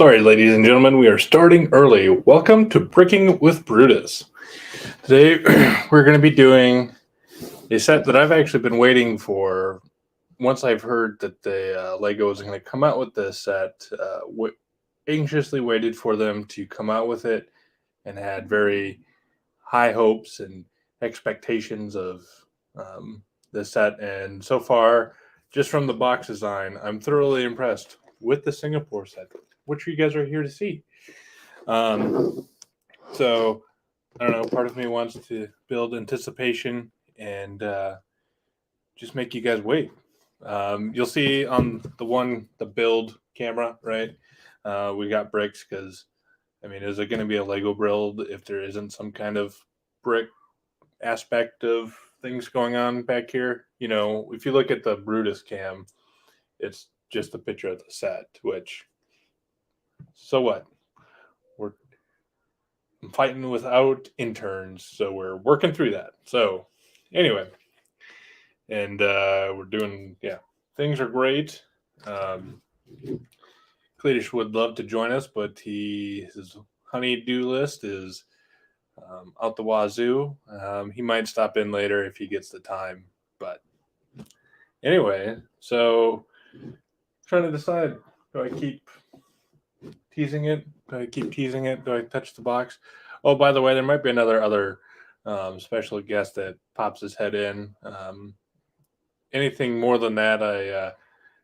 Sorry, ladies and gentlemen, we are starting early. Welcome to Bricking with Brutus. Today, we're going to be doing a set that I've actually been waiting for. Once I've heard that the Lego is going to come out with this set, anxiously waited for them to come out with it and had very high hopes and expectations of the set. And so far, just from the box design, I'm thoroughly impressed with the Singapore set, which you guys are here to see. So I don't know, part of me wants to build anticipation and just make you guys wait. You'll see on the build camera, right? We got bricks because, I mean, is it going to be a Lego build if there isn't some kind of brick aspect of things going on back here? You know, if you look at the Brutus cam, it's just a picture of the set, which, so what? I'm fighting without interns, so we're working through that. So anyway, and we're doing, things are great. Cletus would love to join us, but his honey-do list is out the wazoo. He might stop in later if he gets the time. But anyway, so trying to decide, do I keep teasing it? Do I keep teasing it? Do I touch the box? Oh, by the way, there might be another special guest that pops his head in. Anything more than that, I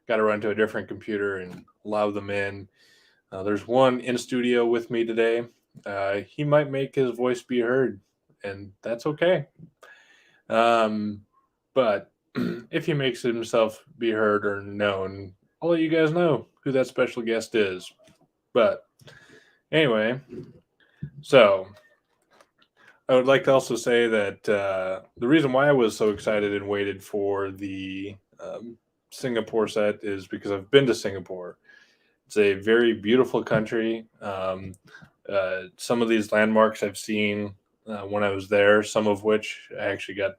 got to run to a different computer and allow them in. There's one in studio with me today. He might make his voice be heard, and that's okay. But if he makes himself be heard or known, I'll let you guys know who that special guest is. But anyway, so I would like to also say that the reason why I was so excited and waited for the Singapore set is because I've been to Singapore. It's a very beautiful country. Some of these landmarks I've seen when I was there, some of which I actually got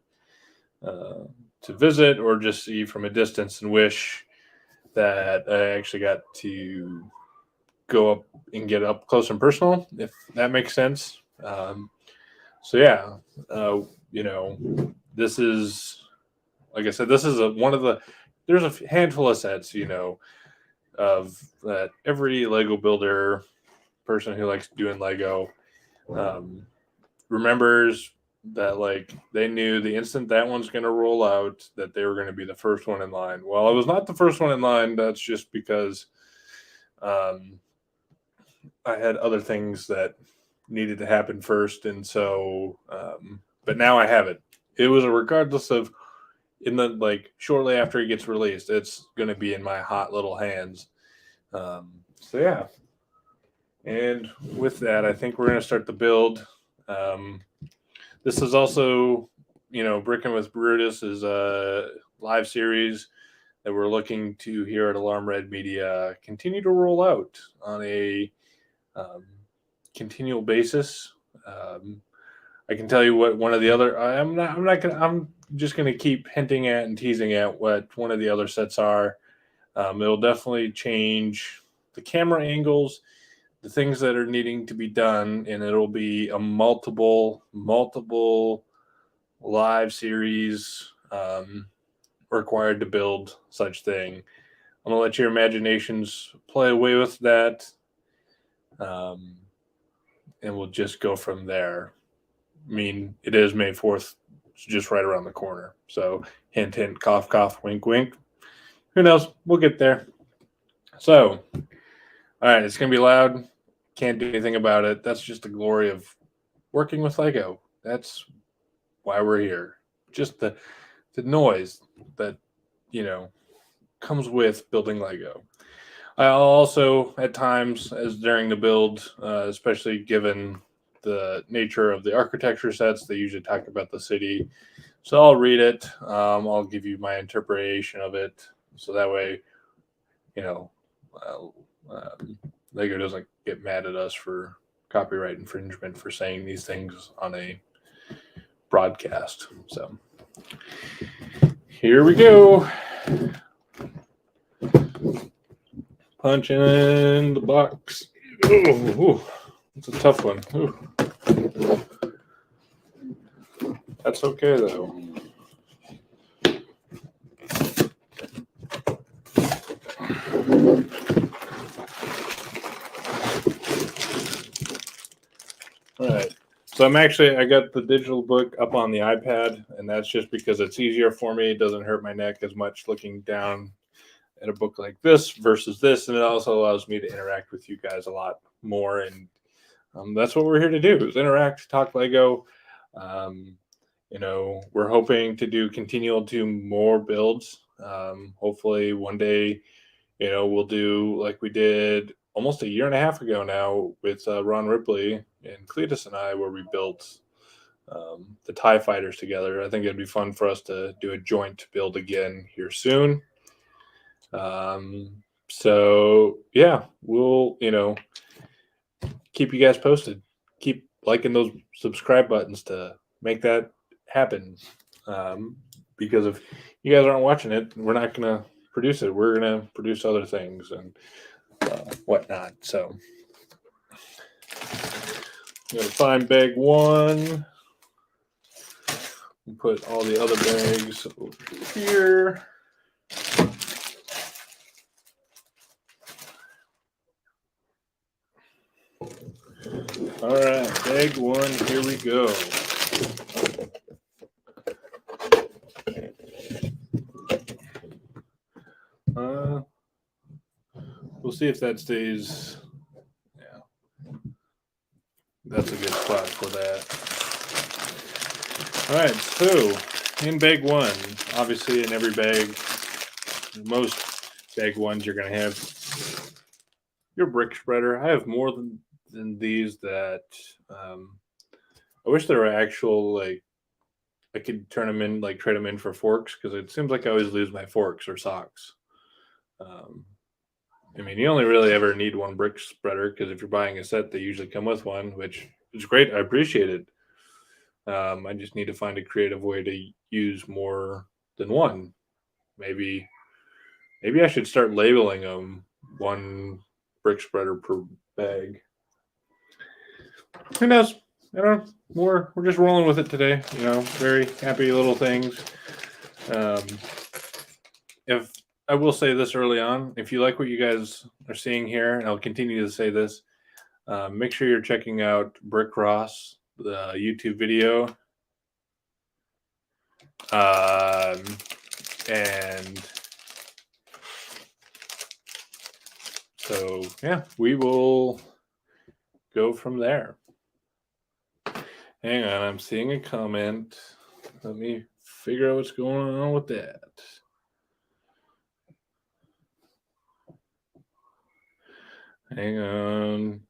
to visit or just see from a distance and wish that I actually got to go up and get up close and personal, if that makes sense. This is, like I said, this is there's a handful of sets, of that every Lego builder person who likes doing Lego remembers that, like, they knew the instant that one's going to roll out that they were going to be the first one in line. Well, I was not the first one in line. That's just because I had other things that needed to happen first. And so, but now I have it. It was regardless of shortly after it gets released, it's going to be in my hot little hands. So. And with that, I think we're going to start the build. This is also, Bricking with Brutus is a live series that we're looking to here at Alarm Red Media continue to roll out on a continual basis. I can tell you what one of the other. I'm just gonna keep hinting at and teasing at what one of the other sets are. It'll definitely change the camera angles, the things that are needing to be done, and it'll be a multiple live series required to build such thing. I'm gonna let your imaginations play away with that. And we'll just go from there. I mean, it is May 4th. It's just right around the corner. So, hint, hint, cough, cough, wink, wink. Who knows? We'll get there. So, all right, it's going to be loud. Can't do anything about it. That's just the glory of working with Lego. That's why we're here. Just the noise that, comes with building Lego. I also, at times, as during the build, especially given the nature of the architecture sets, they usually talk about the city. So I'll read it. I'll give you my interpretation of it. So that way, Lego doesn't get mad at us for copyright infringement for saying these things on a broadcast. So here we go. Punch in the box. Ooh, it's a tough one. Ooh. That's okay though. All right. So I got the digital book up on the iPad, and that's just because it's easier for me. It doesn't hurt my neck as much looking down at a book like this versus this, and it also allows me to interact with you guys a lot more. And that's what we're here to do: is interact, talk Lego. We're hoping to do more builds. Hopefully, one day, we'll do like we did almost a year and a half ago now with Ron Ripley and Cletus and I, where we built the TIE fighters together. I think it'd be fun for us to do a joint build again here soon. So yeah, we'll, keep you guys posted. Keep liking those subscribe buttons to make that happen. Because if you guys aren't watching it, we're not going to produce it. We're going to produce other things and whatnot. So I'm going to find bag one. And put all the other bags over here. All right, bag one, here we go. We'll see if that stays. Yeah, that's a good spot for that. All right, so in bag one, obviously in every bag, most bag ones, you're going to have your brick spreader. I have more than these that I wish there were actual, like, I could turn them in, like trade them in for forks, because it seems like I always lose my forks or socks. I mean, you only really ever need one brick spreader, because if you're buying a set, they usually come with one, which is great. I appreciate it. I just need to find a creative way to use more than one. Maybe I should start labeling them one brick spreader per bag. Who knows? I don't know. We're just rolling with it today. Very happy little things. If I will say this early on, if you like what you guys are seeing here, and I'll continue to say this, make sure you're checking out Brick Ross, the YouTube video. And so, yeah, we will go from there. Hang on, I'm seeing a comment. Let me figure out what's going on with that. Hang on.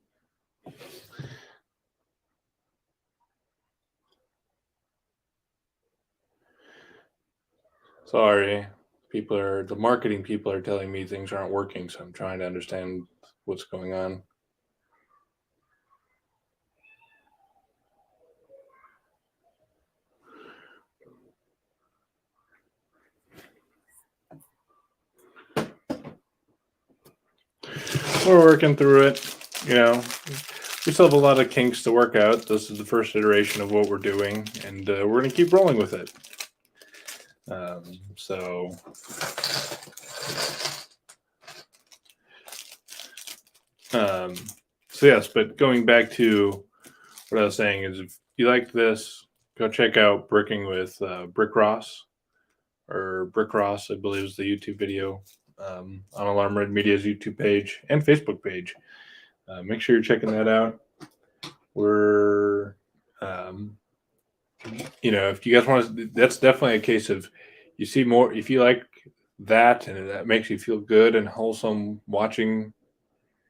Sorry. The marketing people are telling me things aren't working, so I'm trying to understand what's going on. We're working through it. We still have a lot of kinks to work out. This is the first iteration of what we're doing, and we're going to keep rolling with it. So yes, but going back to what I was saying is, if you like this, go check out Bricking with Brick Ross, or Brick Ross, I believe is the YouTube video, on Alarm Red Media's YouTube page and Facebook page. Make sure you're checking that out. We're, if you guys want to, that's definitely a case of, you see more, if you like that and that makes you feel good and wholesome watching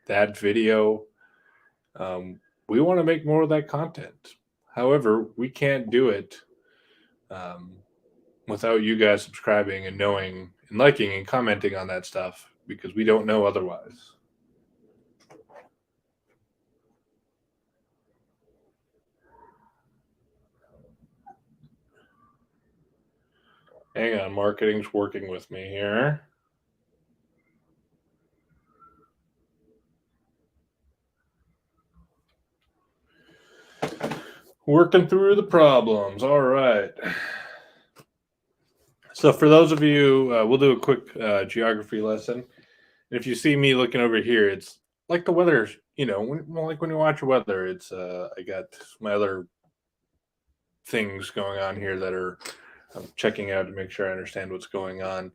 that video, we want to make more of that content. However, we can't do it without you guys subscribing and knowing and liking and commenting on that stuff, because we don't know otherwise. Hang on, marketing's working with me here. Working through the problems. All right. So for those of you, we'll do a quick geography lesson. If you see me looking over here, it's like the weather. Like when you watch weather, it's I got my other things going on here that I'm checking out to make sure I understand what's going on.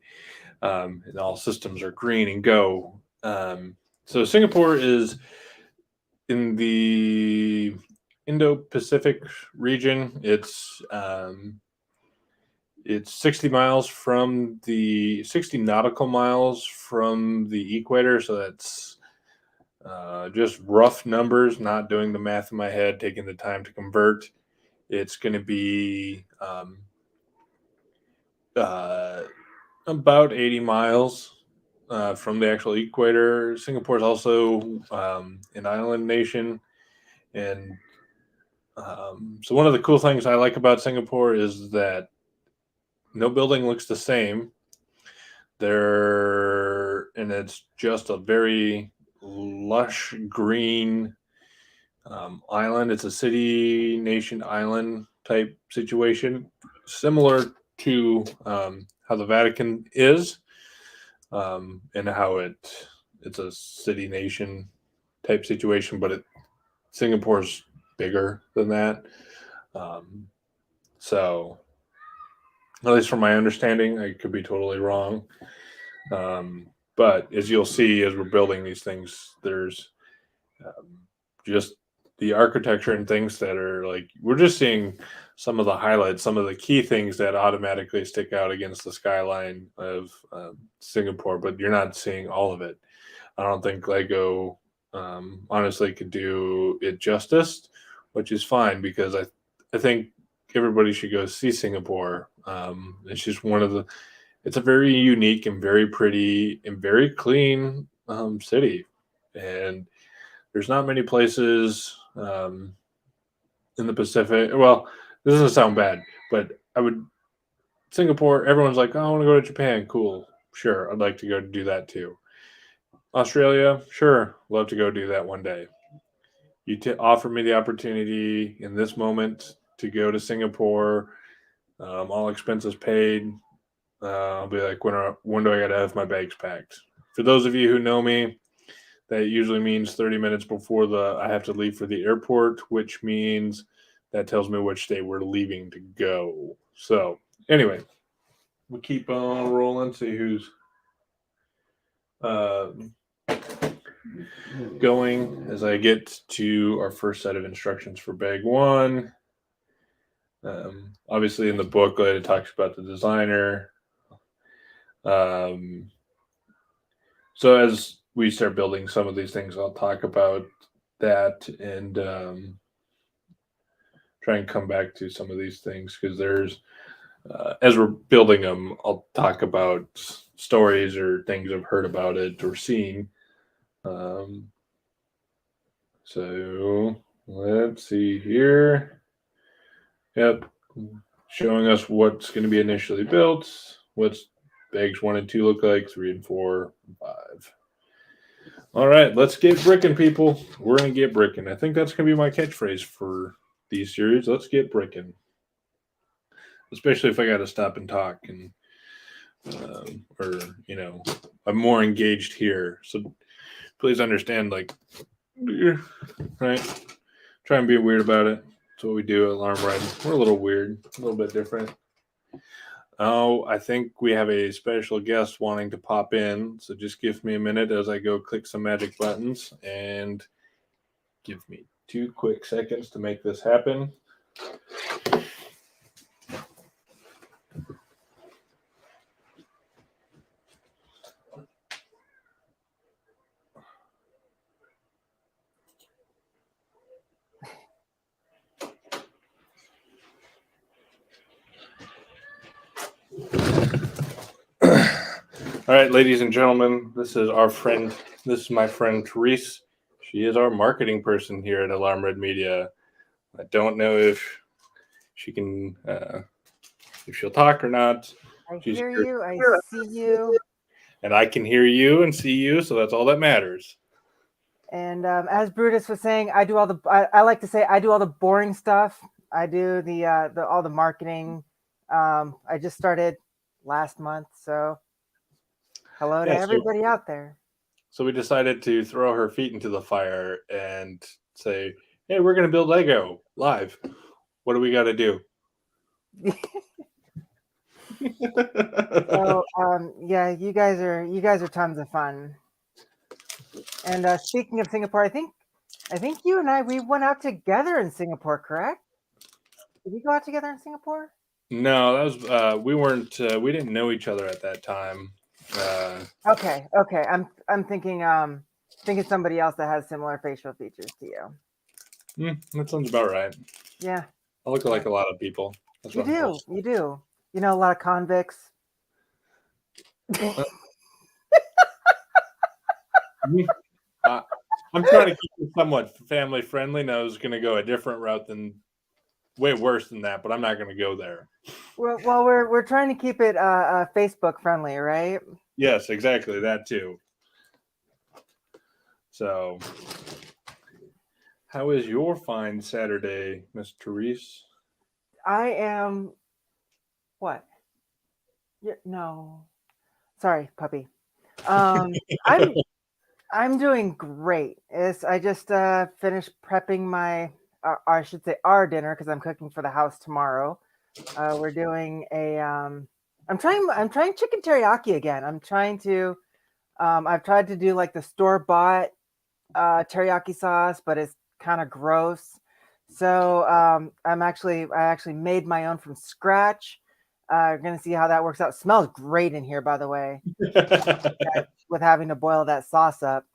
And all systems are green and go. So Singapore is in the Indo-Pacific region. It's 60 nautical miles from the equator. So that's just rough numbers, not doing the math in my head, taking the time to convert. It's going to be about 80 miles from the actual equator. Singapore is also an island nation. And so one of the cool things I like about Singapore is that no building looks the same. And it's just a very lush green island. It's a city, nation, island type situation, similar to how the Vatican is, and how it's a city, nation type situation, but Singapore's bigger than that. So, at least from my understanding, I could be totally wrong. But as you'll see, as we're building these things, there's just the architecture and things that are like, we're just seeing some of the highlights, some of the key things that automatically stick out against the skyline of Singapore, but you're not seeing all of it. I don't think Lego honestly could do it justice, which is fine, because I think everybody should go see Singapore. It's just it's a very unique and very pretty and very clean city. And there's not many places in the Pacific. Well, this doesn't sound bad, but Singapore, everyone's like, oh, I want to go to Japan. Cool. Sure. I'd like to go do that too. Australia, sure. Love to go do that one day. You offer me the opportunity in this moment to go to Singapore, all expenses paid. I'll be like, when do I got to have my bags packed? For those of you who know me, that usually means 30 minutes before I have to leave for the airport, which means that tells me which day we're leaving to go. So anyway, we'll keep on rolling, see who's going as I get to our first set of instructions for bag one. Obviously in the booklet, it talks about the designer. So as we start building some of these things, I'll talk about that and try and come back to some of these things, because there's, as we're building them, I'll talk about stories or things I've heard about it or seen. So let's see here. Yep. Showing us what's going to be initially built, what's bags 1 and 2 look like, 3 and 4 and 5. All right, let's get bricking, people. We're going to get bricking. I think that's going to be my catchphrase for these series. Let's get bricking. Especially if I got to stop and talk and, I'm more engaged here. So please understand, right? Try and be weird about it. That's what we do at Alarm Riding. We're a little weird, a little bit different. Oh, I think we have a special guest wanting to pop in. So just give me a minute as I go click some magic buttons, and give me 2 quick seconds to make this happen. All right, ladies and gentlemen, this is my friend Therese. She is our marketing person here at Alarm Red Media. I don't know if she can, if she'll talk or not. I hear you, I see you. And I can hear you and see you, so that's all that matters. And as Brutus was saying, I like to say I do all the boring stuff. I do the all the marketing. I just started last month, so hello to Yeah, everybody out there. so we decided to throw her feet into the fire and say, "Hey, we're going to build Lego live. What do we got to do?" So yeah, you guys are tons of fun. And speaking of Singapore, I think you and we went out together in Singapore, correct? Did we go out together in Singapore? No, that was we weren't we didn't know each other at that time. Okay. I'm thinking somebody else that has similar facial features to you. That sounds about right. Yeah, I look like a lot of people. That's you what I'm do. told. You do. You know, a lot of convicts. Mhm. Uh, I'm trying to keep it somewhat family friendly. And I was going to go a different route than way worse than that, but I'm not going to go there. Well, we're trying to keep it Facebook friendly, right? Yes, exactly that too. So, how is your fine Saturday, Miss Therese? I am what? No, sorry, puppy. I'm I'm doing great. I just finished prepping my, or I should say, our dinner because I'm cooking for the house tomorrow. We're doing a. I'm trying chicken teriyaki again. I've tried to do like the store bought teriyaki sauce, but it's kind of gross. So I actually made my own from scratch. We're gonna see how that works out. It smells great in here, by the way, with having to boil that sauce up.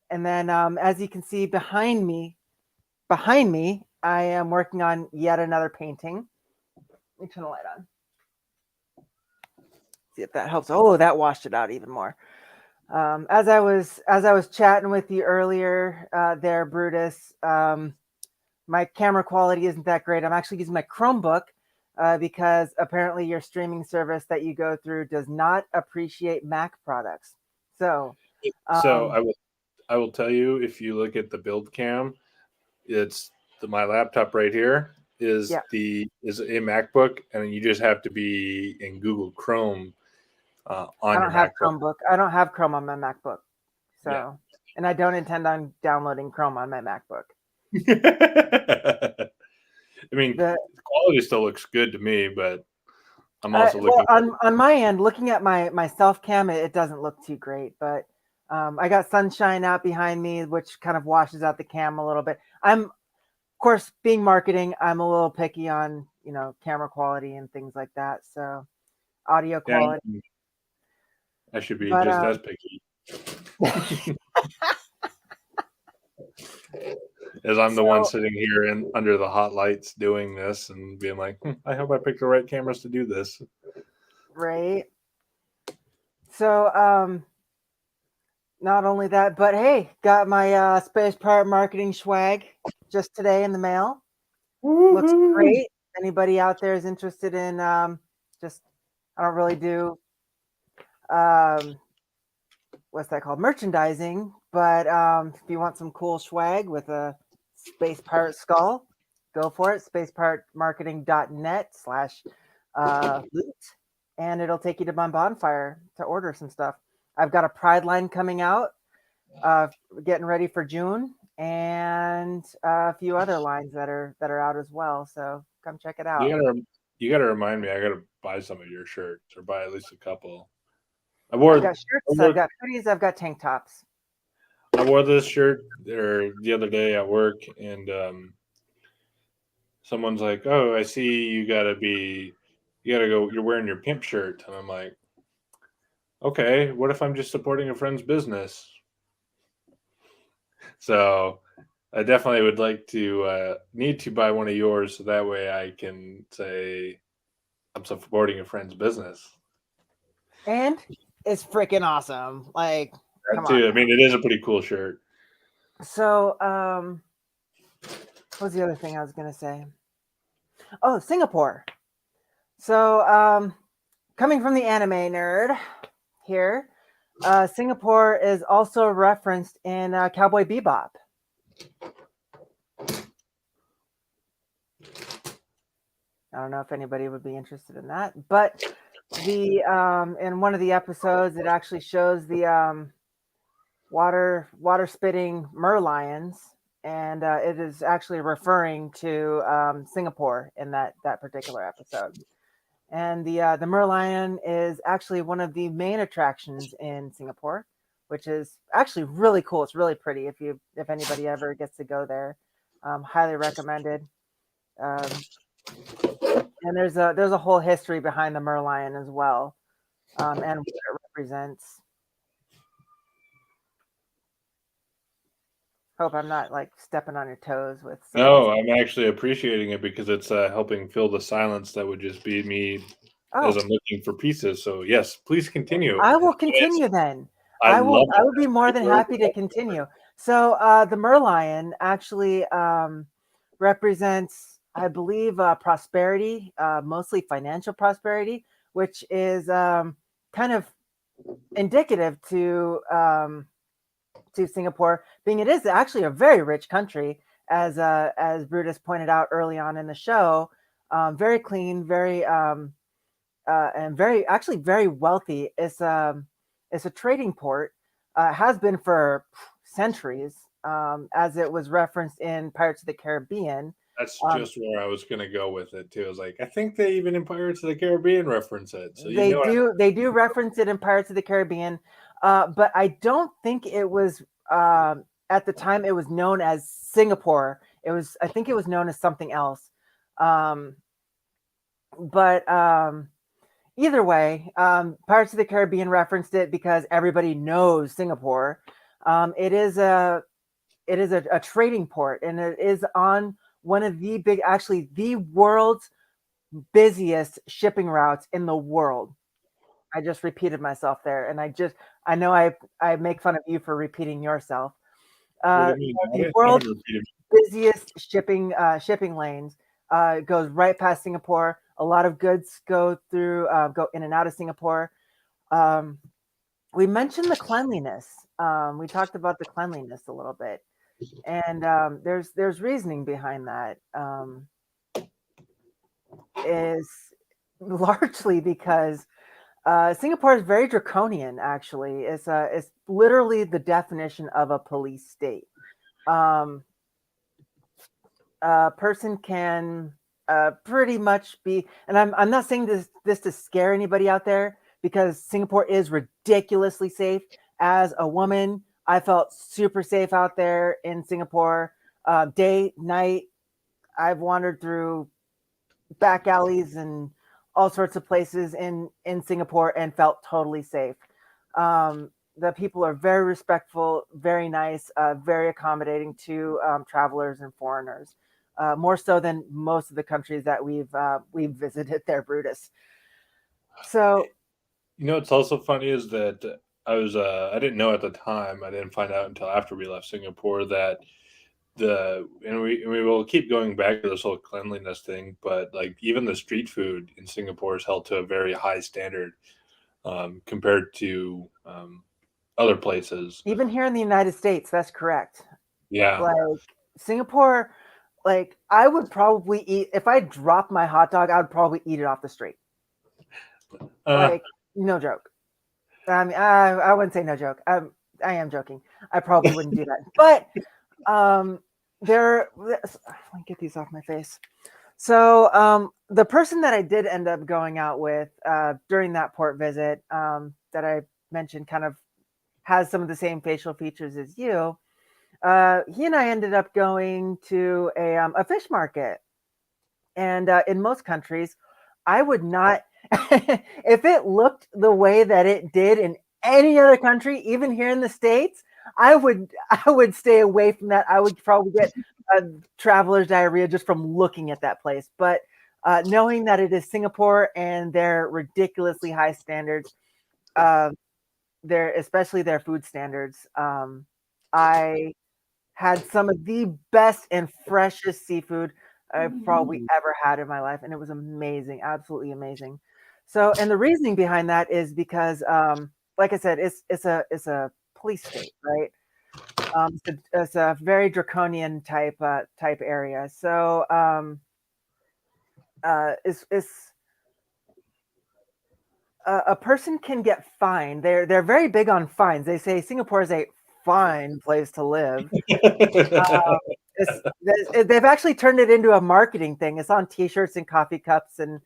And then, as you can see behind me, I am working on yet another painting. Let me turn the light on. See if that helps. Oh, that washed it out even more. As I was chatting with you earlier, there, Brutus. My camera quality isn't that great. I'm actually using my Chromebook because apparently your streaming service that you go through does not appreciate Mac products. So, So um, I will tell you, if you look at the build cam, it's my laptop right here yeah, is a MacBook, and you just have to be in Google Chrome I on your don't have MacBook. Chromebook. I don't have Chrome on my MacBook. Yeah. So, and I don't intend on downloading Chrome on my MacBook. I mean, The the quality still looks good to me, but I'm also well looking. on my end, looking at my self cam, it doesn't look too great. But I got sunshine out behind me, which kind of washes out the cam a little bit. Of course, being marketing, I'm a little picky on camera quality and things like that. So audio Yeah, quality, I should be but just as picky, as I'm the one so sitting here under the hot lights doing this and being like, I hope I picked the right cameras to do this. right. So not only that, but hey, got my space pirate marketing swag just today in the mail. Looks Woohoo! great. Anybody out there is interested in just I don't really do um, what's that called, merchandising, but if you want some cool swag with a space pirate skull, go for it. spacepiratmarketing.net/loot, and it'll take you to my bonfire to order some stuff. I've got a Pride line coming out, uh, getting ready for June, and a few other lines that are out as well. So come check it out. You gotta remind me. I gotta buy some of your shirts or buy at least a couple. I I've wore got I shirts, I've wore got hoodies, I've got tank tops. I wore this shirt there the other day at work, and someone's like, "Oh, I see you gotta go. You're wearing your pimp shirt," and I'm like, "Okay, what if I'm just supporting a friend's business?" So I definitely would like to need to buy one of yours, so that way I can say I'm supporting a friend's business. And it's freaking awesome. Like, That come on too. I now. mean, it is a pretty cool shirt. So, what was the other thing I was gonna say? Oh, Singapore. So, coming from the anime nerd here, Singapore is also referenced in Cowboy Bebop. I don't know if anybody would be interested in that, but the in one of the episodes, it actually shows the water spitting merlions, and it is actually referring to Singapore in that particular episode. And the merlion is actually one of the main attractions in Singapore, which is actually really cool. It's really pretty. If anybody ever gets to go there, highly recommended. Um, and there's a whole history behind the merlion as well, and what it represents. Hope I'm not like stepping on your toes with some of this. No, I'm actually appreciating it because it's helping fill the silence that would just be me as Oh, I'm looking for pieces. So yes, please continue. I will It's, continue then. I love I would be more it. than happy to continue. So the merlion actually represents, I believe, prosperity, mostly financial prosperity, which is kind of indicative to Singapore, being it is actually a very rich country, as Brutus pointed out early on in the show. Very clean, very and very actually very wealthy. It's a trading port. Has been for centuries, as it was referenced in Pirates of the Caribbean. That's Um, just where I was gonna go with it too. I was like, I think they even in Pirates of the Caribbean reference it. So you know, they do reference it in Pirates of the Caribbean, but I don't think it was at the time it was known as Singapore. I think it was known as something else. Um, but either way, Pirates of the Caribbean referenced it because everybody knows Singapore. It is a trading port, and it is on one of the big, actually the world's busiest shipping routes in the world. I just repeated myself there, and I know I make fun of you for repeating yourself. what do you mean? The I world's haven't repeated. busiest shipping lanes goes right past Singapore. A lot of goods go in and out of Singapore. Um, we mentioned the cleanliness. We talked about the cleanliness a little bit, and there's reasoning behind that. Is largely because Singapore is very draconian. Actually, it's literally the definition of a police state. Um, a person can pretty much be, and I'm not saying this to scare anybody out there, because Singapore is ridiculously safe. As a woman, I felt super safe out there in Singapore. Day, night, I've wandered through back alleys and all sorts of places in Singapore and felt totally safe. The people are very respectful, very nice, very accommodating to travelers and foreigners, more so than most of the countries that we've visited there, Brutus. So You know, what's also funny is that I didn't know at the time. I didn't find out until after we left Singapore that we will keep going back to this whole cleanliness thing, but like even the street food in Singapore is held to a very high standard compared to other places. even here in the United States, that's correct. Yeah. Like Singapore, like I would probably eat, if I dropped my hot dog, I would probably eat it off the street. Uh, Like no joke. I mean, I wouldn't say no joke. I am joking. I probably wouldn't do that. But let me get these off my face. So the person that I did end up going out with during that port visit, that I mentioned, kind of has some of the same facial features as you. He and I ended up going to a fish market, and in most countries, I would not, if it looked the way that it did in any other country, even here in the States, I would stay away from that. I would probably get traveler's diarrhea just from looking at that place. But knowing that it is Singapore and their ridiculously high standards, uh, especially their food standards, I had some of the best and freshest seafood I've probably ever had in my life, and it was amazing, absolutely amazing. So, and the reasoning behind that is because, like I said, it's a police state, right? It's a very draconian type area. So, is a person can get fined. They're very big on fines. They say Singapore is a fine place to live. They've actually turned it into a marketing thing. It's on T-shirts and coffee cups and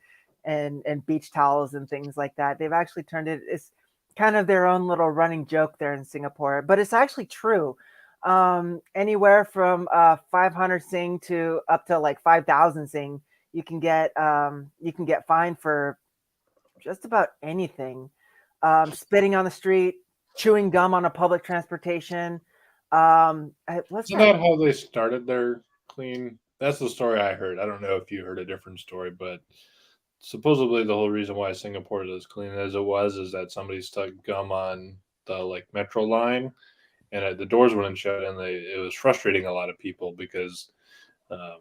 beach towels and things like that. They've actually turned it. It's kind of their own little running joke there in Singapore, but it's actually true. Anywhere from 500 Sing to up to like 5,000 Sing, you can get fined for just about anything. Spitting on the street, chewing gum on a public transportation. What's Isn't that? that how they started their clean? That's the story I heard. I don't know if you heard a different story, but supposedly the whole reason why Singapore is as clean as it was is that somebody stuck gum on the like metro line, and the doors wouldn't shut, and it was frustrating a lot of people because um,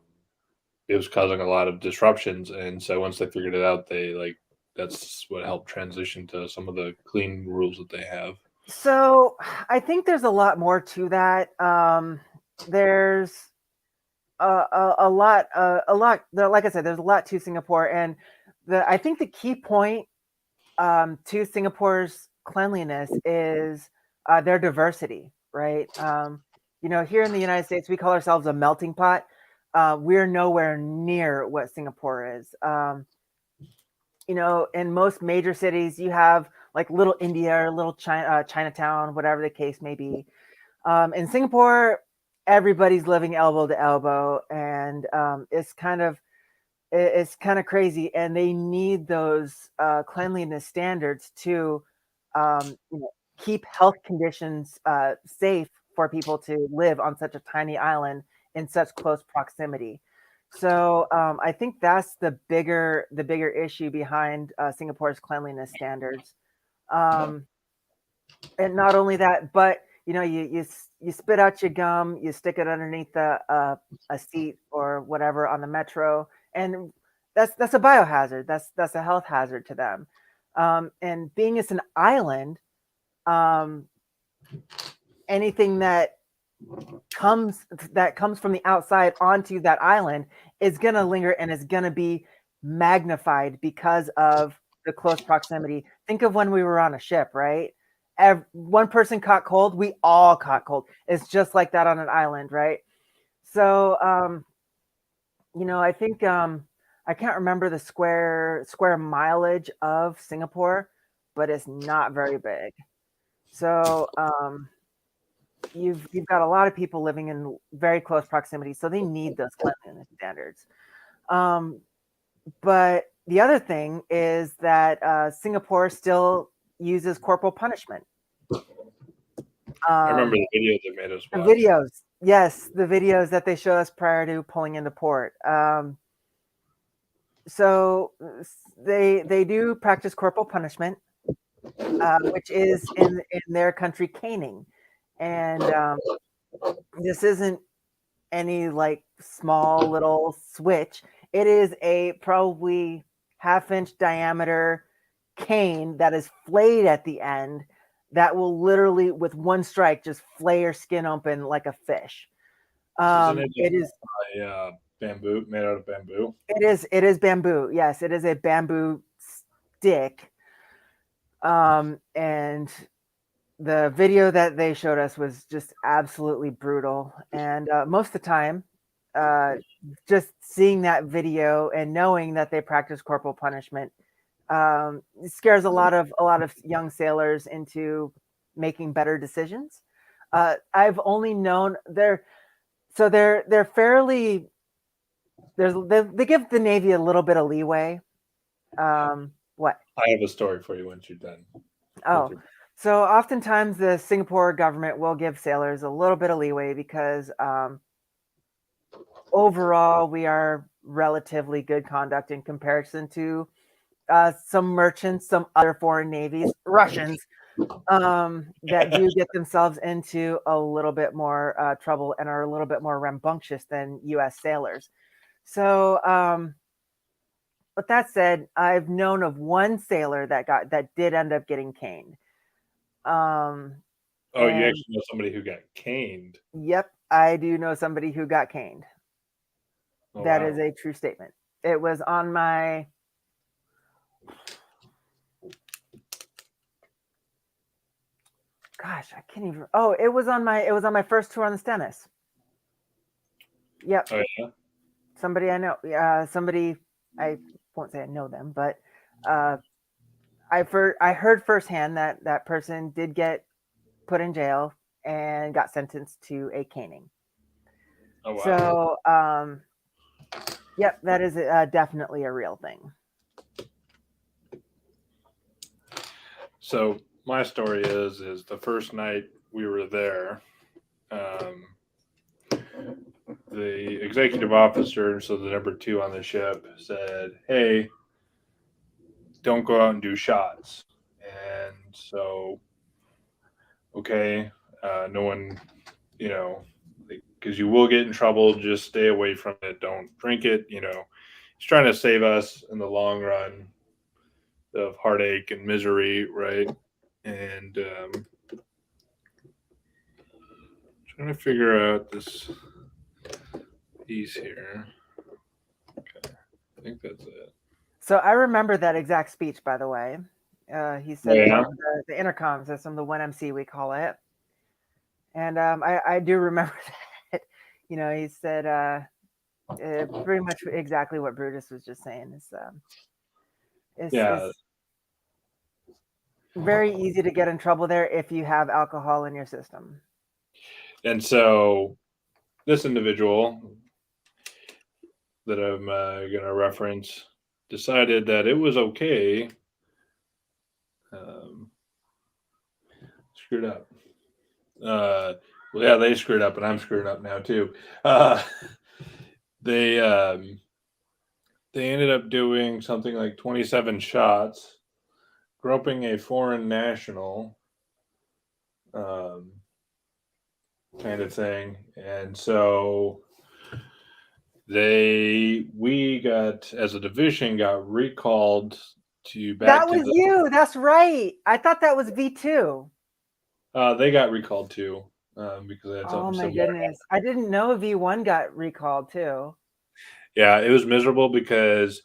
it was causing a lot of disruptions. And so once they figured it out, they like that's what helped transition to some of the clean rules that they have. So I think there's a lot more to that. There's a lot, like I said, there's a lot to Singapore, and I think the key point to Singapore's cleanliness is their diversity, right? Here in the United States, we call ourselves a melting pot. We're nowhere near what Singapore is. In most major cities, you have like little India or little Chinatown, whatever the case may be. In Singapore, everybody's living elbow to elbow, and it's kind of crazy, and they need those cleanliness standards to keep health conditions safe for people to live on such a tiny island in such close proximity. So I think that's the bigger issue behind Singapore's cleanliness standards. And not only that, but you spit out your gum, you stick it underneath a seat or whatever on the metro, and that's a biohazard. That's a health hazard to them. And being it's an island, anything that comes from the outside onto that island is going to linger and is going to be magnified because of the close proximity. Think of when we were on a ship, right? One person caught cold, we all caught cold. It's just like that on an island, right? So I think I can't remember the square mileage of Singapore, but it's not very big. So you've got a lot of people living in very close proximity, so they need those cleanliness standards. But the other thing is that Singapore still uses corporal punishment. I remember the video they made us The watch. videos, yes, the videos that they show us prior to pulling into port. So they do practice corporal punishment, which is in their country caning, and this isn't any like small little switch. It is a probably half-inch diameter cane that is flayed at the end that will literally, with one strike, just flay your skin open like a fish. Isn't it It is bamboo, made out of bamboo? it is bamboo. Yes, it is a bamboo stick. And the video that they showed us was just absolutely brutal. And most of the time, just seeing that video and knowing that they practice corporal punishment scares a lot of young sailors into making better decisions. I've only known they're fairly they give the Navy a little bit of leeway. What? I have a story for you once you're done. Oh, so oftentimes the Singapore government will give sailors a little bit of leeway because overall we are relatively good conduct in comparison to some merchants, some other foreign navies, Russians, that do get themselves into a little bit more trouble and are a little bit more rambunctious than U.S. sailors. So, but that said, I've known of one sailor that did end up getting caned. You actually know somebody who got caned? Yep, I do know somebody who got caned. That is a true statement. It was on my gosh, I can't even. Oh, it was on my first tour on the Stennis. Yep. Oh yeah. Somebody I know. Somebody I won't say I know them, but I heard firsthand that that person did get put in jail and got sentenced to a caning. Oh wow. So, yep, that is definitely a real thing. So my story is the first night we were there, the executive officer, so the number 2 on the ship, said, "Hey, don't go out and do shots." And so, okay, no one, because you will get in trouble. Just stay away from it. Don't drink it. He's trying to save us in the long run of heartache and misery, right? And trying to figure out this piece here. Okay, I think that's it. So I remember that exact speech, by the way. He said it over the intercom system, the 1MC we call it, and I do remember that. He said pretty much exactly what Brutus was just saying. It's very easy to get in trouble there if you have alcohol in your system. And so this individual that I'm going to reference decided that it was okay. Screwed up. Well, yeah, they screwed up, and I'm screwing up now too. They ended up doing something like 27 shots, groping a foreign national, kind of thing, and so we got, as a division, got recalled to back. That was you. That's right. I thought that was V2. They got recalled too, because they had something. Oh my goodness! I didn't know V1 got recalled too. Yeah, it was miserable because,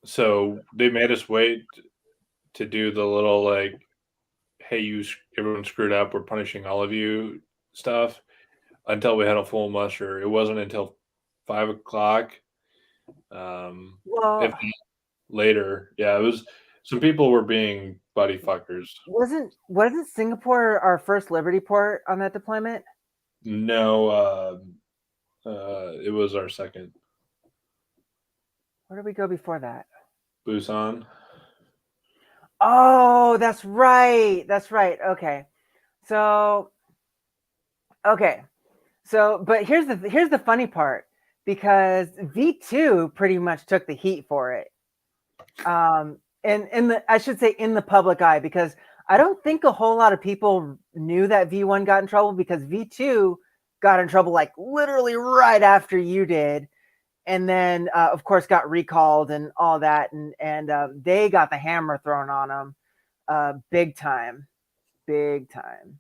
so they made us wait to do the little like, "Hey, everyone screwed up. We're punishing all of you" stuff until we had a full muster. It wasn't until 5 o'clock. Well, if later, yeah, it was. Some people were being buddy fuckers. Wasn't Singapore our first Liberty port on that deployment? No, it was our second. Where did we go before that? Busan. Oh, that's right. That's right. Okay. So, but here's the funny part, because V2 pretty much took the heat for it. And I should say in the public eye, because I don't think a whole lot of people knew that V1 got in trouble, because V2 got in trouble like literally right after you did. And then, of course, got recalled and all that. And they got the hammer thrown on them big time. Big time.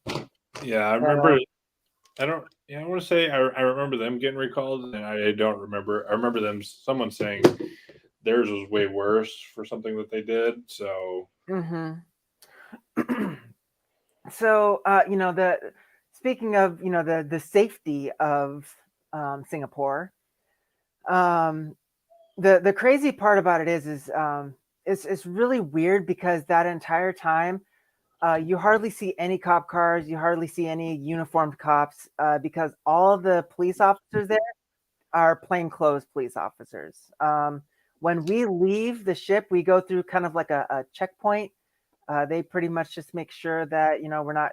Yeah, I remember. I want to say I remember them getting recalled, and I don't remember. I remember someone saying theirs was way worse for something that they did. So. So, speaking of, the safety of Singapore, the crazy part about it is it's really weird, because that entire time, you hardly see any cop cars, you hardly see any uniformed cops, because all the police officers there are plainclothes police officers. When we leave the ship, we go through kind of like a checkpoint. They pretty much just make sure that we're not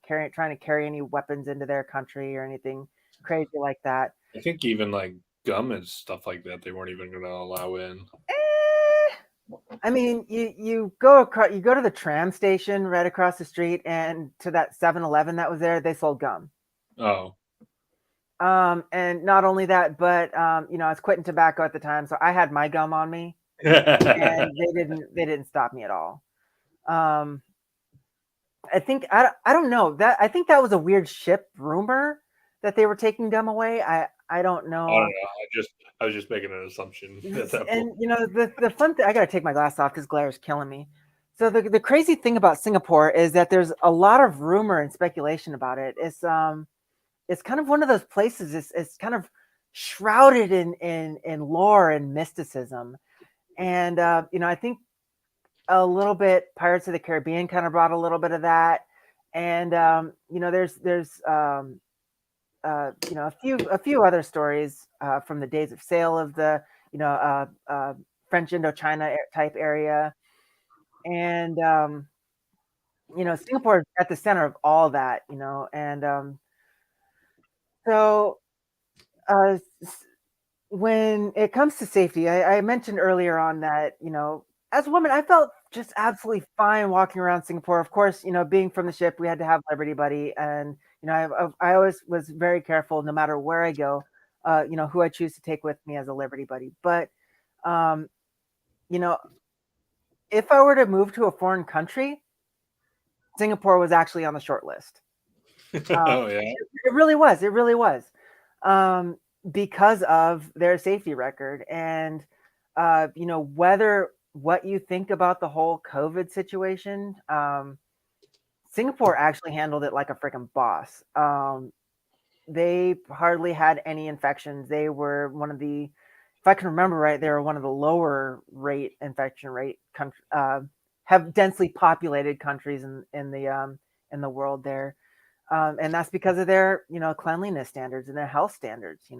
trying to carry any weapons into their country or anything crazy like that. I think even like gum and stuff like that, they weren't even going to allow in. I mean, you go to the tram station right across the street, and to that 7-Eleven that was there, they sold gum. Oh. And not only that, but I was quitting tobacco at the time, so I had my gum on me, and they didn't stop me at all. I think I don't know that I think that was a weird ship rumor that they were taking gum away. I don't know. I don't know. I was just making an assumption at that point. And the fun thing, I gotta take my glass off because glare is killing me. So the crazy thing about Singapore is that there's a lot of rumor and speculation about it. It's kind of one of those places. It's kind of shrouded in lore and mysticism, and I think a little bit Pirates of the Caribbean kind of brought a little bit of that, and there's a few other stories from the days of sail of the French Indochina type area, and Singapore is at the center of all that, and so uh, when it comes to safety, I mentioned earlier on that, as a woman, I felt just absolutely fine walking around Singapore. Of course, being from the ship, we had to have Liberty Buddy, and I always was very careful, no matter where I go, who I choose to take with me as a Liberty Buddy. But um, you know, if I were to move to a foreign country, Singapore was actually on the short list. Oh yeah. It really was. It really was. Um, because of their safety record. And, whether what you think about the whole COVID situation, Singapore actually handled it like a freaking boss. They hardly had any infections. They were one of the, if I can remember right, they were one of the lower rate infection rate have densely populated countries in the world there. And that's because of their cleanliness standards and their health standards.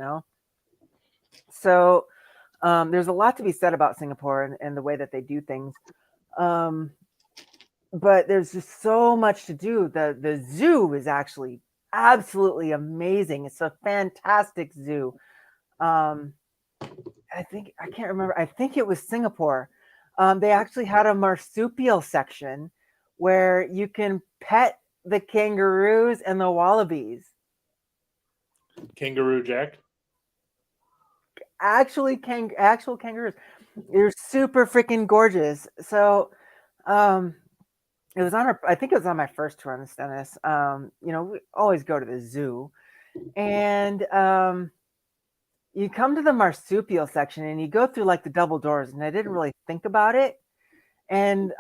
So there's a lot to be said about Singapore and the way that they do things. But there's just so much to do. The zoo is actually absolutely amazing. It's a fantastic zoo. I can't remember. I think it was Singapore. They actually had a marsupial section where you can pet the kangaroos and the wallabies. Kangaroo Jack. Actual kangaroos. They're super freaking gorgeous. So, it was I think it was on my first tour on the Stennis. We always go to the zoo, and you come to the marsupial section and you go through like the double doors, and I didn't really think about it, and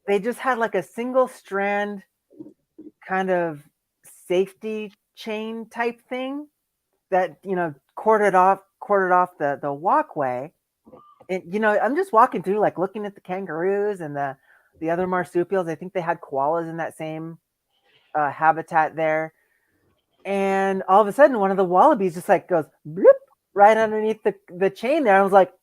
they just had like a single strand kind of safety chain type thing that corded off the walkway. And I'm just walking through, like looking at the kangaroos and the other marsupials. I think they had koalas in that same habitat there. And all of a sudden, one of the wallabies just like goes bloop right underneath the chain there. I was like,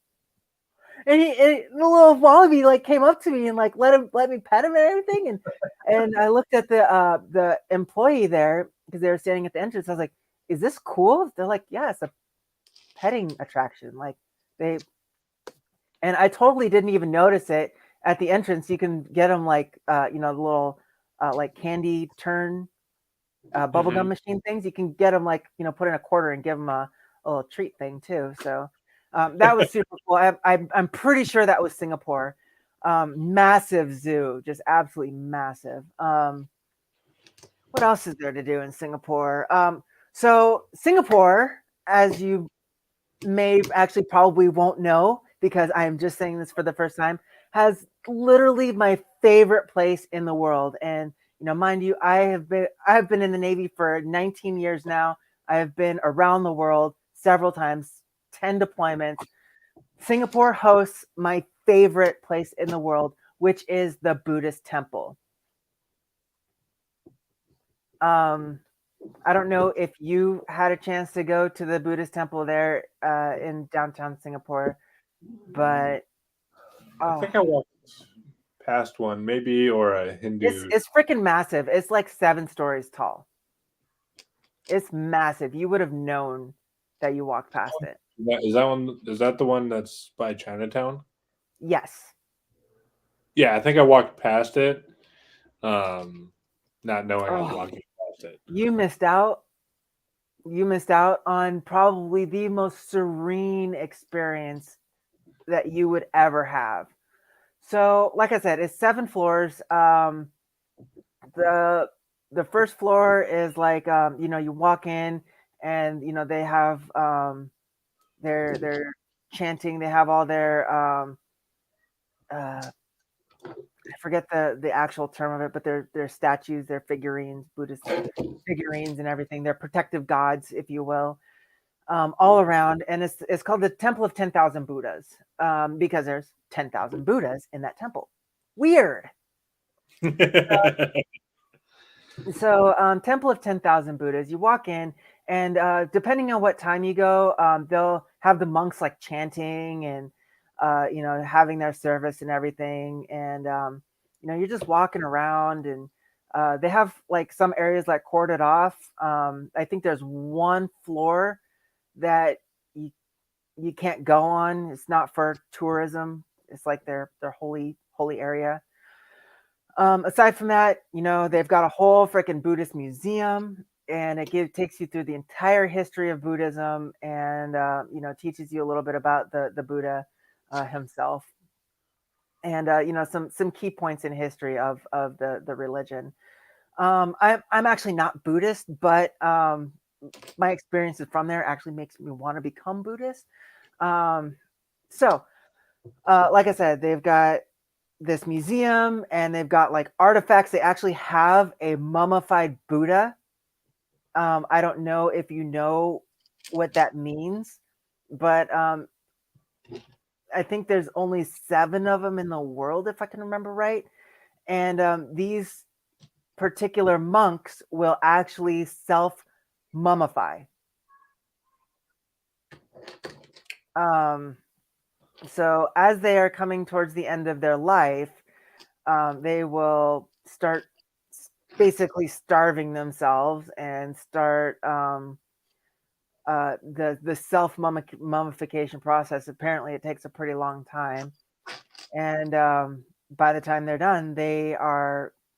and the little wallaby like came up to me and like let me pet him and everything. And I looked at the employee there because they were standing at the entrance. I was like, is this cool? They're like, yeah, it's a petting attraction. Like and I totally didn't even notice it at the entrance. You can get them like the little like candy turn bubblegum machine things. You can get them like put in a quarter and give them a little treat thing too. So that was super cool. I'm pretty sure that was Singapore. Massive zoo, just absolutely massive. What else is there to do in Singapore? So Singapore, as you may actually probably won't know because I'm just saying this for the first time, has literally my favorite place in the world. And mind you, I have been in the Navy for 19 years now. I have been around the world several times, 10 deployments. Singapore hosts my favorite place in the world, which is the Buddhist temple. I don't know if you had a chance to go to the Buddhist temple there in downtown Singapore, but I think I walked past one, maybe, or a Hindu. It's freaking massive. It's like 7 stories tall. It's massive. You would have known that you walked past it. Is that one? Is that the one that's by Chinatown? Yes. Yeah, I think I walked past it, not knowing I was walking past it. You missed out. You missed out on probably the most serene experience that you would ever have. So, like I said, it's 7 floors. The first floor is like you walk in and they have They're chanting. They have all their I forget the actual term of it, but they're statues, they're figurines, Buddhist figurines and everything. They're protective gods, if you will, all around. And it's called the Temple of 10,000 Buddhas, because there's 10,000 Buddhas in that temple. Weird. So Temple of 10,000 Buddhas, you walk in, and depending on what time you go, they'll have the monks like chanting and having their service and everything. And you're just walking around, and they have like some areas like corded off. I think there's one floor that you can't go on. It's not for tourism. It's like their holy area. Aside from that, they've got a whole freaking Buddhist museum, and it takes you through the entire history of Buddhism, and teaches you a little bit about the Buddha himself, and some key points in history of the religion. I'm actually not Buddhist, but my experiences from there actually makes me want to become Buddhist. So, like I said, they've got this museum, and they've got like artifacts. They actually have a mummified Buddha. I don't know if you know what that means, but I think there's only 7 of them in the world, if I can remember right. And these particular monks will actually self mummify. So as they are coming towards the end of their life, they will start basically starving themselves and start the self mummification process. Apparently, it takes a pretty long time, and by the time they're done, they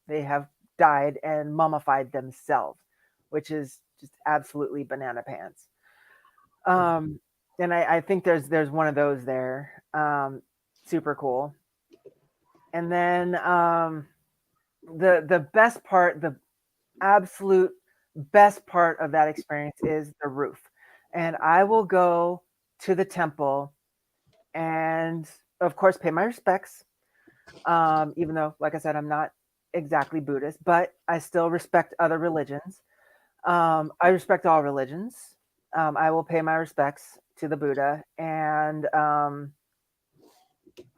have died and mummified themselves, which is just absolutely banana pants. And I think there's one of those there. Super cool. And then the best part, the absolute best part of that experience is the roof. And I will go to the temple and, of course, pay my respects. Even though, like I said, I'm not exactly Buddhist, but I still respect other religions. I respect all religions. I will pay my respects to the Buddha, and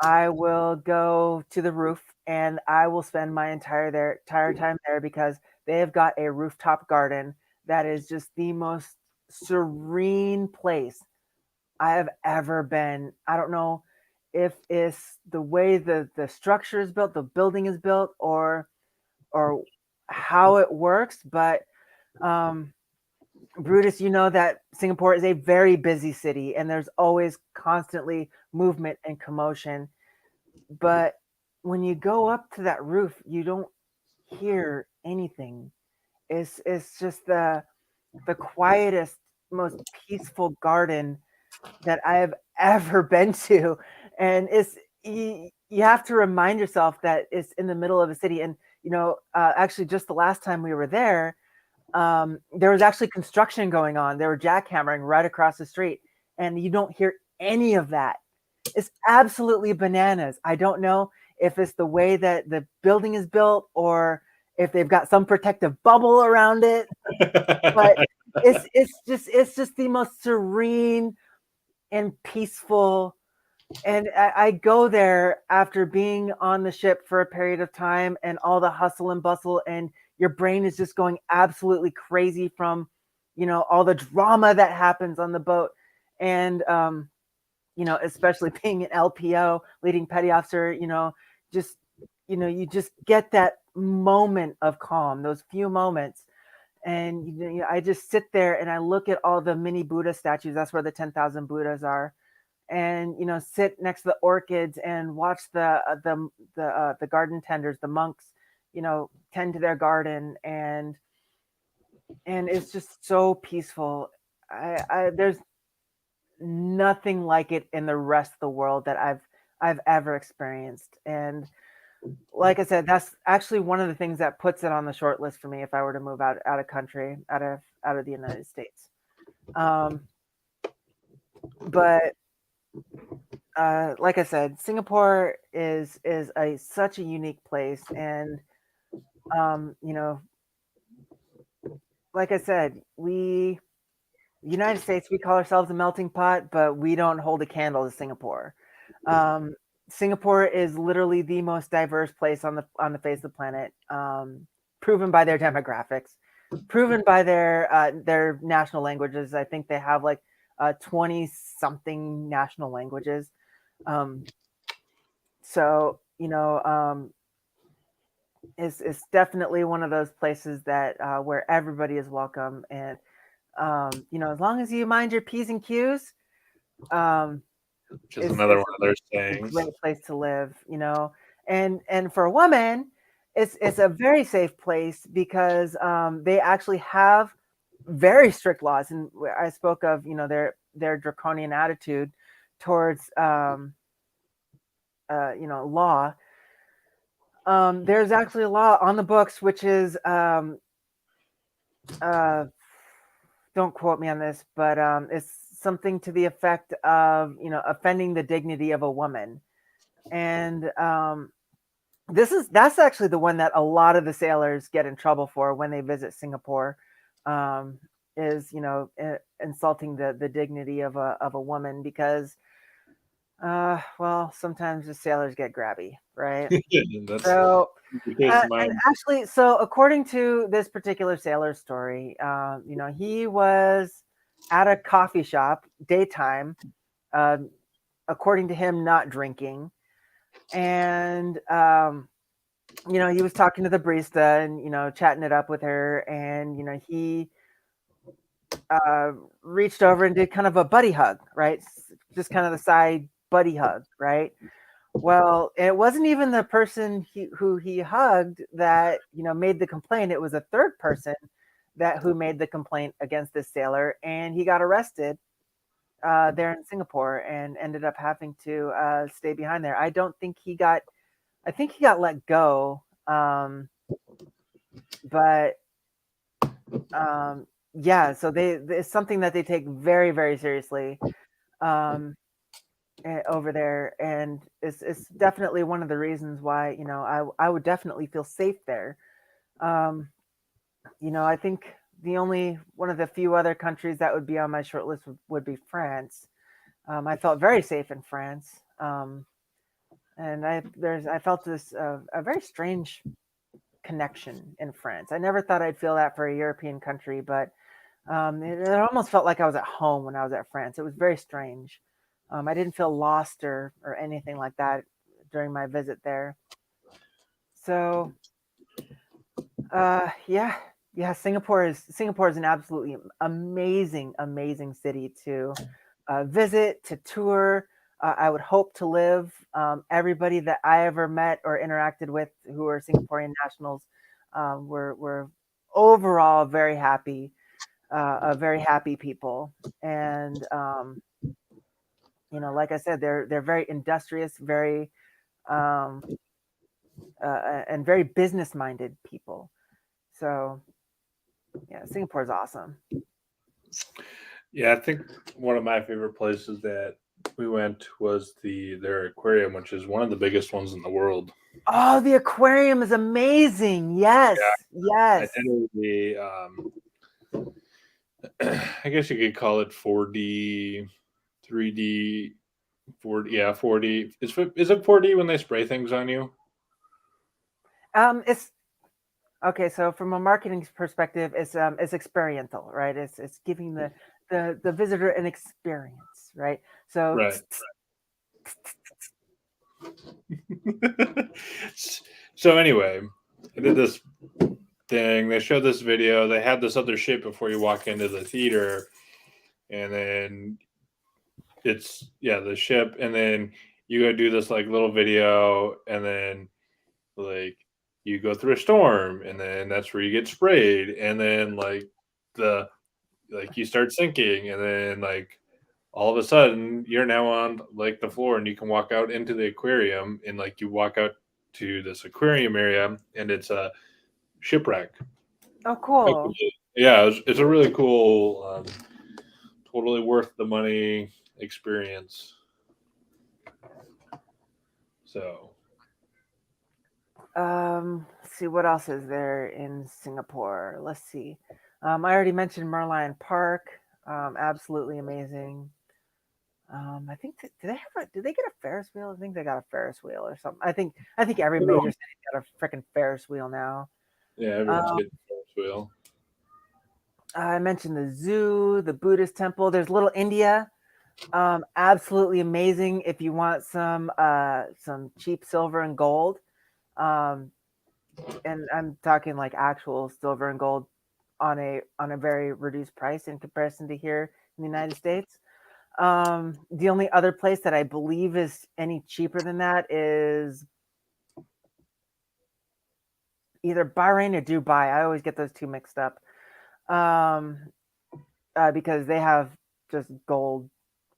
I will go to the roof, and I will spend my entire time there, because they have got a rooftop garden that is just the most serene place I have ever been. I don't know if it's the way the structure is built, the building is built, or how it works, but Brutus, you know that Singapore is a very busy city, and there's always constantly movement and commotion. But when you go up to that roof, you don't hear anything. It's just the quietest, most peaceful garden that I have ever been to. And you have to remind yourself that it's in the middle of a city. And actually, just the last time we were there, there was actually construction going on. They were jackhammering right across the street, and you don't hear any of that. It's absolutely bananas. I don't know if it's the way that the building is built, or if they've got some protective bubble around it, but it's just the most serene and peaceful. And I go there after being on the ship for a period of time, and all the hustle and bustle, and your brain is just going absolutely crazy from, all the drama that happens on the boat. And, especially being an LPO, leading petty officer, just, you just get that moment of calm, those few moments. And, I just sit there and I look at all the mini Buddha statues. That's where the 10,000 Buddhas are. And sit next to the orchids and watch the garden tenders, the monks, tend to their garden, and it's just so peaceful. There's nothing like it in the rest of the world that I've ever experienced. And like I said, that's actually one of the things that puts it on the short list for me if I were to move out of country, out of the United States. but like I said, Singapore is such a unique place, and you know, like I said, United States, we call ourselves a melting pot, but we don't hold a candle to Singapore. Um, Singapore is literally the most diverse place on the face of the planet, proven by their demographics, proven by their national languages. I think they have like 20 something national languages. Um, so it's definitely one of those places that where everybody is welcome, and as long as you mind your P's and Q's, Which is another it's one of those a sayings. great place to live, and for a woman, it's a very safe place because they actually have very strict laws, and I spoke of their draconian attitude towards law. There's actually a law on the books which is don't quote me on this, but it's something to the effect of offending the dignity of a woman, and that's actually the one that a lot of the sailors get in trouble for when they visit Singapore, um, is insulting the dignity of a woman because well, sometimes the sailors get grabby, right? That's So the case of and mine. actually, so according to this particular sailor story, he was at a coffee shop daytime, um, according to him, not drinking, and he was talking to the barista and chatting it up with her, and he uh, reached over and did kind of a buddy hug, right? Just kind of the side buddy hug, right? Well, it wasn't even the person who he hugged that made the complaint. It was a third person who made the complaint against this sailor, and he got arrested there in Singapore and ended up having to stay behind there. I don't think he got. I think he got let go, but yeah. So it's something that they take very very seriously. Um, over there, and it's definitely one of the reasons why I would definitely feel safe there. Um, I think the only one of the few other countries that would be on my short list would be France. I felt very safe in France, and I felt this a very strange connection in France. I never thought I'd feel that for a European country, but it almost felt like I was at home when I was at France. It was very strange. I didn't feel lost or anything like that during my visit there. So, yeah, yeah, Singapore is an absolutely amazing city to visit, to tour. I would hope to live. Everybody that I ever met or interacted with who are Singaporean nationals were overall very happy people, and like I said, they're very industrious, very um, and very business minded people. So yeah, Singapore is awesome. Yeah, I think one of my favorite places that we went was their aquarium, which is one of the biggest ones in the world. Oh, the aquarium is amazing. Yes, Yeah, I yes. did I guess you could call it 4D, 3D, 4D. Yeah, 4D. Is it 4D when they spray things on you? It's okay. So from a marketing perspective, it's experiential, right? It's giving the visitor an experience, right? So Right. So anyway, I did this thing. They showed this video. They had this other ship before you walk into the theater, and then the ship, and then you go do this like little video, and then like you go through a storm, and then that's where you get sprayed, and then the you start sinking, and then all of a sudden you're now on like the floor, and you can walk out into the aquarium, and you walk out to this aquarium area, and it's a shipwreck. oh, cool. Yeah, it's a really cool, totally worth the money. experience. So, Let's see what else is there in Singapore. Let's see. I already mentioned Merlion Park. Absolutely amazing. I think did they get a Ferris wheel? I think they got a Ferris wheel or something. I think every major city got a freaking Ferris wheel now. yeah, everyone's getting a Ferris wheel. I mentioned the zoo, the Buddhist temple. There's Little India. Absolutely amazing if you want some cheap silver and gold. And I'm talking like actual silver and gold on a very reduced price in comparison to here in the United States. The only other place that I believe is any cheaper than that is either Bahrain or Dubai. I always get those two mixed up. Because they have just gold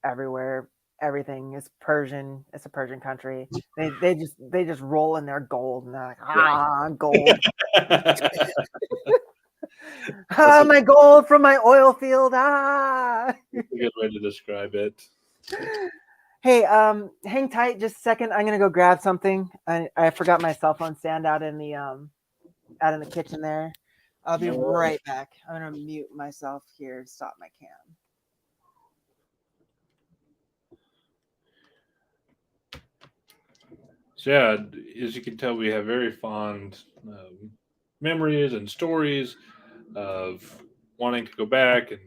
everywhere. Everything is Persian. It's a Persian country. They just roll in their gold and they're like, gold. My gold from my oil field. That's a good way to describe it. Hey, hang tight just a second. I'm gonna go grab something. I forgot my cell phone stand out in the kitchen there. I'll be right back. I'm gonna mute myself here. Stop my cam. So yeah, as you can tell, we have very fond memories and stories of wanting to go back, and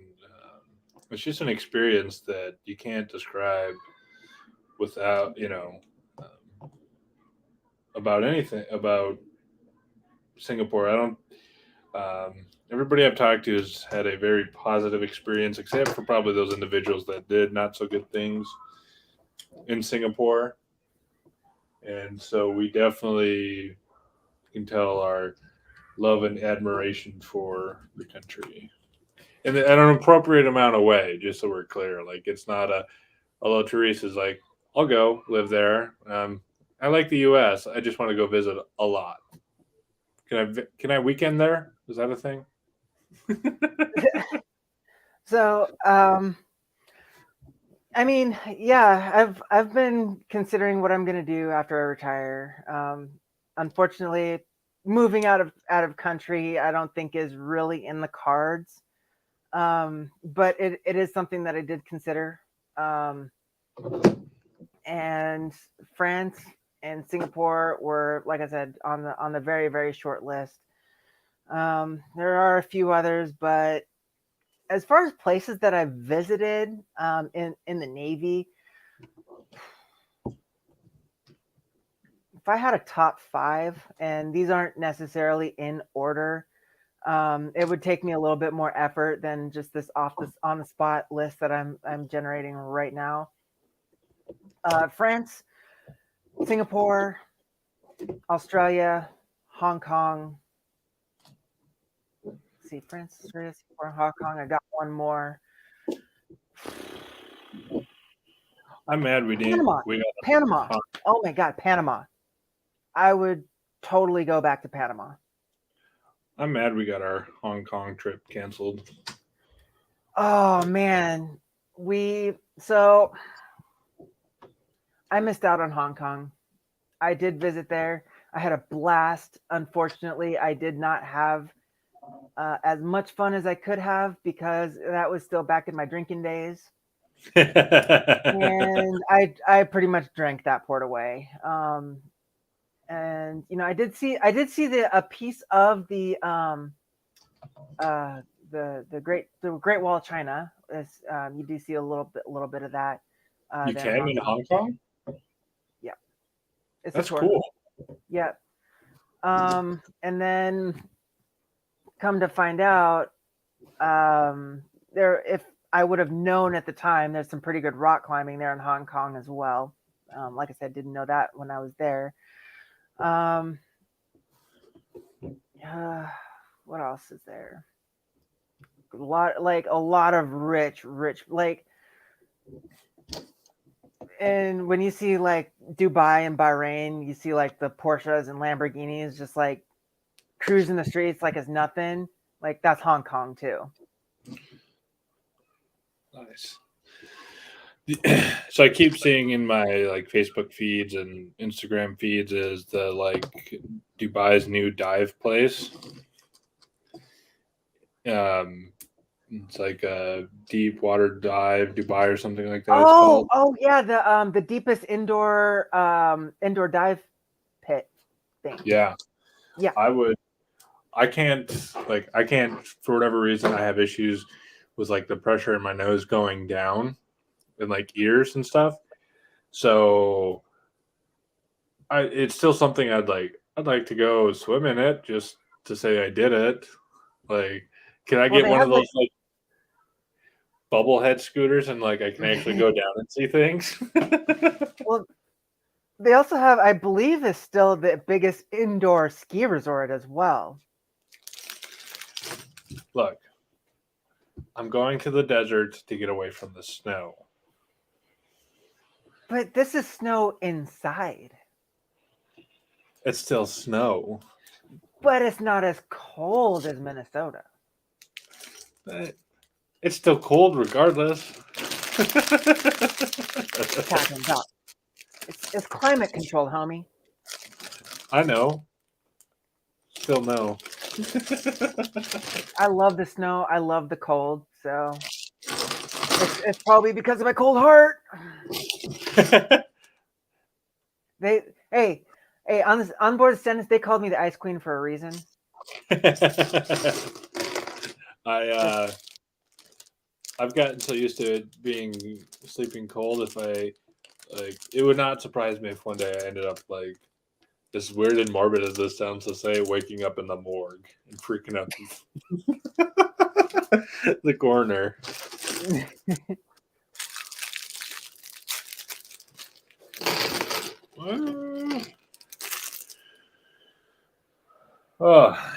it's just an experience that you can't describe without, about anything about Singapore. I don't. Everybody I've talked to has had a very positive experience, except for probably those individuals that did not so good things in Singapore. And so we definitely can tell our love and admiration for the country in an appropriate amount of way, just so we're clear. Like, it's not although Teresa's like, I'll go live there. I like the U.S. I just want to go visit a lot. Can I weekend there? Is that a thing? So, I mean, yeah, I've been considering what I'm gonna do after I retire. Unfortunately, moving out of country, I don't think is really in the cards. But it is something that I did consider. And France and Singapore were, like I said, on the very, very short list. There are a few others, but as far as places that I've visited in the Navy, if I had a top 5, and these aren't necessarily in order, it would take me a little bit more effort than just this on the spot list that I'm generating right now. France, Singapore, Australia, Hong Kong. Let's see, France, Australia, Singapore, Hong Kong. I got one more. I'm mad we didn't. Panama. Oh my God, Panama. I would totally go back to Panama. I'm mad we got our Hong Kong trip canceled. Oh man, so I missed out on Hong Kong. I did visit there. I had a blast. Unfortunately, I did not have as much fun as I could have because that was still back in my drinking days. And I pretty much drank that port away. And I did see a piece of the Great Wall of China. You do see a little bit of that. You can in Hong Kong? Yeah, that's cool. Yeah. And then come to find out, if I would have known at the time, there's some pretty good rock climbing there in Hong Kong as well. Like I said, didn't know that when I was there. What else is there? A lot of rich, like, and when you see like Dubai and Bahrain, you see like the Porsches and Lamborghinis just like cruising the streets like it's nothing. Like, that's Hong Kong too. Nice. So I keep seeing in my like Facebook feeds and Instagram feeds is the like Dubai's new dive place. Um, it's like a deep water dive, Dubai or something like that. It's called. Oh yeah, the deepest indoor dive pit thing. Yeah, Yeah. I can't for whatever reason I have issues with like the pressure in my nose going down and like ears and stuff. So it's still something I'd like to go swim in it just to say I did it. Like, can I Well, get they one of have those like bubble head scooters and like I can actually go down and see things? well, they also have, I believe, is still the biggest indoor ski resort as well. Look, I'm going to the desert to get away from the snow. But this is snow inside. It's still snow. But it's not as cold as Minnesota. It's still cold regardless. Talking about. It's climate control, homie. I know. Still no. I love the snow. I love the cold. So it's probably because of my cold heart. Hey, on this onboard sentence, they called me the ice queen for a reason. I've gotten so used to it being sleeping cold. If I like, it would not surprise me if one day I ended up like, as weird and morbid as this sounds to say, waking up in the morgue and freaking out the coroner. Oh,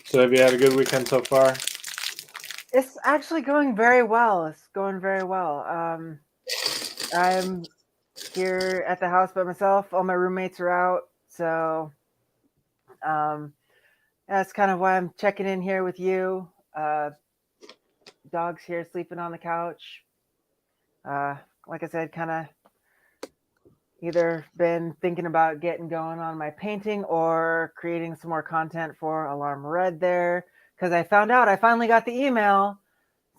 so have you had a good weekend so far? It's actually going very well. It's going very well. I'm here at the house by myself. All my roommates are out, so that's kind of why I'm checking in here with you. Dog's here sleeping on the couch. Like I said, kind of either been thinking about getting going on my painting or creating some more content for Alarm Red there, because I found out I finally got the email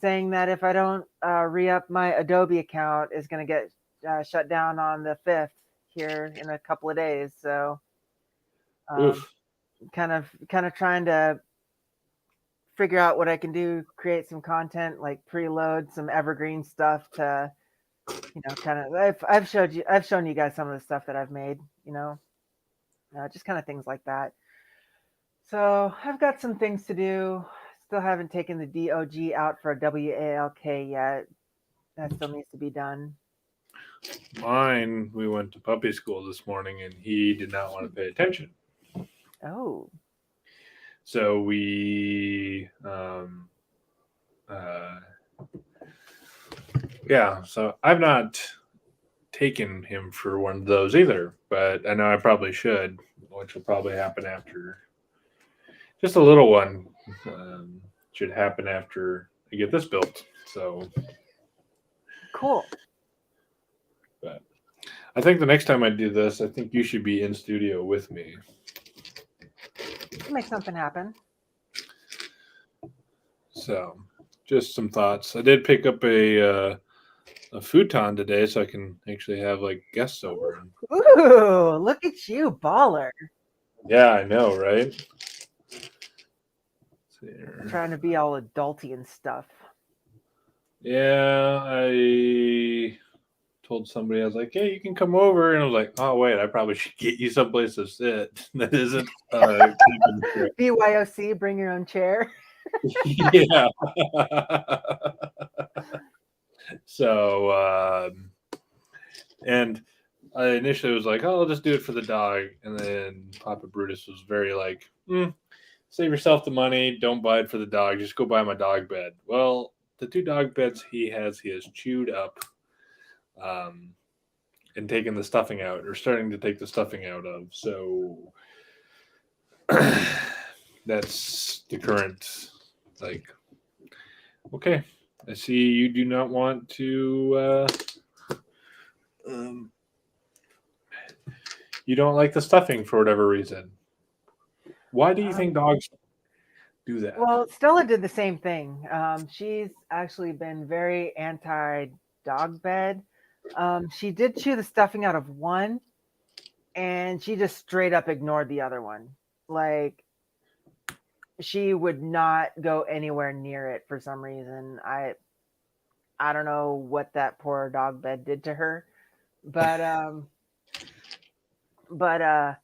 saying that if I don't re-up my Adobe account, is going to get shut down on the 5th here in a couple of days. So kind of trying to figure out what I can do, create some content, like preload some evergreen stuff to, kind of, I've shown you guys some of the stuff that I've made, just kind of things like that. So I've got some things to do. Still haven't taken the DOG out for a WALK yet. That still needs to be done. Mine, we went to puppy school this morning and he did not want to pay attention. Oh. So we, so I've not taken him for one of those either, but I know I probably should, which will probably happen after. Just a little one should happen after I get this built. So cool. But I think the next time I do this, I think you should be in studio with me. Make something happen. So, just some thoughts. I did pick up a futon today, so I can actually have like guests over. Ooh, look at you, baller! Yeah, I know, right? Trying to be all adulty and stuff. Yeah, I told somebody, I was like, "Hey, you can come over," and I was like, "Oh wait, I probably should get you someplace to sit that isn't." BYOC, bring your own chair. Yeah. So, and I initially was like, "Oh, I'll just do it for the dog," and then Papa Brutus was very like, "Save yourself the money. Don't buy it for the dog. Just go buy my dog bed." Well, the 2 dog beds he has chewed up, and taken the stuffing out, or starting to take the stuffing out of. So that's the current, like, okay, I see you do not want to Um, you don't like the stuffing for whatever reason. Why do you think dogs do that? Well, Stella did the same thing. She's actually been very anti dog bed. She did chew the stuffing out of one, and she just straight up ignored the other one. Like she would not go anywhere near it for some reason. I don't know what that poor dog bed did to her, but but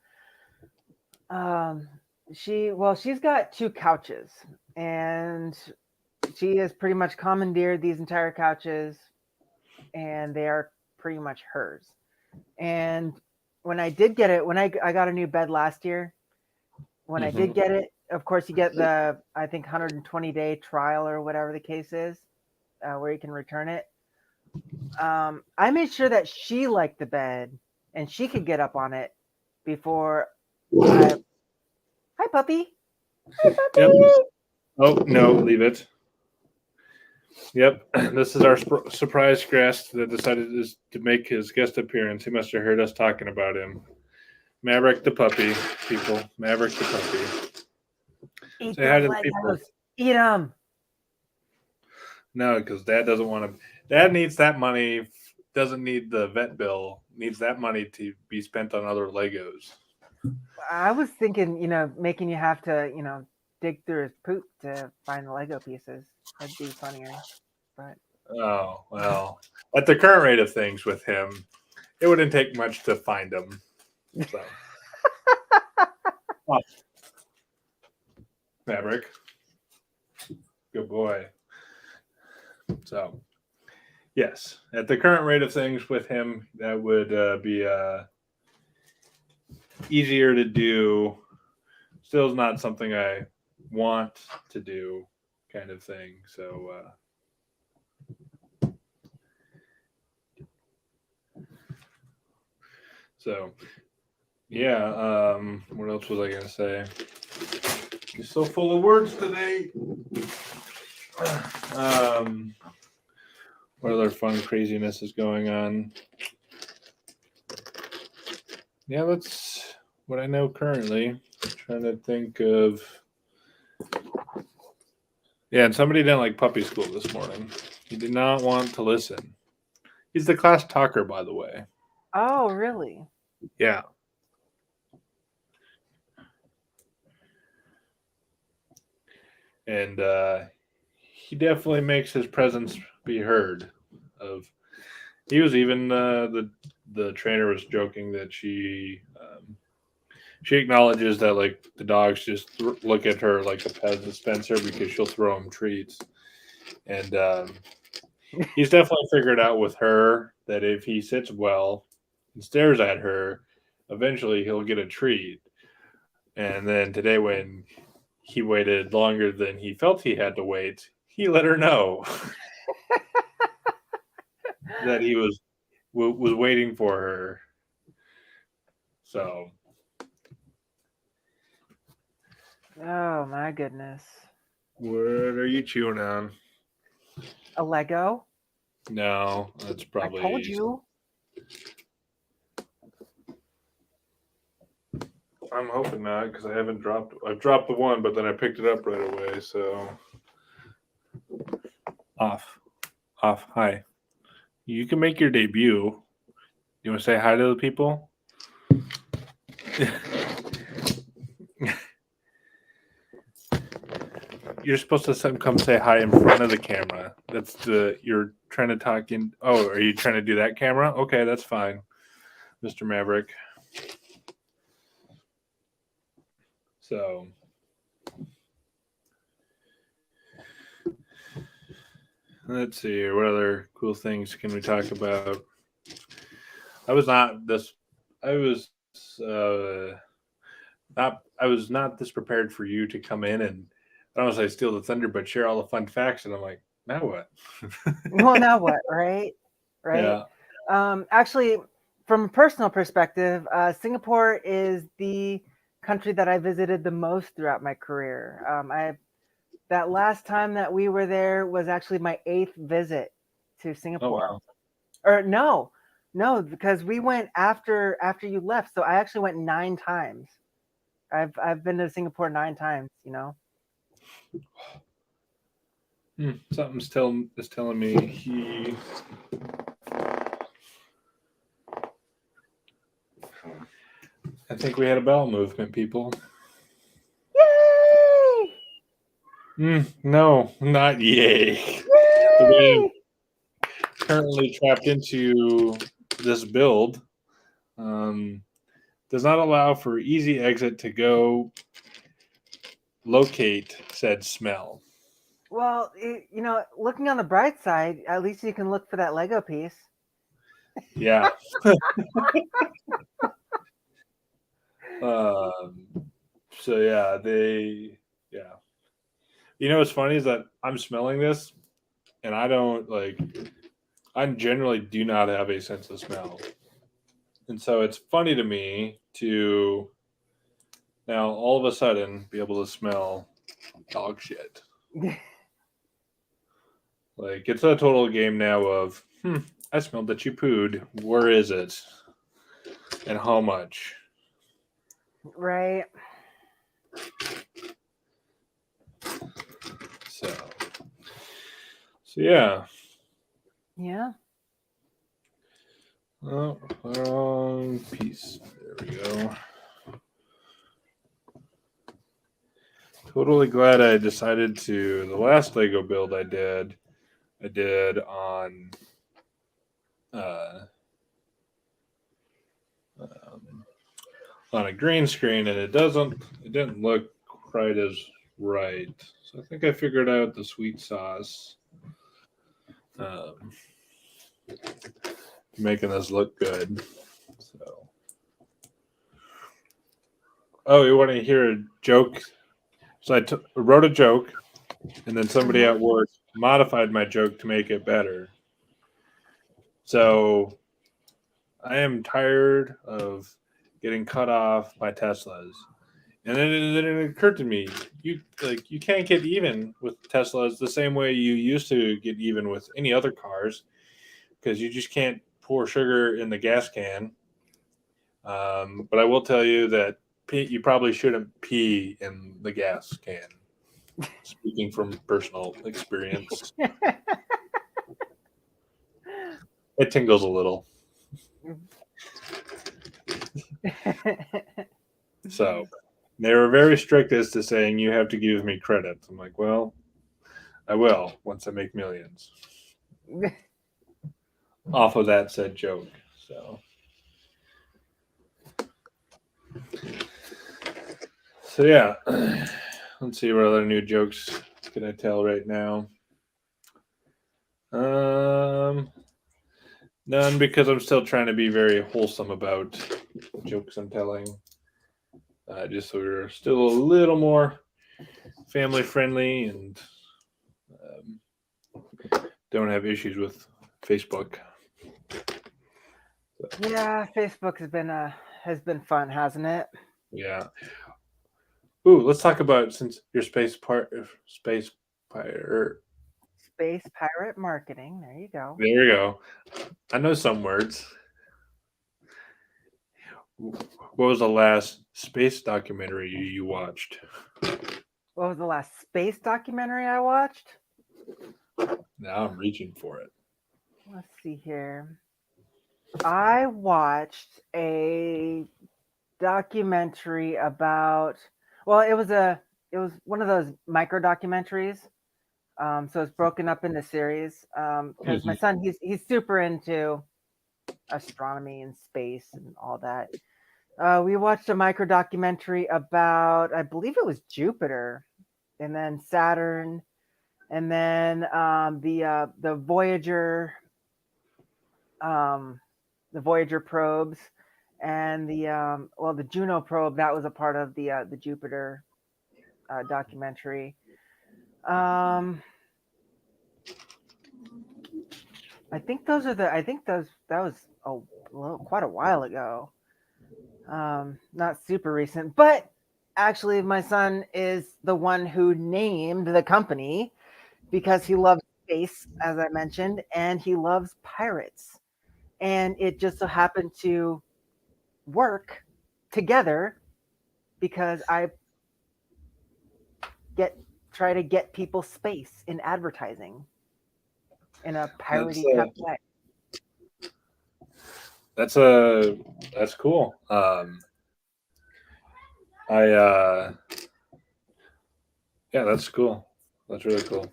um she's got two couches, and she has pretty much commandeered these entire couches, and they are pretty much hers. And when I did get it, when I got a new bed last year, when I did get it, of course you get the, I think, 120-day trial or whatever the case is, where you can return it. I made sure that she liked the bed and she could get up on it before I. Hi, puppy. Hi, puppy. Yep. Oh no, leave it. Yep, this is our surprise guest that decided to make his guest appearance. He must have heard us talking about him. Maverick the puppy, people. Maverick the puppy. Eat Say hi the to the people. Legos. Eat them. No, because Dad doesn't want to. Dad needs that money. Doesn't need the vet bill. Needs that money to be spent on other Legos. I was thinking, making you have to, dig through his poop to find the Lego pieces. That'd be funnier. But Oh well, at the current rate of things with him, it wouldn't take much to find him. So, oh. Maverick, good boy. So, yes, at the current rate of things with him, that would be easier to do. Still is not something I want to do, kind of thing. So yeah. What else was I gonna say? You're so full of words today. What other fun craziness is going on? Yeah, that's what I know currently. I'm trying to think of. Yeah, and somebody didn't like puppy school this morning. He did not want to listen. He's the class talker, by the way. oh, really? Yeah. And he definitely makes his presence be heard. He was even the trainer was joking that she acknowledges that like the dogs just look at her like a pet dispenser because she'll throw them treats, and he's definitely figured out with her that if he sits well and stares at her, eventually he'll get a treat. And then today, when he waited longer than he felt he had to wait, he let her know that he was waiting for her. So, Oh my goodness. what are you chewing on? A Lego? No, that's probably. I told you. I'm hoping not because I haven't dropped. I've dropped the one, but then I picked it up right away. So off. Hi. You can make your debut. You want to say hi to the people? You're supposed to come say hi in front of the camera. You're trying to talk in. Oh, are you trying to do that camera? Okay, that's fine, Mr. Maverick. So, let's see here. What other cool things can we talk about? I was not this prepared for you to come in and I don't want to say steal the thunder, but share all the fun facts. And I'm like, now what? Well, now what, right? Right. Yeah. Actually, from a personal perspective, Singapore is the country that I visited the most throughout my career. That last time that we were there was actually my 8th visit to Singapore. Oh, wow. Or no, No, because we went after you left. So I actually went 9 times. I've been to Singapore 9 times, you know. Something's telling me he. I think we had a bowel movement, people. Yay! No, not yay. The man Yay! currently trapped into this build does not allow for easy exit to go locate said smell. Well, you know, looking on the bright side, at least you can look for that Lego piece. Yeah. So yeah, yeah. You know what's funny is that I'm smelling this, and I don't like. I generally do not have a sense of smell, and so it's funny to me to now all of a sudden be able to smell dog shit. Like it's a total game now of I smelled that you pooed. Where is it? And how much? Right. So yeah. Yeah. Oh, wrong piece. There we go. Totally glad I decided to. The last Lego build I did on uh, um, on a green screen, and it didn't look quite as right. So I think I figured out the sweet sauce, making this look good. So, oh, you want to hear a joke? So I wrote a joke, and then somebody at work modified my joke to make it better. So I am tired of getting cut off by Teslas. And then it occurred to me, you can't get even with Teslas the same way you used to get even with any other cars, because you just can't pour sugar in the gas can. But I will tell you that you probably shouldn't pee in the gas can. Speaking from personal experience, it tingles a little. So they were very strict as to saying you have to give me credit. I'm like, well, I will once I make millions off of that said joke. So yeah, let's see what other new jokes can I tell right now. None, because I'm still trying to be very wholesome about jokes I'm telling. Just so we're still a little more family friendly and don't have issues with Facebook. Yeah, Facebook has been fun, hasn't it? Yeah. Ooh, let's talk about, since your space pirate. Space pirate marketing. There you go. There you go. I know some words. What was the last space documentary you watched? What was the last space documentary I watched? Now I'm reaching for it. Let's see here. I watched a documentary about, well, it was one of those micro documentaries. So it's broken up into series. Because my son, he's super into astronomy and space and all that. We watched a micro documentary about, I believe it was Jupiter, and then Saturn, and then the Voyager, probes, and the Juno probe that was a part of the Jupiter documentary. I think those are the. I think that was quite a while ago. Not super recent, but actually, my son is the one who named the company because he loves space, as I mentioned, and he loves pirates. and it just so happened to work together because I try to get people space in advertising in a piratey cup way. That's cool. Yeah, that's cool. That's really cool.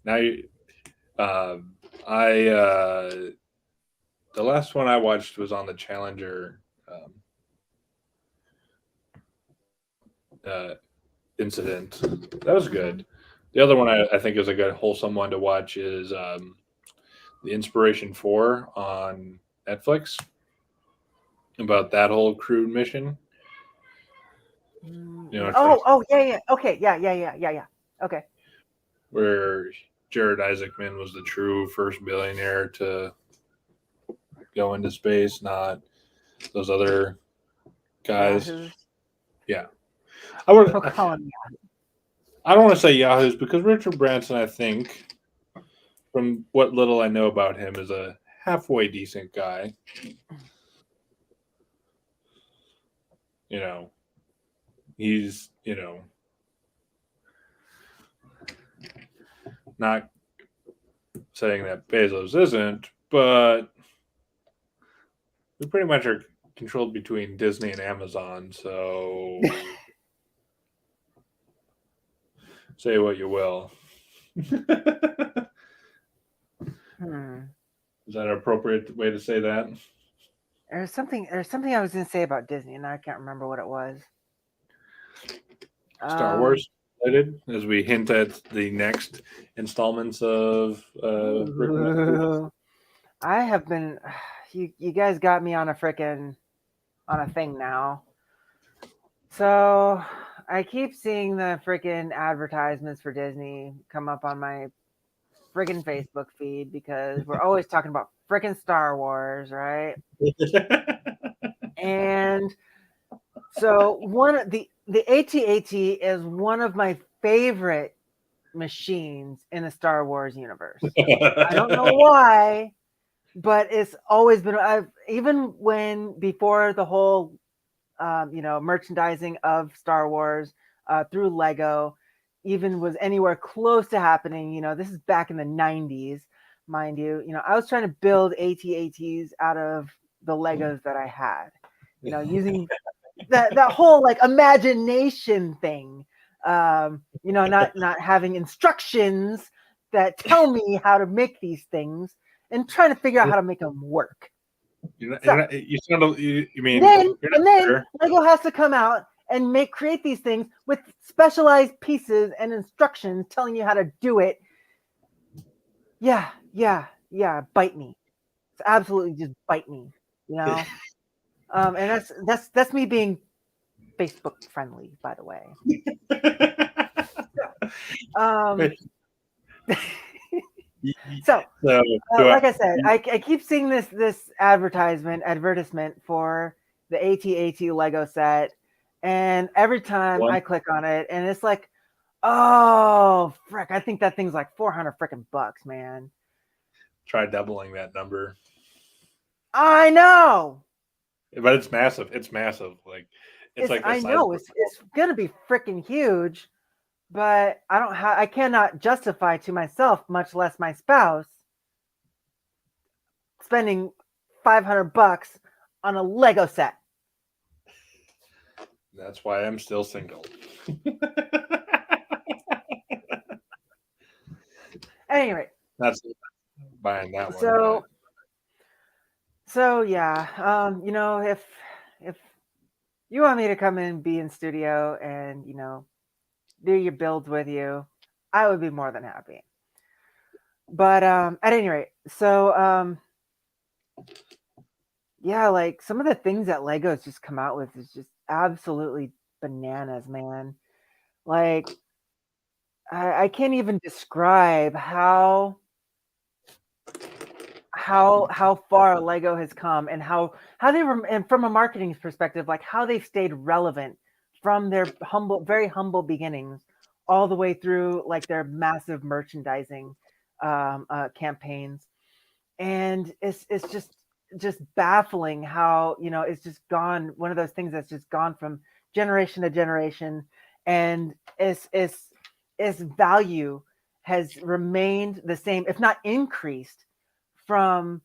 Now you, the last one I watched was on the Challenger incident. That was good. The other one I think is a good wholesome one to watch is the Inspiration 4 on Netflix about that whole crew mission. Yeah. Okay, yeah. Okay. Where Jared Isaacman was the true first billionaire to go into space, not those other guys. Yahoos. Yeah, I would. We'll call them Yahoos. I don't want to say Yahoos because Richard Branson, I think, from what little I know about him, is a halfway decent guy. You know, he's not saying that Bezos isn't, but we pretty much are controlled between Disney and Amazon, so say what you will. Is that an appropriate way to say that? There's something I was going to say about Disney, and I can't remember what it was. Star Wars related, as we hint at the next installments of I have been. You guys got me on a thing now. So I keep seeing the freaking advertisements for Disney come up on my friggin' Facebook feed because we're always talking about freaking Star Wars, right? And so the AT-AT is one of my favorite machines in the Star Wars universe. I don't know why, but it's always been. Before the whole merchandising of Star Wars through Lego even was anywhere close to happening. This is back in the 90s, mind you. I was trying to build AT-ATs out of the Legos that I had, using that whole like imagination thing. Not having instructions that tell me how to make these things and trying to figure out how to make them work. Then Lego has to come out and create these things with specialized pieces and instructions telling you how to do it. Yeah, bite me. It's absolutely just bite me, and that's me being Facebook friendly, by the way. Like I said, I keep seeing this advertisement for the AT-AT Lego set, and every time I click on it, and it's like, oh frick! I think that thing's like $400 frickin' bucks, man. Try doubling that number. I know, but it's massive. It's massive. Like I know it's gonna be freaking huge. But I cannot justify to myself, much less my spouse, spending $500 on a Lego set. That's why I'm still single. Anyway, that's buying that one. So yeah, if you want me to come in and be in studio and do your builds with you, I would be more than happy. But at any rate, so yeah, like some of the things that Lego's just come out with is just absolutely bananas, man. Like I can't even describe how far Lego has come and how they were, and from a marketing perspective, like how they've stayed relevant from their very humble beginnings all the way through like their massive merchandising campaigns. and it's just baffling how, it's just gone, one of those things that's just gone from generation to generation, and its value has remained the same, if not increased, from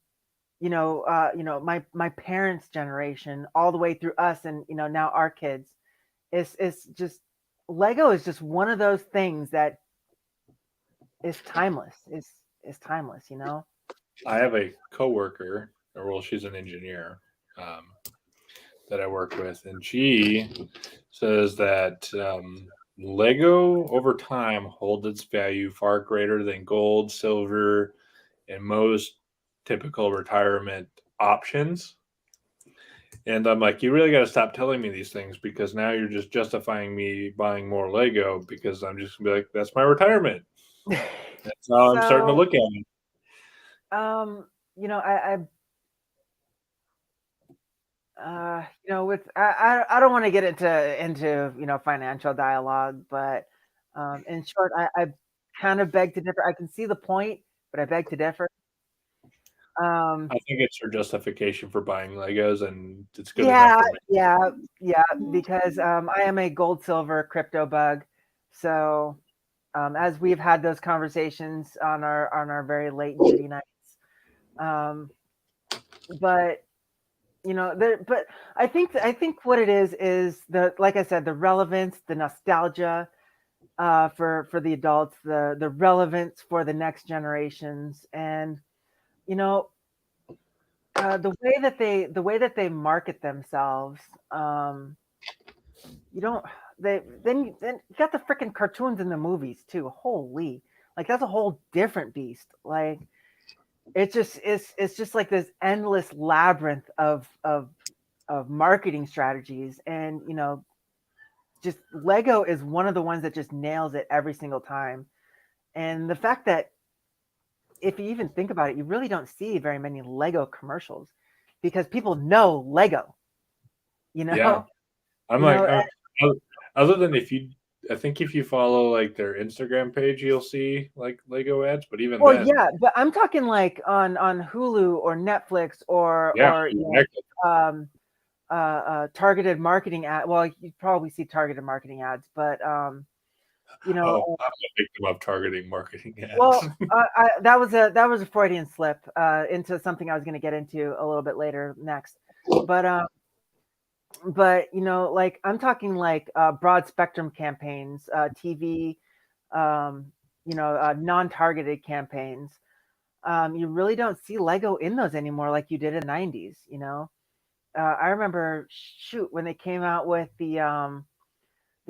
my parents' generation all the way through us, and now our kids. It's just, Lego is just one of those things that is timeless. Is timeless. I have a coworker, or well, she's an engineer that I work with, and she says that Lego over time holds its value far greater than gold, silver, and most typical retirement options. And I'm like, you really got to stop telling me these things, because now you're just justifying me buying more Lego, because I'm just gonna be like, that's my retirement. That's how I'm starting to So, look at it. with I don't want to get into financial dialogue, but in short, I kind of beg to differ. I can see the point, but I beg to differ. I think it's her justification for buying Legos, and it's good enough Yeah, for me. yeah, because I am a gold silver crypto bug. So as we've had those conversations on our very late duty nights, um, but but I think what it is the, like I said, the relevance, the nostalgia, for the adults, the relevance for the next generations, and you know the way that they market themselves. You don't then you got the freaking cartoons in the movies too. Holy, like that's a whole different beast. Like it's just like this endless labyrinth of marketing strategies, and just Lego is one of the ones that just nails it every single time. And the fact that, if you even think about it, you really don't see very many Lego commercials because people know Lego. You Yeah, know, I'm you like, know. other than I think if you follow like their Instagram page, you'll see like Lego ads. But even Well, then, yeah, but I'm talking like on Hulu or Netflix, or yeah, exactly. targeted marketing ad. Well, you probably see targeted marketing ads, but you know, Oh, I'm a victim of targeting marketing ads. well, that was a Freudian slip into something I was going to get into a little bit later next, but like I'm talking like broad spectrum campaigns, TV, non-targeted campaigns. You really don't see Lego in those anymore like you did in the 90s. I remember, shoot, when they came out with they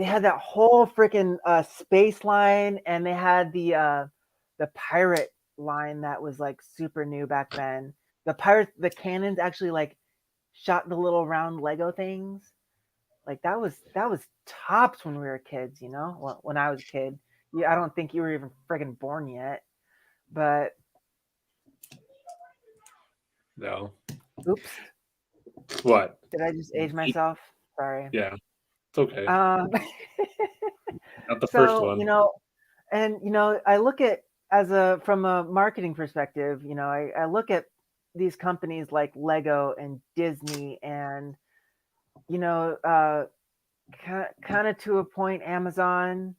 had that whole freaking space line, and they had the pirate line that was like super new back then. The cannons actually like shot the little round Lego things. Like that was tops when we were kids. When I was a kid. I don't think you were even friggin' born yet. But No, oops, what? did I just age myself? Sorry. Yeah, it's okay. Um, Not the first so one. and I look at, from a marketing perspective. I look at these companies like Lego and Disney, and you know uh, kind of to a point Amazon,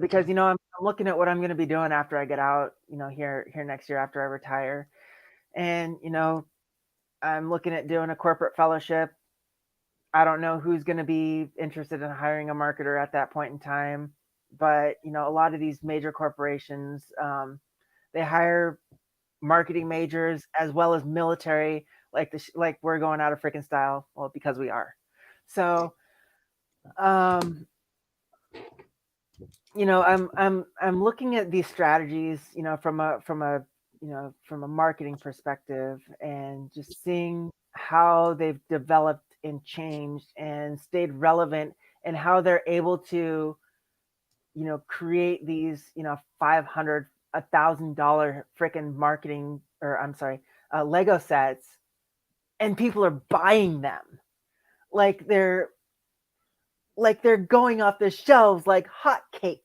because I'm looking at what I'm going to be doing after I get out. Here next year after I retire, and I'm looking at doing a corporate fellowship. I don't know who's going to be interested in hiring a marketer at that point in time, but a lot of these major corporations, they hire marketing majors as well as military, like like we're going out of freaking style, well, because we are. So, um, I'm looking at these strategies, from a marketing perspective, and just seeing how they've developed and changed and stayed relevant, and how they're able to, create these, 500, $1,000 freaking marketing, or I'm sorry, Lego sets, and people are buying them like they're going off the shelves like hotcakes.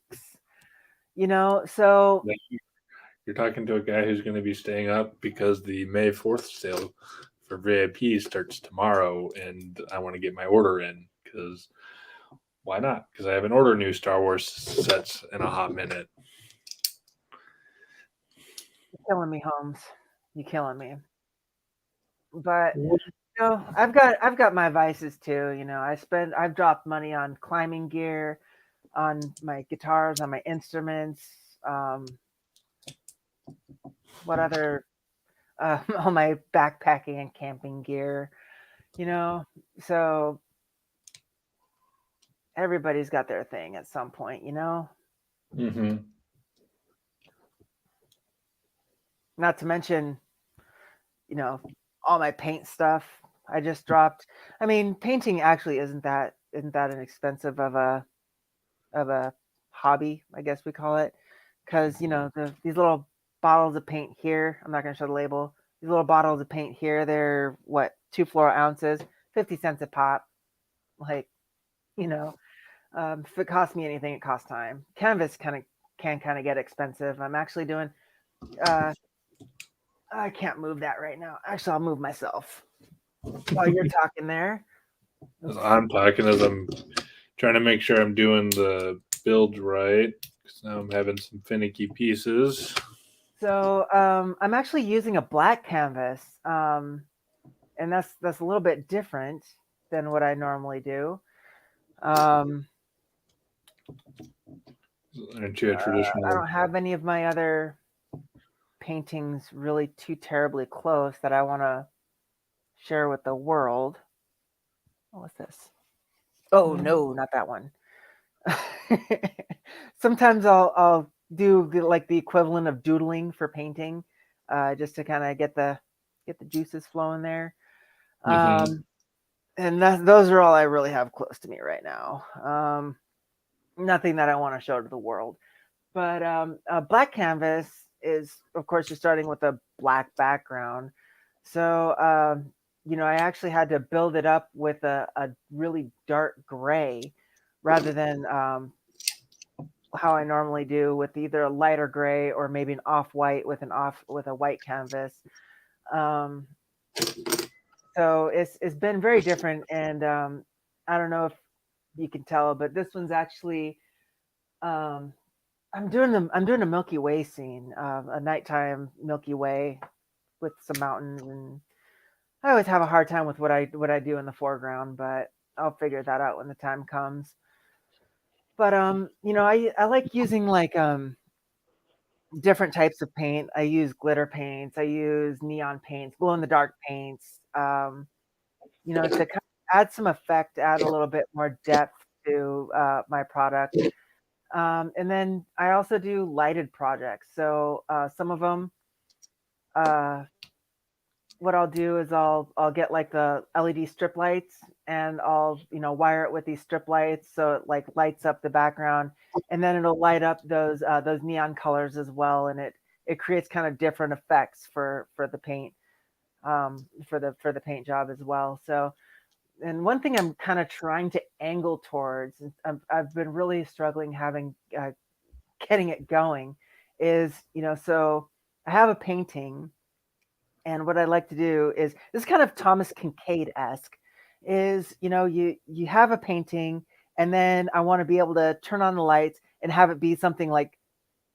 So You're You're talking to a guy who's going to be staying up because the May 4th sale for VIP starts tomorrow, and I want to get my order in because why not? Because I haven't ordered new Star Wars sets in a hot minute. You're killing me, Holmes. You're killing me. But I've got my vices too. I've dropped money on climbing gear, on my guitars, on my instruments. What other? All my backpacking and camping gear. So everybody's got their thing at some point. Mm-hmm. Not to mention, all my paint stuff I just dropped. I mean, painting actually isn't that inexpensive of a hobby, I guess we call it, because these little bottles of paint here. I'm not going to show the label. These little bottles of paint here, they're what 2 ounces, 50 cents a pop. Like, if it costs me anything, it costs time. Canvas can kind of get expensive. I'm actually doing. Uh, I can't move that right now. Actually, I'll move myself while you're talking there. As I'm talking, as I'm trying to make sure I'm doing the build right, because now I'm having some finicky pieces. So I'm actually using a black canvas, and that's a little bit different than what I normally do. Aren't you a I traditional? don't have any of my other paintings really too terribly close that I want to share with the world. Oh, what's this? Oh no, not that one. Sometimes I'll do the equivalent of doodling for painting, just to kind of get the juices flowing there. Mm-hmm. And those are all I really have close to me right now. Nothing that I want to show to the world. But black canvas is, of course, you're starting with a black background. So, I actually had to build it up with a really dark gray rather than how I normally do with either a lighter gray or maybe an off-white with a white canvas. Um, so it's been very different, and I don't know if you can tell, but this one's actually um, I'm doing a Milky Way scene, a nighttime Milky Way with some mountains, and I always have a hard time with what I do in the foreground, but I'll figure that out when the time comes. But I like using like different types of paint. I use glitter paints, I use neon paints, glow in the dark paints, to kind of add some effect, add a little bit more depth to my product. And then I also do lighted projects. So some of them, uh, what I'll do is I'll get like the LED strip lights, and I'll wire it with these strip lights so it like lights up the background, and then it'll light up those neon colors as well, and it creates kind of different effects for the paint, for the paint job as well. So, and one thing I'm kind of trying to angle towards, and I've been really struggling getting it going, is so I have a painting, and what I like to do is this is kind of Thomas Kincaid-esque, is you have a painting, and then I want to be able to turn on the lights and have it be something like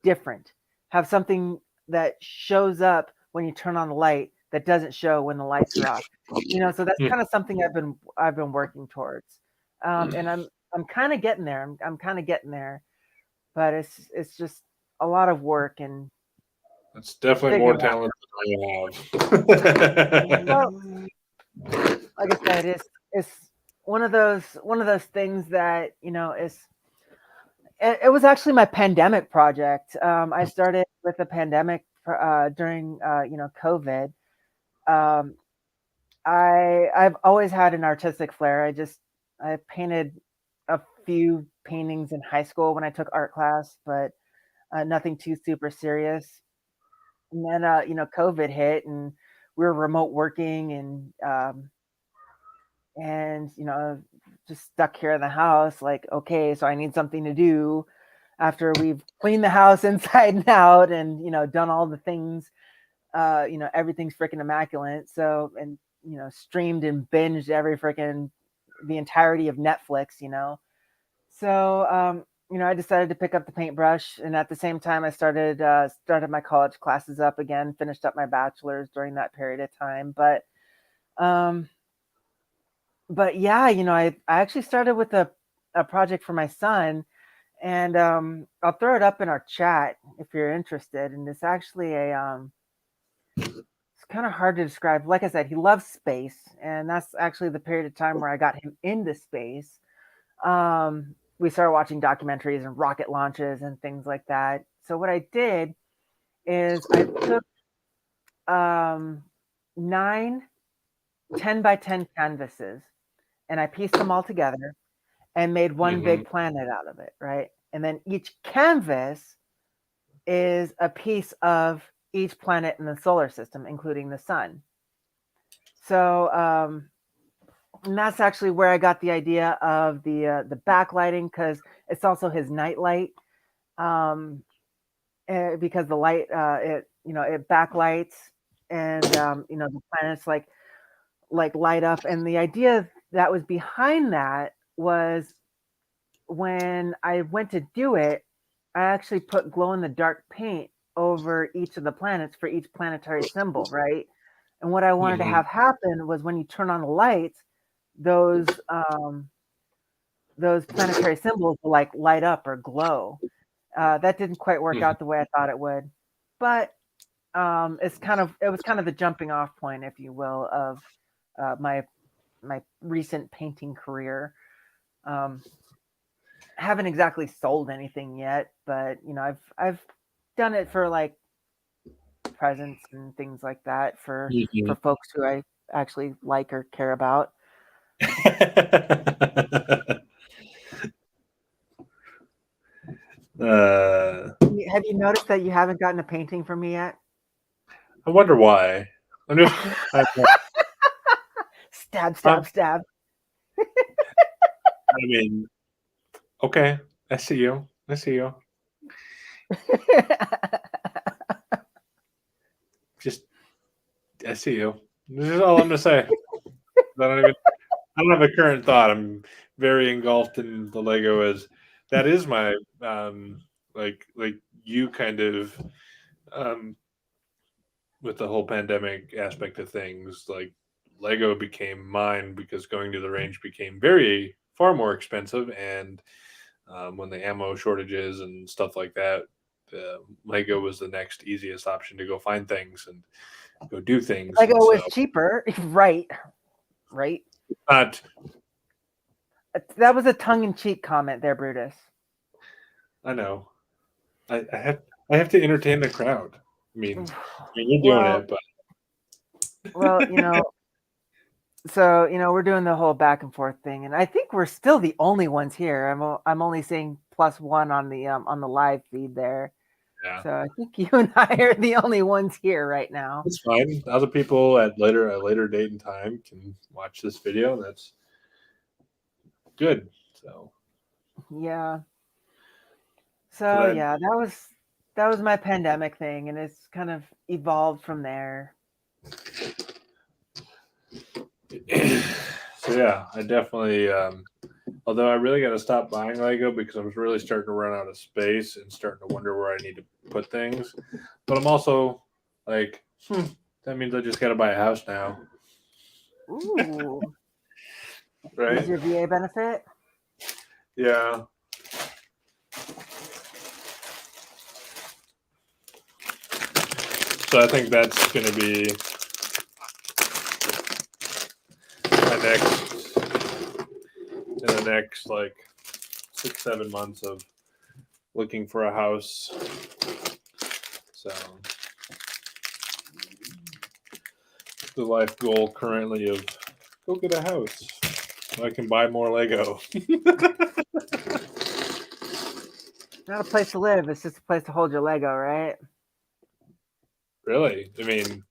different, have something that shows up when you turn on the light that doesn't show when the lights are off. So that's kind of something I've been working towards, and I'm kind of getting there. I'm kind of getting there, but it's just a lot of work and That's definitely more figuring it out. talent than I Well, have. like I said, it's one of those things that is. It was actually my pandemic project. I started with the pandemic during COVID. Um, I've always had an artistic flair. I painted a few paintings in high school when I took art class, but nothing too super serious. And then COVID hit, and we were remote working, and just stuck here in the house. Like, okay, so I need something to do after we've cleaned the house inside and out and, done all the things, everything's freaking immaculate. So, and, streamed and binged the entirety of Netflix, So, I decided to pick up the paintbrush, and at the same time, I started my college classes up again, finished up my bachelor's during that period of time. But yeah, I actually started with a project for my son, and I'll throw it up in our chat if you're interested. And it's actually it's kind of hard to describe. Like I said, he loves space, and that's actually the period of time where I got him into space. We started watching documentaries and rocket launches and things like that. So what I did is I took 9 10 by 10 canvases, and I pieced them all together and made one big planet out of it, right? And then each canvas is a piece of each planet in the solar system, including the sun. So, and that's actually where I got the idea of the backlighting, because it's also his nightlight. Because the light, it backlights, and the planets like light up. And the idea that was behind that was, when I went to do it, I actually put glow in the dark paint over each of the planets for each planetary symbol, right? And what I wanted to have happen was, when you turn on the lights, those planetary symbols will light up or glow. That didn't quite work out the way I thought it would, but it was kind of the jumping off point, if you will, of my recent painting career. Haven't exactly sold anything yet, but I've done it for like presents and things like that for folks who I actually like or care about. Have you noticed that you haven't gotten a painting from me yet? I wonder why. I'm just stab. I mean, okay, I see you. Just, I see you. This is all I'm gonna say. I don't have a current thought. I'm very engulfed in the Lego. As that is my like you kind of with the whole pandemic aspect of things. Like, Lego became mine because going to the range became far more expensive, and when the ammo shortages and stuff like that, Lego was the next easiest option to go find things and go do things. Lego was cheaper, right? Not. That was a tongue-in-cheek comment there, Brutus. I know. I have to entertain the crowd. I mean you're doing it, but so we're doing the whole back and forth thing, and I think we're still the only ones here. I'm only seeing +1 on the live feed there. Yeah. So I think you and I are the only ones here right now. It's fine. Other people at a later date and time can watch this video. That's good. So yeah. So yeah, that was my pandemic thing, and it's kind of evolved from there. So yeah, I definitely although I really got to stop buying Lego because I'm really starting to run out of space and starting to wonder where I need to put things. But I'm also like, that means I just got to buy a house now. Ooh. Right? Is your VA benefit? Yeah. So I think that's going to be in the next like 6-7 months of looking for a house. So the life goal currently of go get a house so I can buy more Lego. Not a place to live, it's just a place to hold your Lego, right? Really? I mean,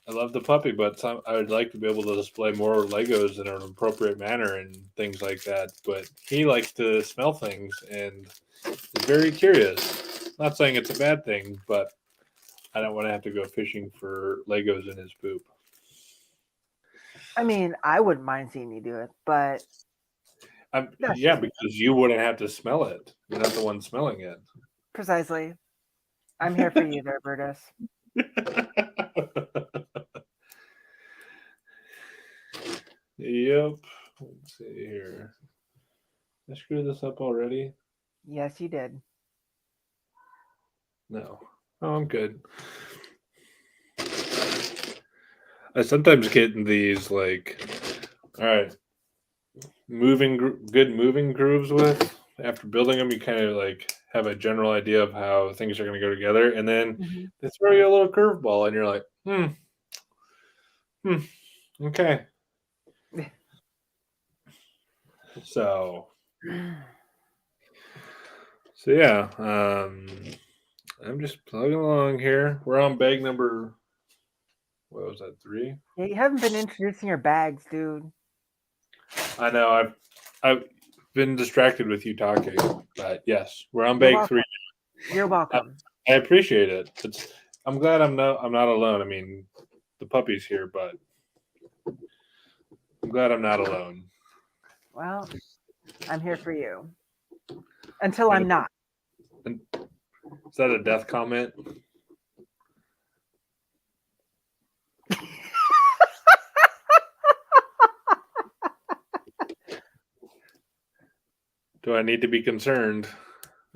I love the puppy, but I would like to be able to display more Legos in an appropriate manner and things like that. But he likes to smell things and is very curious. Not saying it's a bad thing, but I don't want to have to go fishing for Legos in his poop. I mean, I wouldn't mind seeing you do it, but that's Yeah, just because you wouldn't have to smell it. You're not the one smelling it. precisely. I'm here for you there, Brutus. Yep. Let's see here. Did I screw this up already? Yes, you did. No. Oh, I'm good. I sometimes get in these like, all right, good moving grooves with. After building them, you kind of like have a general idea of how things are going to go together, and then Mm-hmm. they throw you a little curveball, and you're like, okay. So yeah, I'm just plugging along here. We're on bag number. What was that? 3? Yeah, you haven't been introducing your bags, dude. I know. I've been distracted with you talking, but yes, we're on You're bag welcome. 3. You're welcome. I appreciate it. I'm glad I'm not alone. I mean, the puppy's here, but I'm glad I'm not alone. Well, I'm here for you until I'm not. Is that a death comment? Do I need to be concerned?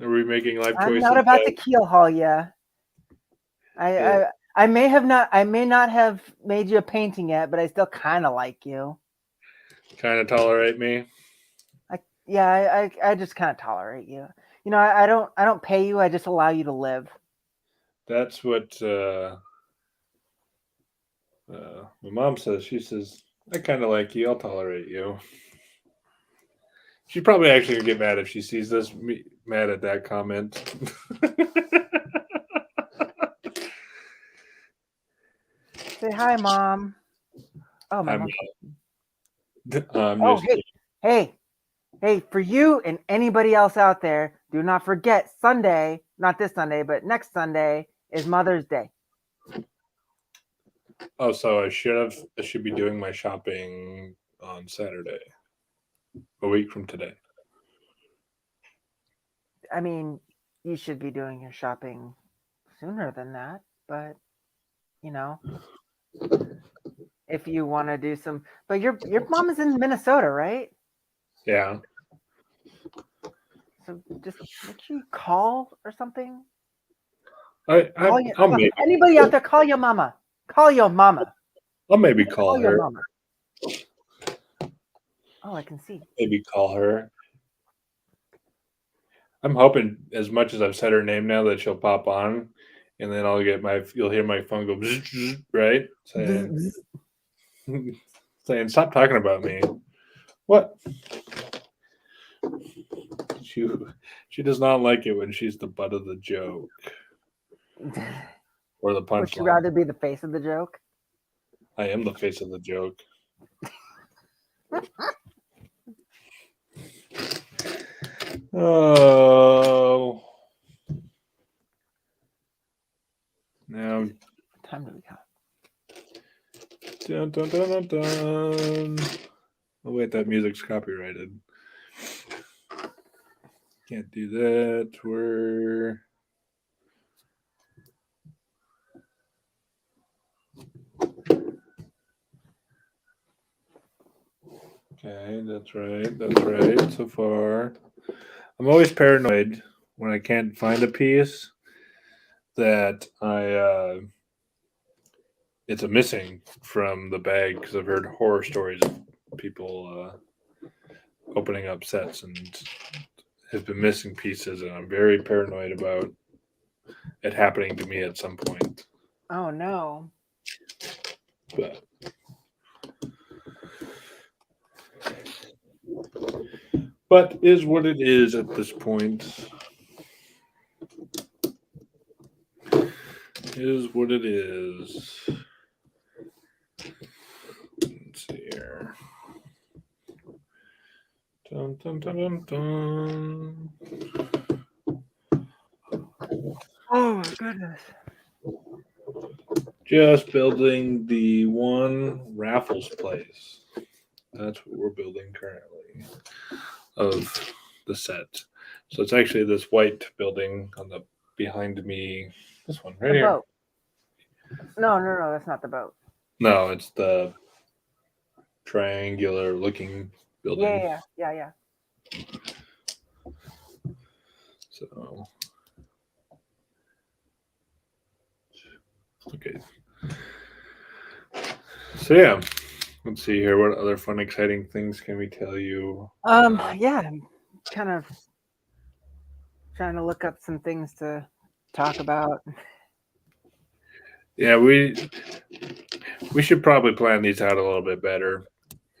Are we making life choices? I'm not about to keel haul you. I may not have made you a painting yet, but I still kind of like you. Kind of tolerate me. I just kind of tolerate you. You know, I don't pay you. I just allow you to live. That's what my mom says. She says, I kind of like you. I'll tolerate you. She's probably actually going to get mad if she sees this, mad at that comment. Say hi, Mom. Oh, my mom. Oh, hey, for you and anybody else out there, do not forget Sunday, not this Sunday, but next Sunday is Mother's Day. Oh, so I should be doing my shopping on Saturday, a week from today. I mean, you should be doing your shopping sooner than that, but you know, if you want to do some, but your mom is in Minnesota, right? Yeah. So just make sure you call or something. I'll maybe Anybody out there, call your mama. Call your mama. I'll maybe call her. Your mama. Oh, I can see. Maybe call her. I'm hoping, as much as I've said her name now, that she'll pop on, and then you'll hear my phone go bzz, bzz, right, saying stop talking about me. What? She does not like it when she's the butt of the joke or the punchline. Would you rather be the face of the joke? I am the face of the joke. Oh. Now. Time to be hot. Dun, dun, dun, dun, dun. Oh, wait, that music's copyrighted. Can't do that. Okay, that's right. So far, I'm always paranoid when I can't find a piece that it's a missing from the bag, because I've heard horror stories of people opening up sets and have been missing pieces, and I'm very paranoid about it happening to me at some point. Oh no. But is what it is at this point. Is what it is. Dun, dun, dun, dun, dun. Oh my goodness. Just building the one Raffles place. That's what we're building currently of the set. So it's actually this white building on the behind me. This one right The here. boat. No, that's not the boat. No, it's the triangular looking building. Yeah. So okay. So yeah, let's see here. What other fun, exciting things can we tell you? Yeah, I'm kind of trying to look up some things to talk about. Yeah, we should probably plan these out a little bit better,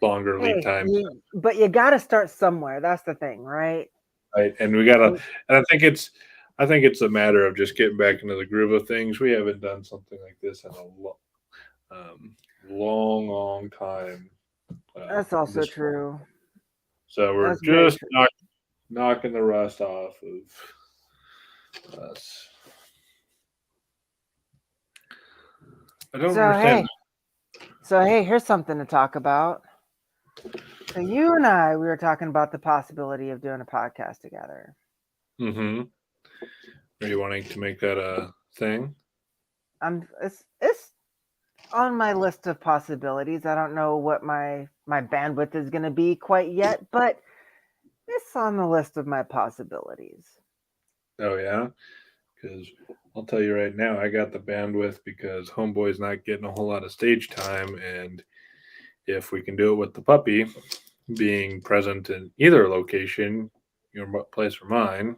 longer lead time, But you got to start somewhere. That's the thing, right? right? And we gotta, and I think it's a matter of just getting back into the groove of things. We haven't done something like this in a long time. That's also true. So we're That's very just true. knocking the rust off of us. I don't understand. So hey, here's something to talk about. So you and I, we were talking about the possibility of doing a podcast together. Mm-hmm. Are you wanting to make that a thing? It's on my list of possibilities. I don't know what my bandwidth is going to be quite yet, but it's on the list of my possibilities. Oh yeah, because I'll tell you right now, I got the bandwidth because Homeboy's not getting a whole lot of stage time, and if we can do it with the puppy being present in either location, your place or mine.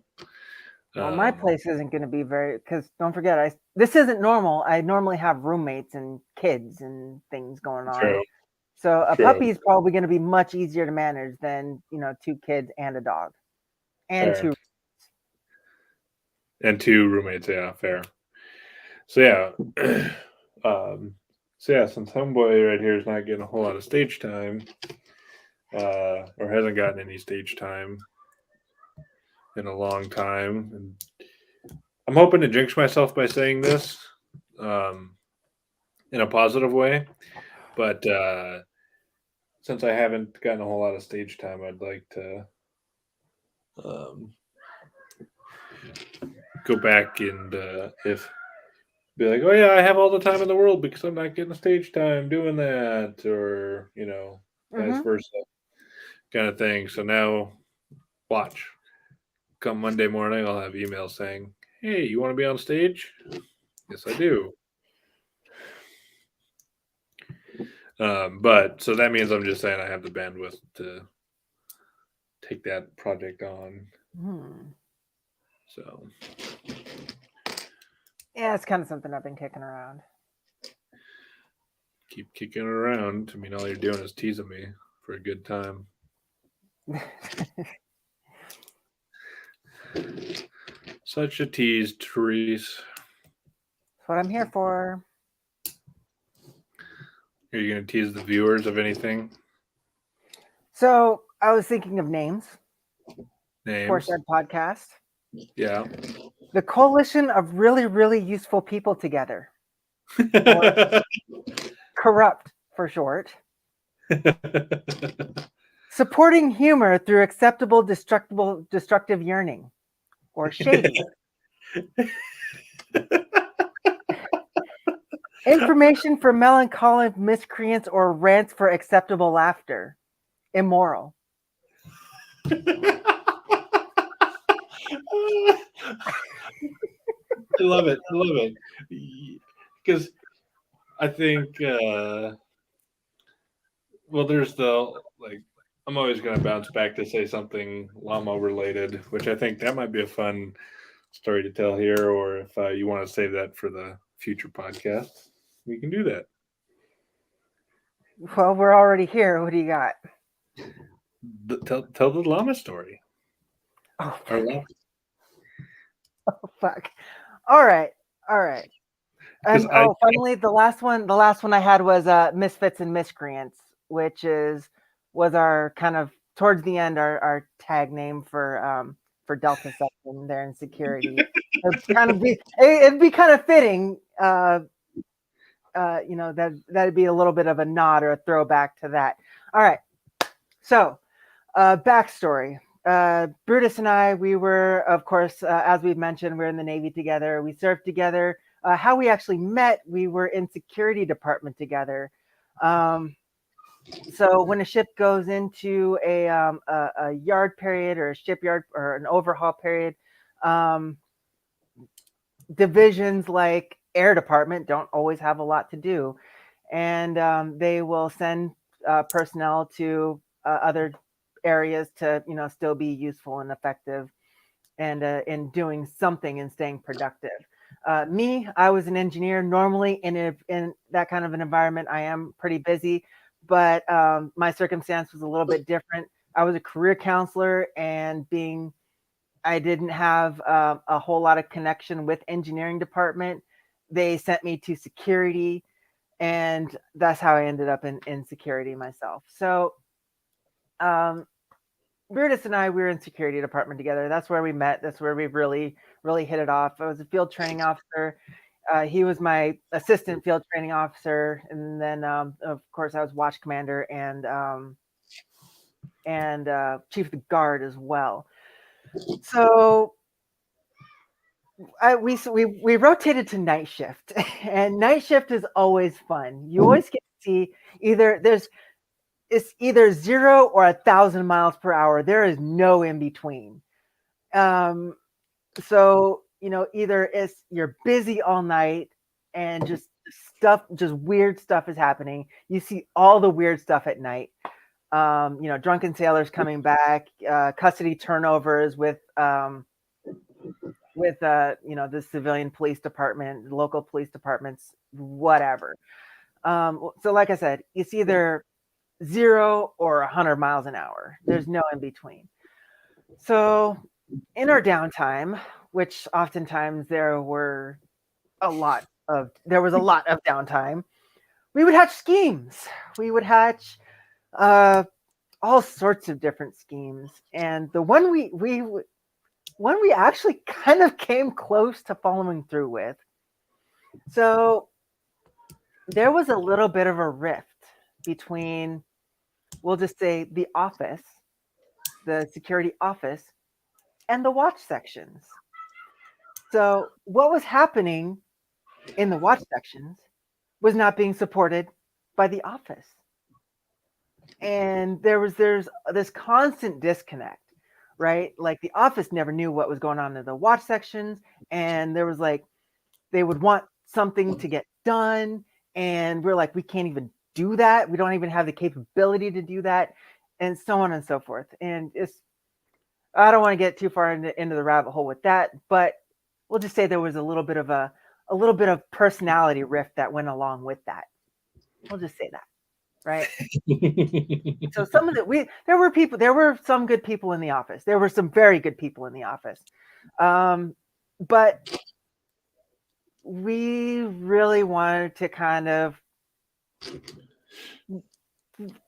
Well, my place isn't going to be very, because don't forget, this isn't normal. I normally have roommates and kids and things going on. True. So a puppy is probably going to be much easier to manage than 2 kids and a dog, and fair. two roommates. Yeah, fair. So yeah, since Homeboy right here is not getting a whole lot of stage time, or hasn't gotten any stage time in a long time, and I'm hoping to jinx myself by saying this in a positive way, but since I haven't gotten a whole lot of stage time, I'd like to go back and if be like, oh yeah, I have all the time in the world because I'm not getting stage time doing that, or vice versa, kind of thing. So now, watch. Come Monday morning, I'll have emails saying, "Hey, you want to be on stage?" Yes, I do. But so that means I'm just saying I have the bandwidth to take that project on. So yeah, it's kind of something I've been kicking around. Keep kicking it around. I mean, all you're doing is teasing me for a good time. Such a tease, Therese. That's what I'm here for. Are you going to tease the viewers of anything? So I was thinking of names. Names. For said podcast. Yeah. The Coalition of Really, Really Useful People Together. Corrupt, for short. Supporting humor through acceptable, destructive yearning. Or shady. Information for melancholy miscreants or rants for acceptable laughter. Immoral. I love it. Because I think, there's I'm always going to bounce back to say something llama related, which I think that might be a fun story to tell here, or if you want to save that for the future podcast, we can do that. Well, we're already here. What do you got? Tell the llama story. Oh, fuck. All right. And finally, the last one I had was Misfits and Miscreants, which was our kind of towards the end our tag name for Delta section there in security. It'd be kind of fitting. That'd be a little bit of a nod or a throwback to that. All right. So, backstory. Brutus and I, we were, of course, as we've mentioned, we're in the Navy together. We served together. How we actually met, we were in security department together. So when a ship goes into a yard period or a shipyard or an overhaul period, divisions like air department don't always have a lot to do, and they will send personnel to other areas to still be useful and effective and in doing something and staying productive. I was an engineer. Normally in that kind of an environment, I am pretty busy, but my circumstance was a little bit different. I was a career counselor, and I didn't have a whole lot of connection with engineering department. They sent me to security, and that's how I ended up in security myself. So Brutus and I, we were in security department together. That's where we met. That's where we really, really hit it off. I was a field training officer. He was my assistant field training officer. And then, of course, I was watch commander and chief of the guard as well. So we rotated to night shift, and night shift is always fun. You always get to see it's either 0 or 1,000 miles per hour. There is no in between. So either you're busy all night and just weird stuff is happening. You see all the weird stuff at night. Drunken sailors coming back, custody turnovers with the civilian police department, local police departments, whatever. So like I said, it's either 0 or 100 miles an hour. There's no in between. So in our downtime, which oftentimes there was a lot of downtime, we would hatch schemes. We would hatch all sorts of different schemes. And the one we actually kind of came close to following through with. So there was a little bit of a rift between, we'll just say, the office, the security office, and the watch sections. So what was happening in the watch sections was not being supported by the office. And there's this constant disconnect, right? Like the office never knew what was going on in the watch sections, and there was they would want something to get done, and we're like, we can't even do that. We don't even have the capability to do that, and so on and so forth. And I don't want to get too far into the rabbit hole with that, but we'll just say there was a little bit of personality rift that went along with that. We'll just say that, right? So there were some good people in the office. There were some very good people in the office, but we really wanted to kind of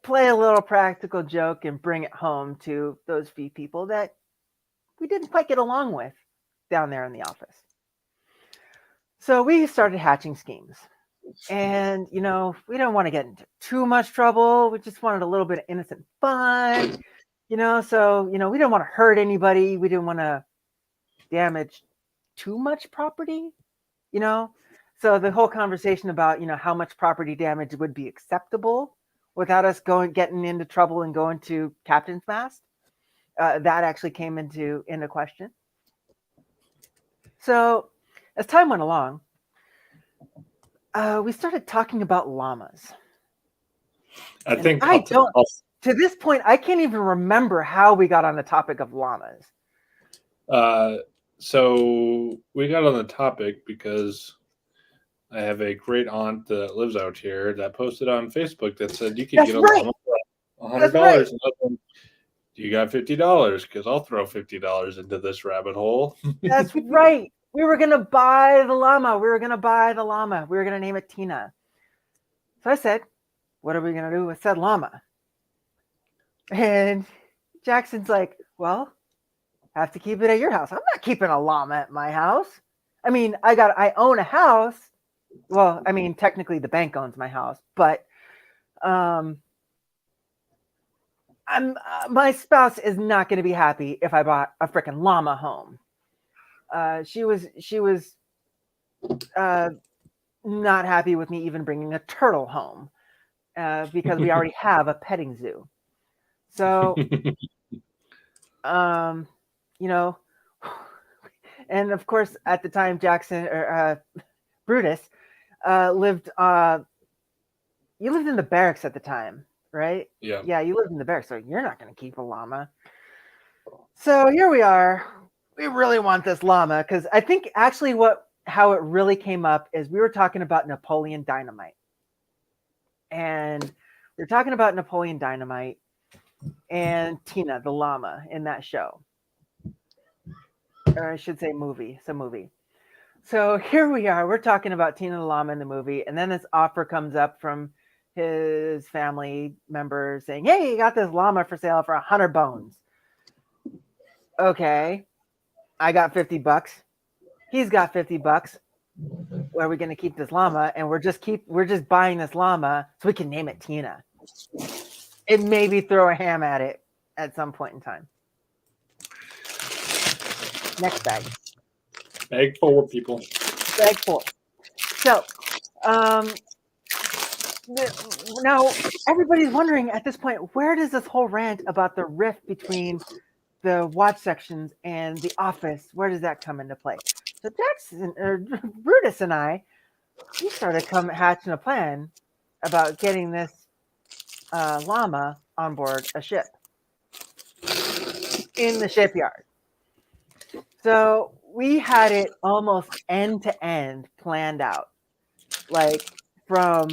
play a little practical joke and bring it home to those few people that we didn't quite get along with down there in the office. So we started hatching schemes, and we don't want to get into too much trouble. We just wanted a little bit of innocent fun, so we didn't want to hurt anybody. We didn't want to damage too much property, so the whole conversation about how much property damage would be acceptable without us getting into trouble and going to captain's mast, that actually came into question. So as time went along, we started talking about llamas. To this point, I can't even remember how we got on the topic of llamas. So we got on the topic because I have a great aunt that lives out here that posted on Facebook that said you could get a llama for $100. Right. And you got $50 because I'll throw $50 into this rabbit hole. That's right. We were going to buy the llama. We were going to name it Tina. So I said, what are we going to do with said llama? And Jackson's like, well, have to keep it at your house. I'm not keeping a llama at my house. I mean, I own a house. Well, I mean, technically the bank owns my house, but my spouse is not going to be happy if I bought a freaking llama home. She was not happy with me even bringing a turtle home because we already have a petting zoo. So, you know, and of course at the time Jackson or Brutus lived. You lived in the barracks at the time, right? Yeah. Yeah, you lived in the barracks, so you're not going to keep a llama. So here we are. We really want this llama because I think actually how it really came up is we were talking about Napoleon Dynamite. And we were talking about Napoleon Dynamite and Tina, the llama in that show. Or I should say movie. It's a movie. So here we are. We're talking about Tina the llama in the movie. And then this offer comes up from his family members saying, hey, you got this llama for sale for 100 bones. Okay. I got $50. He's got $50. Where are we going to keep this llama? And we're just buying this llama so we can name it Tina. And maybe throw a ham at it at some point in time. Next bag. Bag 4, people. Bag 4. So, now everybody's wondering at this point, where does this whole rant about the rift between the watch sections and the office, where does that come into play? So Brutus and I, we started hatching a plan about getting this llama on board a ship in the shipyard. So we had it almost end to end planned out, like from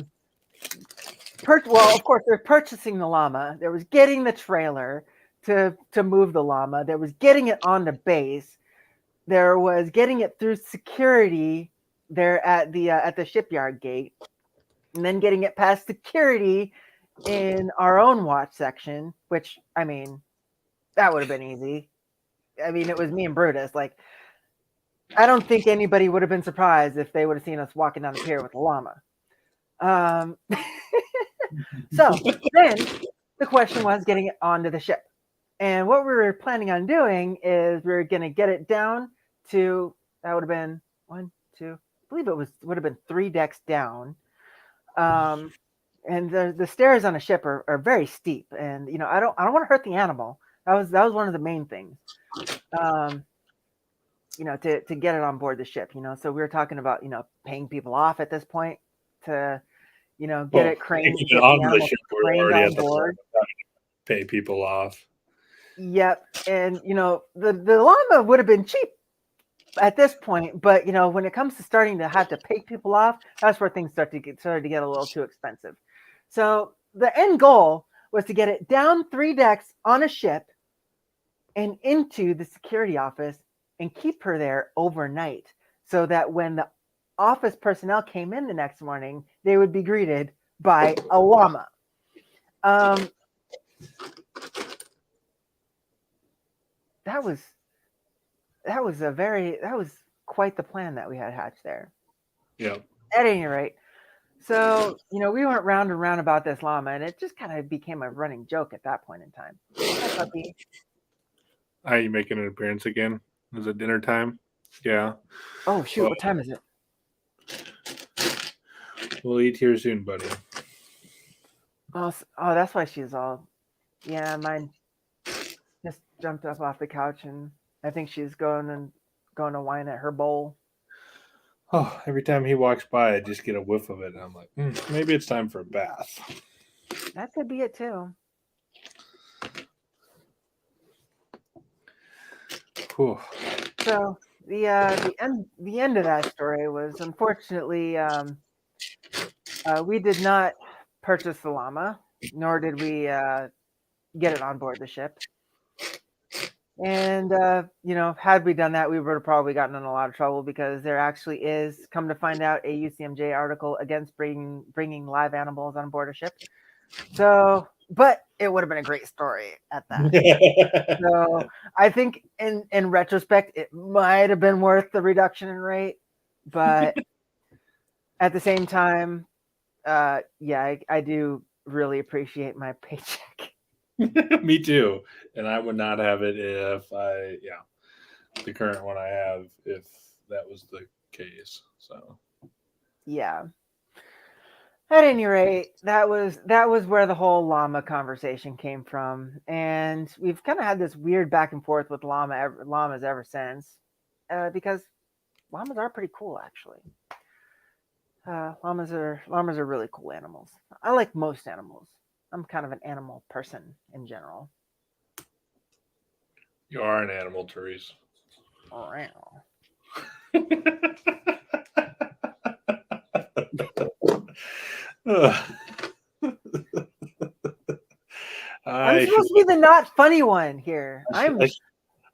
of course, they're purchasing the llama. There was getting the trailer to move the llama. There was getting it on the base. There was getting it through security there at the shipyard gate, and then getting it past security in our own watch section. Which, I mean, that would have been easy. I mean, it was me and Brutus. Like, I don't think anybody would have been surprised if they would have seen us walking down the pier with a llama. So then the question was getting it onto the ship. And what we were planning on doing is we were going to get it down to, that would have been 1, 2, I believe would have been 3 decks down. And the stairs on a ship are very steep. And, you know, I don't want to hurt the animal. That was one of the main things, you know, to get it on board the ship, you know. So we were talking about, you know, paying people off at this point to, you know, get it craned, get the animal craned on board. Pay people off. Yep. And, you know, the llama would have been cheap at this point, but, you know, when it comes to starting to have to pay people off, that's where things started to get a little too expensive. So the end goal was to get it down 3 decks on a ship and into the security office and keep her there overnight so that when the office personnel came in the next morning, they would be greeted by a llama. That was quite the plan that we had hatched there. Yeah. At any rate, so, you know, we went round and round about this llama, and it just kind of became a running joke at that point in time. Hi, puppy. Are you making an appearance again? Is it dinner time? Yeah. Oh, shoot. What time is it? We'll eat here soon, buddy. Oh, that's why she's all... Yeah, mine just jumped up off the couch, and I think she's going to whine at her bowl. Oh, every time he walks by, I just get a whiff of it, and I'm like, maybe it's time for a bath. That could be it too. Whew. So the end of that story was, unfortunately, we did not purchase the llama, nor did we get it on board the ship. And, you know, had we done that, we would have probably gotten in a lot of trouble because there actually is, come to find out, a UCMJ article against bringing live animals on board a ship. So but it would have been a great story at that. So I think in retrospect, it might have been worth the reduction in rate, but at the same time, yeah, I do really appreciate my paycheck. Me too. And I would not have it if the current one I have, if that was the case. So Yeah. At any rate, that was where the whole llama conversation came from, and we've kind of had this weird back and forth with llamas ever since, because llamas are pretty cool, actually. Llamas are really cool animals. I like most animals. I'm kind of an animal person in general. you are an animal, Therese. Wow. I'm I supposed to be the not funny one here. I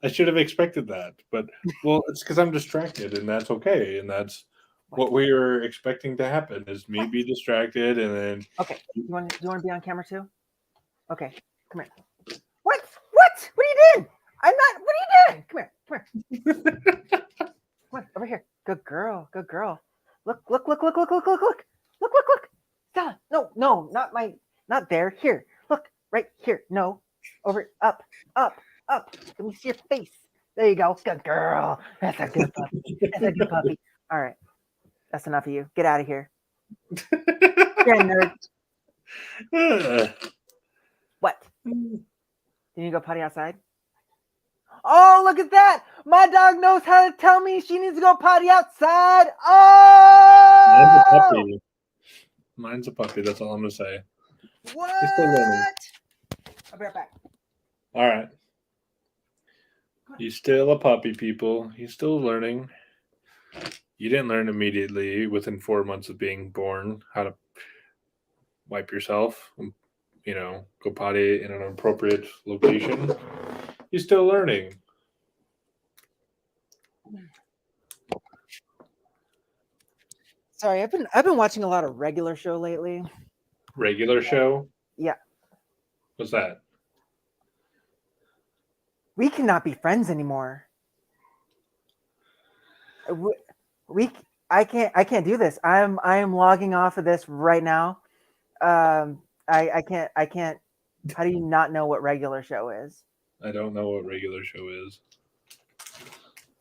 should have expected that, but well, it's because I'm distracted, and that's okay, and that's what we were expecting to happen is me be distracted, and then Okay. Do you want to be on camera too? Okay. Come here. What? What? What are you doing? I'm not. What are you doing? Come here. Come here. Come on, over here. Good girl. Good girl. Look. Look. Look. Look. Look. Look. Look. Look. Look. Look. Look. Stella. No. No. Not my. Not there. Here. Look. Right here. No. Over. Up. Up. Up. Let me see your face. There you go. Good girl. That's a good puppy. That's a good puppy. All right. That's enough of you. Get out of here. You're a nerd. What? Did you go potty outside? Oh, look at that! My dog knows how to tell me she needs to go potty outside. Mine's a Oh! puppy. Mine's a puppy. That's all I'm gonna say. What? I'll be right back. All right. He's still a puppy, people. He's still learning. You didn't learn immediately within 4 months of being born how to wipe yourself, go potty in an appropriate location. He's still learning. Sorry, I've been watching a lot of regular show lately. Regular show? Yeah. What's that? We cannot be friends anymore. I can't do this. I am logging off of this right now. I can't. How do you not know what regular show is? I don't know what regular show is.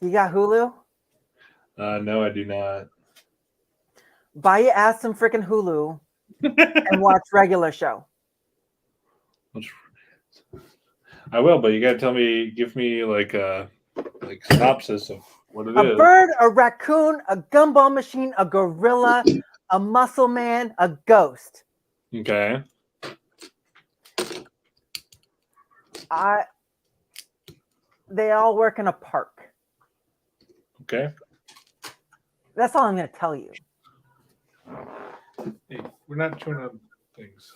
You got Hulu? No, I do not. Buy your ass some freaking Hulu and watch regular show. I will, but you got to give me like a synopsis of what it is. A bird, a raccoon, a gumball machine, a gorilla, a muscle man, a ghost. Okay. They all work in a park. Okay. That's all I'm going to tell you. Hey, we're not chewing on things.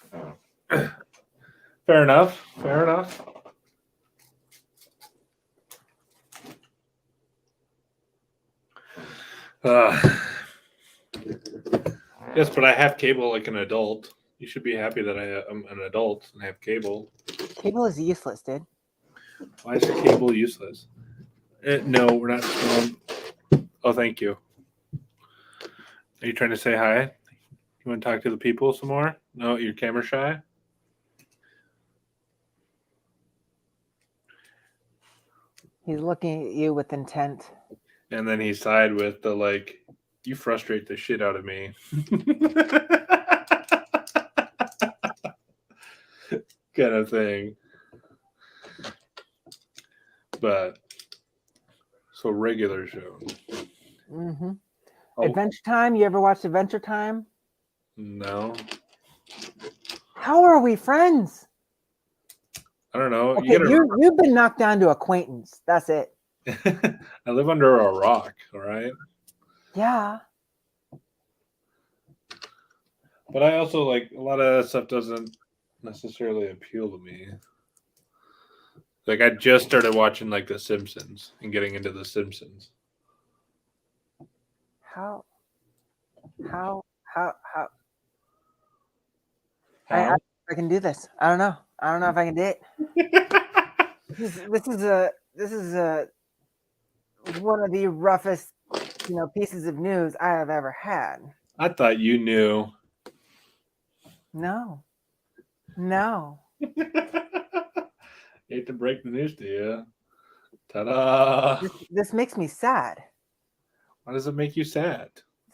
Fair enough. Fair enough. Yes, but I have cable like an adult. You should be happy that I'm an adult and have cable. Cable is useless, dude. Why is cable useless? No, we're not. Oh, thank you. Are you trying to say hi? You want to talk to the people some more? No, you're camera shy? He's looking at you with intent. And then he sighed with the you frustrate the shit out of me. Kind of thing. But so regular show. Mm-hmm. Adventure Time. You ever watched Adventure Time? No. How are we friends? I don't know. Okay, you've been knocked down to acquaintance. That's it. I live under a rock, all right? Yeah. But I also a lot of that stuff doesn't necessarily appeal to me. I just started watching The Simpsons and getting into The Simpsons. How? I I can do this. I don't know. I don't know if I can do it. This is one of the roughest, pieces of news I have ever had. I thought you knew. No. Hate to break the news to you. Ta-da! This makes me sad. Why does it make you sad?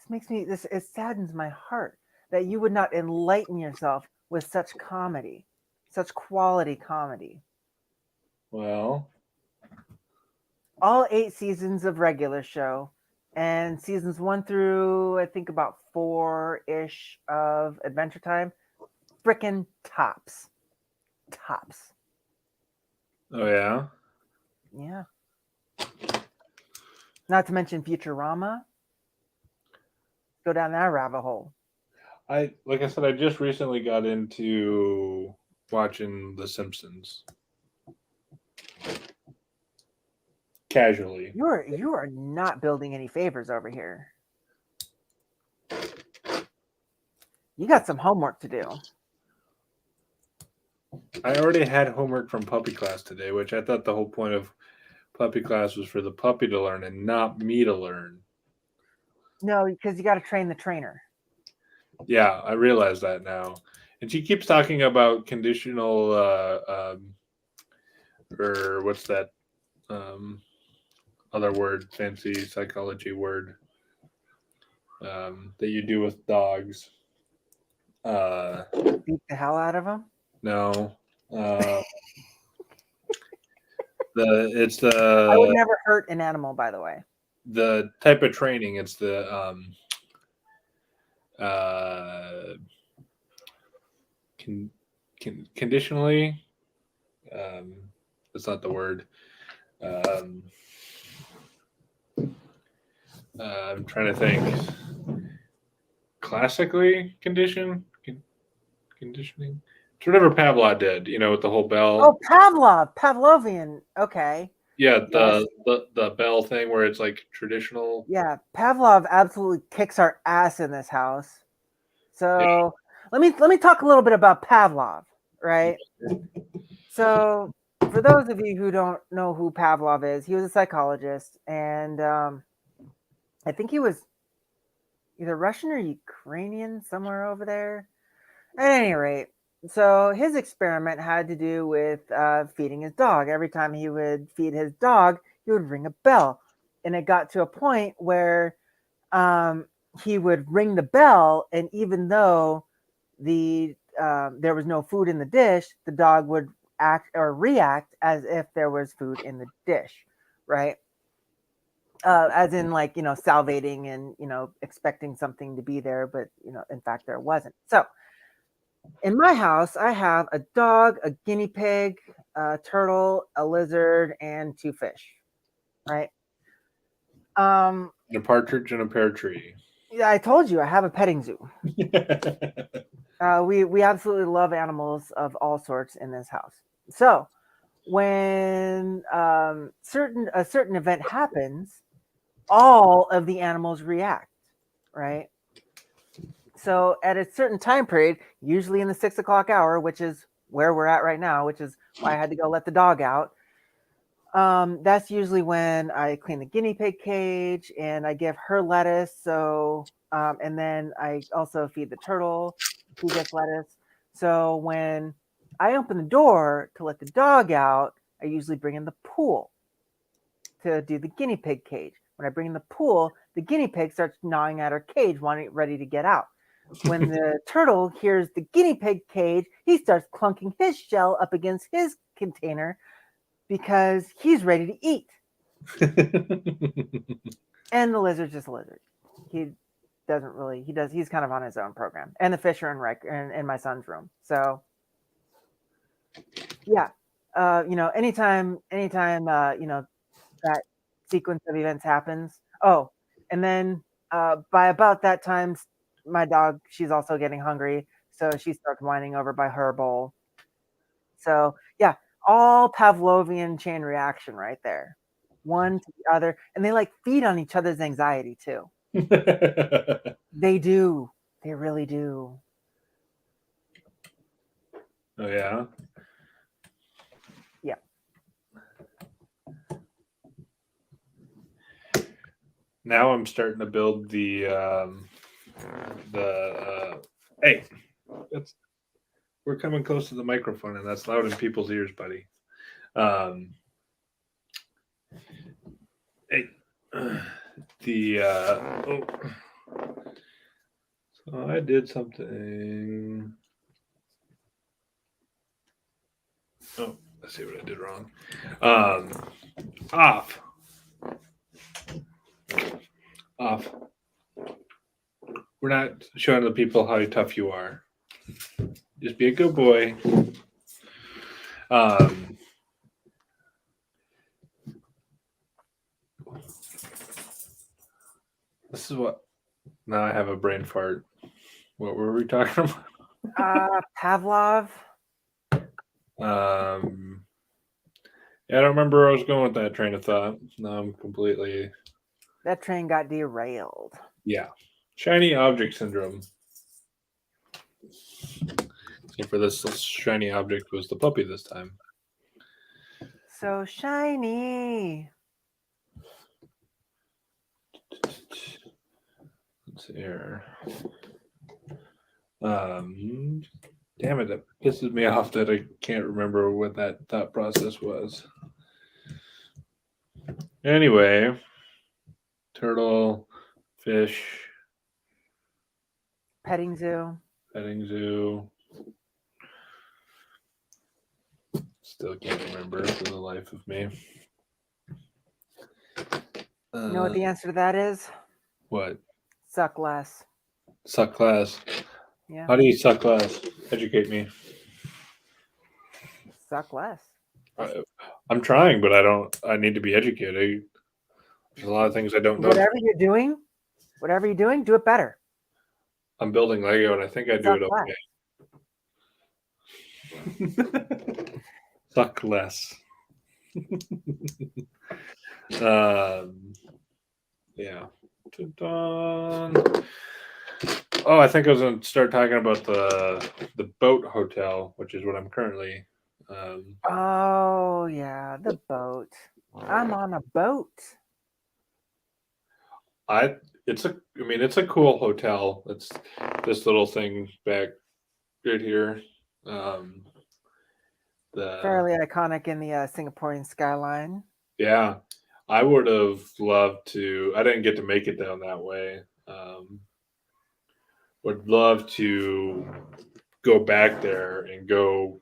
It saddens my heart that you would not enlighten yourself with such comedy, such quality comedy. Well, all 8 seasons of regular show and seasons 1 through I think about 4-ish of Adventure Time, frickin' tops. oh yeah. Yeah. Not to mention Futurama. Go down that rabbit hole. Like I said, I just recently got into watching The Simpsons. Casually. You are not building any favors over here. You got some homework to do. I already had homework from puppy class today, which I thought the whole point of puppy class was for the puppy to learn and not me to learn. No, because you got to train the trainer. Yeah, I realize that now. And she keeps talking about conditional, or what's that other word, fancy psychology word that you do with dogs. Beat the hell out of them? No. I would never hurt an animal, by the way. The type of training, it's the conditionally, that's not the word. I'm trying to think. Classically conditioning. It's whatever Pavlov did, with the whole bell. Oh, Pavlovian. Okay. Yeah, the bell thing where it's like traditional. Yeah, Pavlov absolutely kicks our ass in this house. So let me talk a little bit about Pavlov, right? So for those of you who don't know who Pavlov is, he was a psychologist, and I think he was either Russian or Ukrainian, somewhere over there. At any rate, so his experiment had to do with feeding his dog. Every time he would feed his dog, he would ring a bell. And it got to a point where he would ring the bell, and even though there was no food in the dish, the dog would act or react as if there was food in the dish, right? As in, like, salivating and, expecting something to be there, but, in fact, there wasn't. So in my house, I have a dog, a guinea pig, a turtle, a lizard, and 2 fish, right? A partridge and a pear tree. Yeah, I told you I have a petting zoo. We absolutely love animals of all sorts in this house. So when a certain event happens, all of the animals react, right? So at a certain time period, usually in the 6 o'clock hour, which is where we're at right now, which is why I had to go let the dog out. That's usually when I clean the guinea pig cage and I give her lettuce. So, and then I also feed the turtle, who gets lettuce. So when I open the door to let the dog out, I usually bring in the pool to do the guinea pig cage. When I bring in the pool, the guinea pig starts gnawing at her cage, ready to get out. When the turtle hears the guinea pig cage, he starts clunking his shell up against his container because he's ready to eat. And the lizard's just a lizard. He's kind of on his own program. And the fish are in my son's room. So yeah. Anytime that sequence of events happens. Oh, and then by about that time, my dog, she's also getting hungry, so she starts whining over by her bowl. So yeah, all Pavlovian chain reaction right there, one to the other, and they feed on each other's anxiety too. They do, they really do. Oh yeah. Yeah. Now I'm starting to build the hey, we're coming close to the microphone, and that's loud in people's ears, buddy. Hey, so I did something. Oh, let's see what I did wrong. Off. We're not showing the people how tough you are. Just be a good boy. This is what. Now I have a brain fart. What were we talking about? Pavlov. Yeah, I don't remember where I was going with that train of thought. No, I'm completely. That train got derailed. Yeah. Shiny object syndrome. And for this shiny object was the puppy this time. So shiny. Let's see here. Damn it, that pisses me off that I can't remember what that thought process was. Anyway, turtle, fish, Petting zoo. Still can't remember for the life of me. You know what the answer to that is? What? Suck less. Suck class. Yeah. How do you suck class? Educate me. Suck less. I'm trying, but I need to be educated. There's a lot of things I don't know. Whatever you're doing, do it better. I'm building Lego, and I think I do it okay. Suck less. Yeah. Oh, I think I was going to start talking about the boat hotel, which is what I'm currently. Oh yeah, the boat. I'm on a boat. It's a cool hotel. It's this little thing back right here. Fairly iconic in the Singaporean skyline. Yeah, I would have loved to. I didn't get to make it down that way. Would love to go back there and go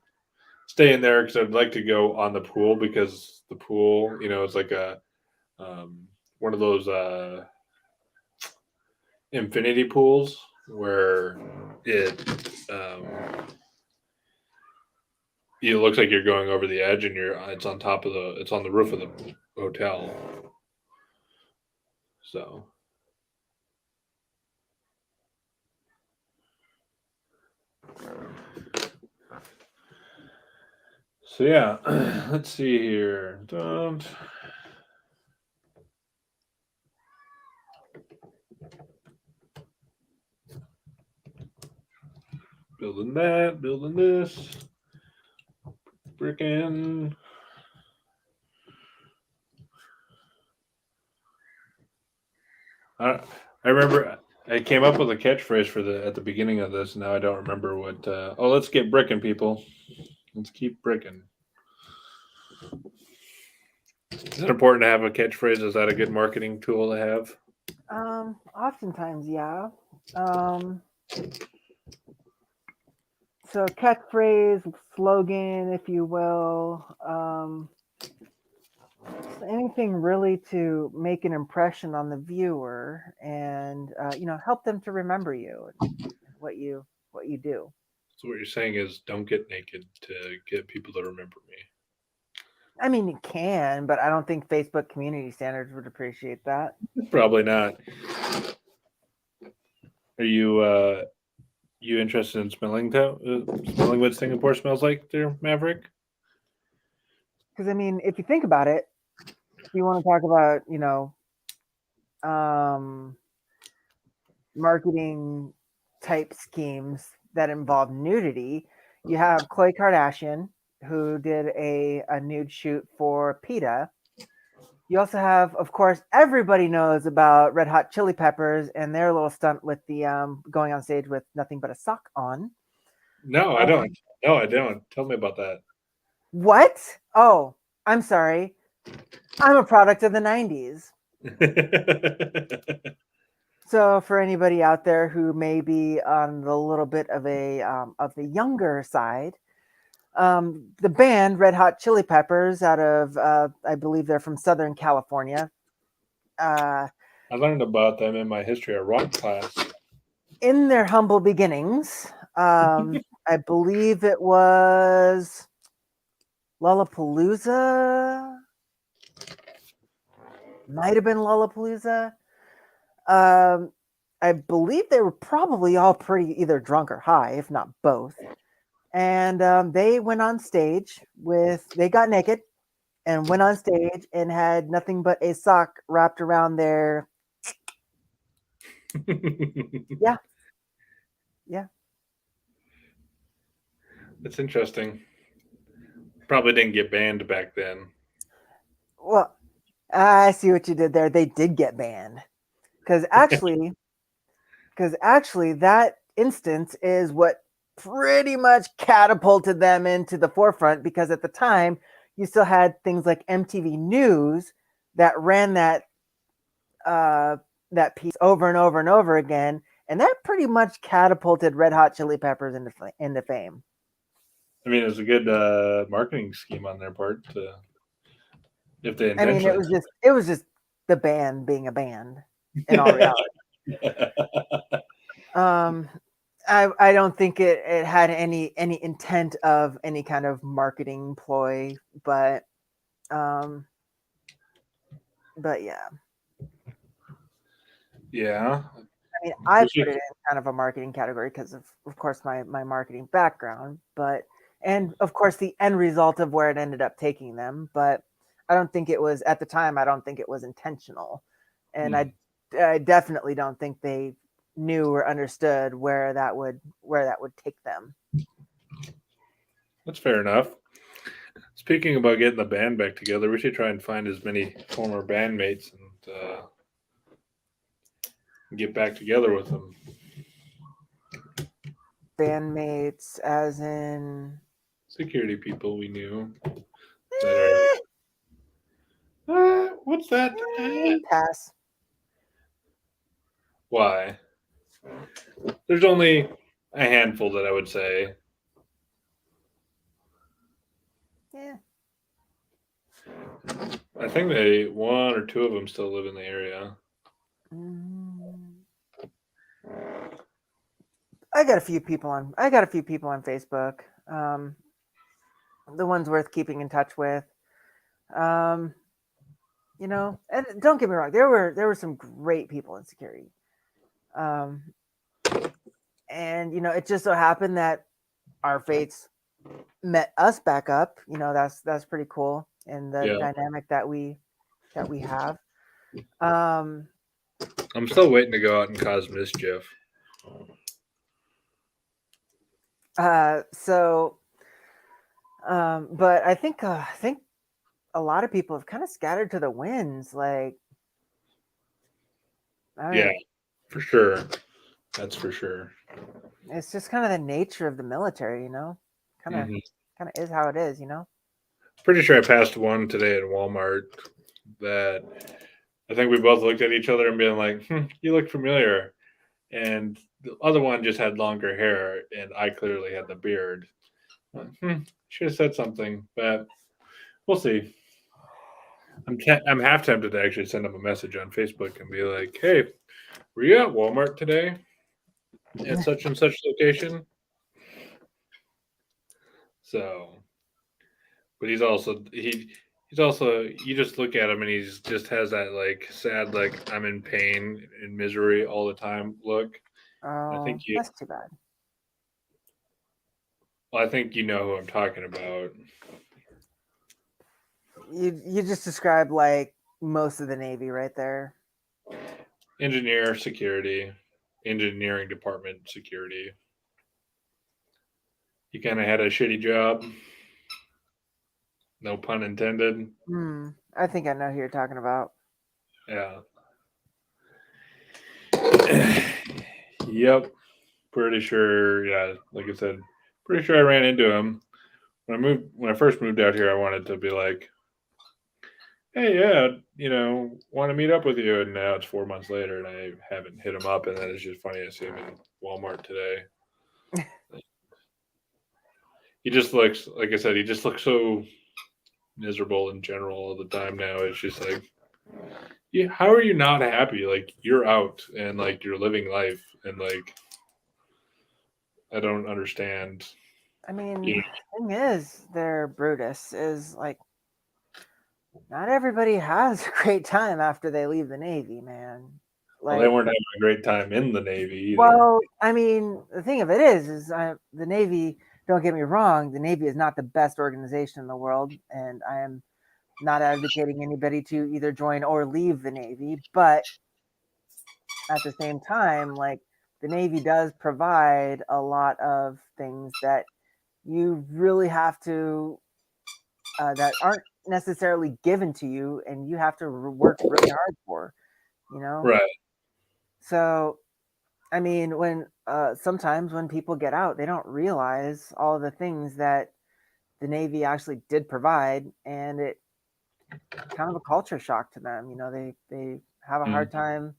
stay in there because I'd like to go on the pool because the pool, it's like a one of those infinity pools where it looks like you're going over the edge and it's on the roof of the hotel. So yeah, let's see here. Building that, building this, bricking. I remember I came up with a catchphrase for at the beginning of this. Now I don't remember what. Let's get bricking, people. Let's keep bricking. Is it important to have a catchphrase? Is that a good marketing tool to have? Oftentimes, yeah. So catchphrase, slogan, if you will. Anything really to make an impression on the viewer and help them to remember you and what you do. So what you're saying is don't get naked to get people to remember me. I mean, you can, but I don't think Facebook community standards would appreciate that. Probably not. Are you interested in smelling what Singapore smells like there, Maverick? Because I mean, if you think about it, if you want to talk about, marketing type schemes that involve nudity, You have Khloe Kardashian, who did a nude shoot for PETA. You also have, of course, everybody knows about Red Hot Chili Peppers and their little stunt with the going on stage with nothing but a sock on. No, I don't. No, I don't. Tell me about that. What? Oh, I'm sorry. I'm a product of the 90s. So for anybody out there who may be on the little bit of the younger side, the band Red Hot Chili Peppers, out of I believe they're from Southern California. I learned about them in my history of rock class. In their humble beginnings, I believe it was Lollapalooza. Might have been Lollapalooza. I believe they were probably all pretty either drunk or high, if not both. And they went on stage they got naked and went on stage and had nothing but a sock wrapped around their. Yeah. Yeah. That's interesting. Probably didn't get banned back then. Well, I see what you did there. They did get banned because actually, that instance is what pretty much catapulted them into the forefront, because at the time you still had things like MTV News that ran that piece over and over and over again, and that pretty much catapulted Red Hot Chili Peppers into fame. I mean, it was a good marketing scheme on their part. If they I mean, intentionally, it was just the band being a band in all reality. I don't think it had any intent of any kind of marketing ploy, but yeah. Yeah. I mean, I put it in kind of a marketing category because of course, my marketing background, but and of course the end result of where it ended up taking them. But I don't think it was, at the time, I don't think it was intentional, and I definitely don't think they knew or understood where that would take them. That's fair enough. Speaking about getting the band back together, we should try and find as many former bandmates and get back together with them. Bandmates, as in security people we knew. That are, what's that? Pass. Why? There's only a handful that I would say. Yeah. I think one or two of them still live in the area. I got a few people on Facebook. The ones worth keeping in touch with. And don't get me wrong, there were some great people in security. And it just so happened that our fates met us back up. That's pretty cool, and the dynamic that we have. I'm still waiting to go out and cause mischief. But I think a lot of people have kind of scattered to the winds. Like, for sure. That's for sure. It's just kind of the nature of the military, kind of is how it is, Pretty sure I passed one today at Walmart that I think we both looked at each other and being like, you look familiar. And the other one just had longer hair, and I clearly had the beard. Should have said something, but we'll see. I'm half tempted to actually send him a message on Facebook and be like, "Hey, were you at Walmart today at such and such location?" So, but he's also you just look at him and he's just has that like sad, like I'm in pain and misery all the time look. Oh, that's too bad. Well, I think you know who I'm talking about. You just described like most of the Navy right there. Engineering department security. You kind of had a shitty job. No pun intended. I think I know who you're talking about. Yeah. Yep. Pretty sure. Yeah. Like I said, pretty sure I ran into him when I first moved out here. I wanted to be like, hey, yeah, want to meet up with you. And now it's 4 months later, and I haven't hit him up. And then it's just funny. I see him in Walmart today. He just looks, like I said, he just looks so miserable in general all the time now. It's just like, yeah, how are you not happy? Like, you're out and like you're living life, and like I don't understand. I mean, You know, the thing is, Brutus is like, not everybody has a great time after they leave the Navy, man. well, they weren't having a great time in the Navy either. Well, I mean, the thing of it is the Navy. Don't get me wrong, the Navy is not the best organization in the world, and I am not advocating anybody to either join or leave the Navy. But at the same time, like, the Navy does provide a lot of things that you really have to that aren't necessarily given to you, and you have to work really hard for, Right. So, I mean, when sometimes when people get out, they don't realize all the things that the Navy actually did provide, and it kind of a culture shock to them. They have a hard time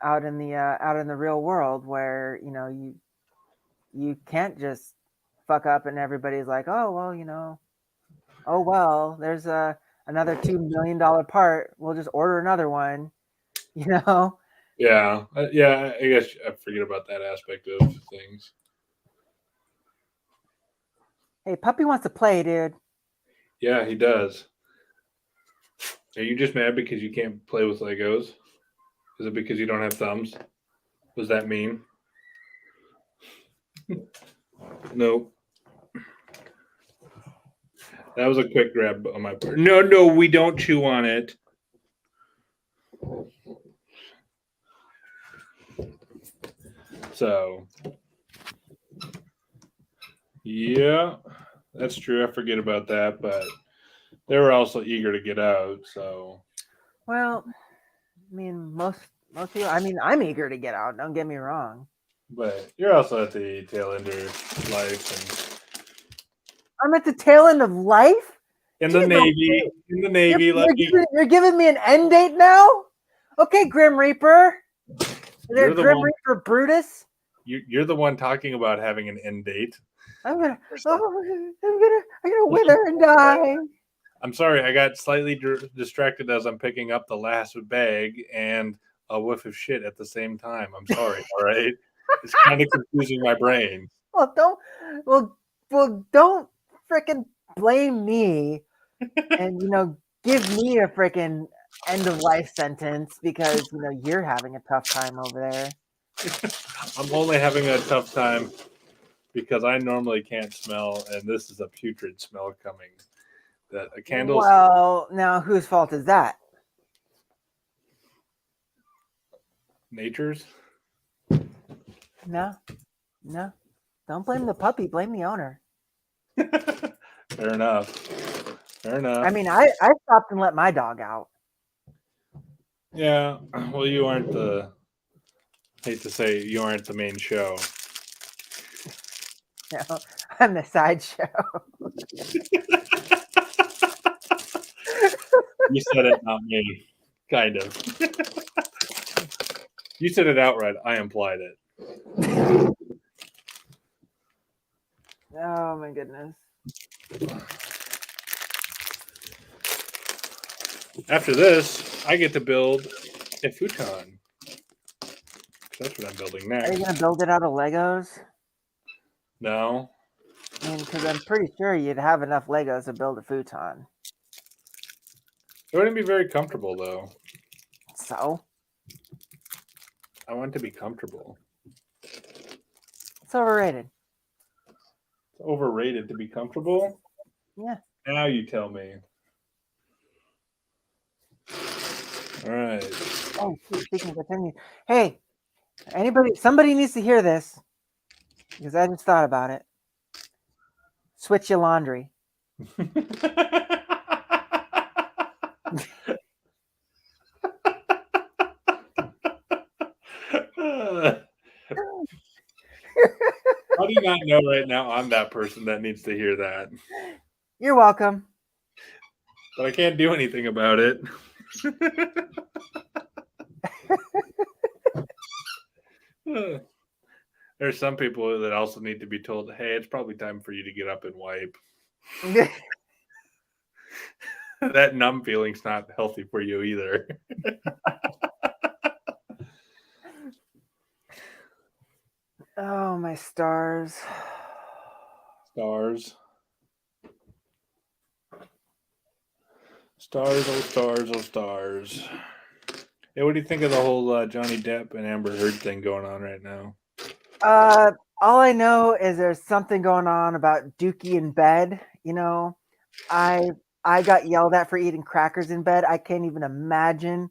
out in the real world where you can't just fuck up and everybody's like, oh well, oh well, there's another $2 million part. We'll just order another one, Yeah, yeah. I guess I forget about that aspect of things. Hey, puppy wants to play, dude. Yeah, he does. Are you just mad because you can't play with Legos? Is it because you don't have thumbs? What does that mean? No. That was a quick grab on my part. No, we don't chew on it. So, yeah, that's true. I forget about that, but they were also eager to get out. So, Well, I mean, most people. I mean, I'm eager to get out. Don't get me wrong. but you're also at the tail end of life, I'm at the tail end of life. and in the Navy. In the Navy, You're giving me an end date now. Okay, Grim Reaper. You're the Grim one. Reaper Brutus. You're the one talking about having an end date. I'm gonna wither and die. I'm sorry, I got slightly distracted as I'm picking up the last bag and a whiff of shit at the same time. I'm sorry. All right, it's kind of confusing my brain. Well, don't freaking blame me, and give me a freaking end of life sentence because you're having a tough time over there. I'm only having a tough time because I normally can't smell, and this is a putrid smell coming. That a candle. Well, now whose fault is that? Nature's. No. Don't blame the puppy. Blame the owner. Fair enough. I mean, I stopped and let my dog out. Yeah. Well, you aren't the. Hate to say you aren't the main show. No, I'm the sideshow. You said it, not me. Kind of. You said it outright. I implied it. Oh my goodness. After this, I get to build a futon. That's what I'm building next. Are you gonna build it out of Legos? No. I mean, because I'm pretty sure you'd have enough Legos to build a futon. It wouldn't be very comfortable, though. So? I want to be comfortable. It's overrated. It's overrated to be comfortable? Yeah. Now you tell me. All right. Oh, speaking of things, hey, somebody needs to hear this because I just thought about it. switch your laundry. How do you not know right now I'm that person that needs to hear that? You're welcome. But I can't do anything about it. There's some people that also need to be told, hey, it's probably time for you to get up and wipe. That numb feeling's not healthy for you either. Oh, my stars. Stars. Stars, oh stars, oh stars. Hey, what do you think of the whole Johnny Depp and Amber Heard thing going on right now? All I know is there's something going on about Dookie in bed. You know, I got yelled at for eating crackers in bed. I can't even imagine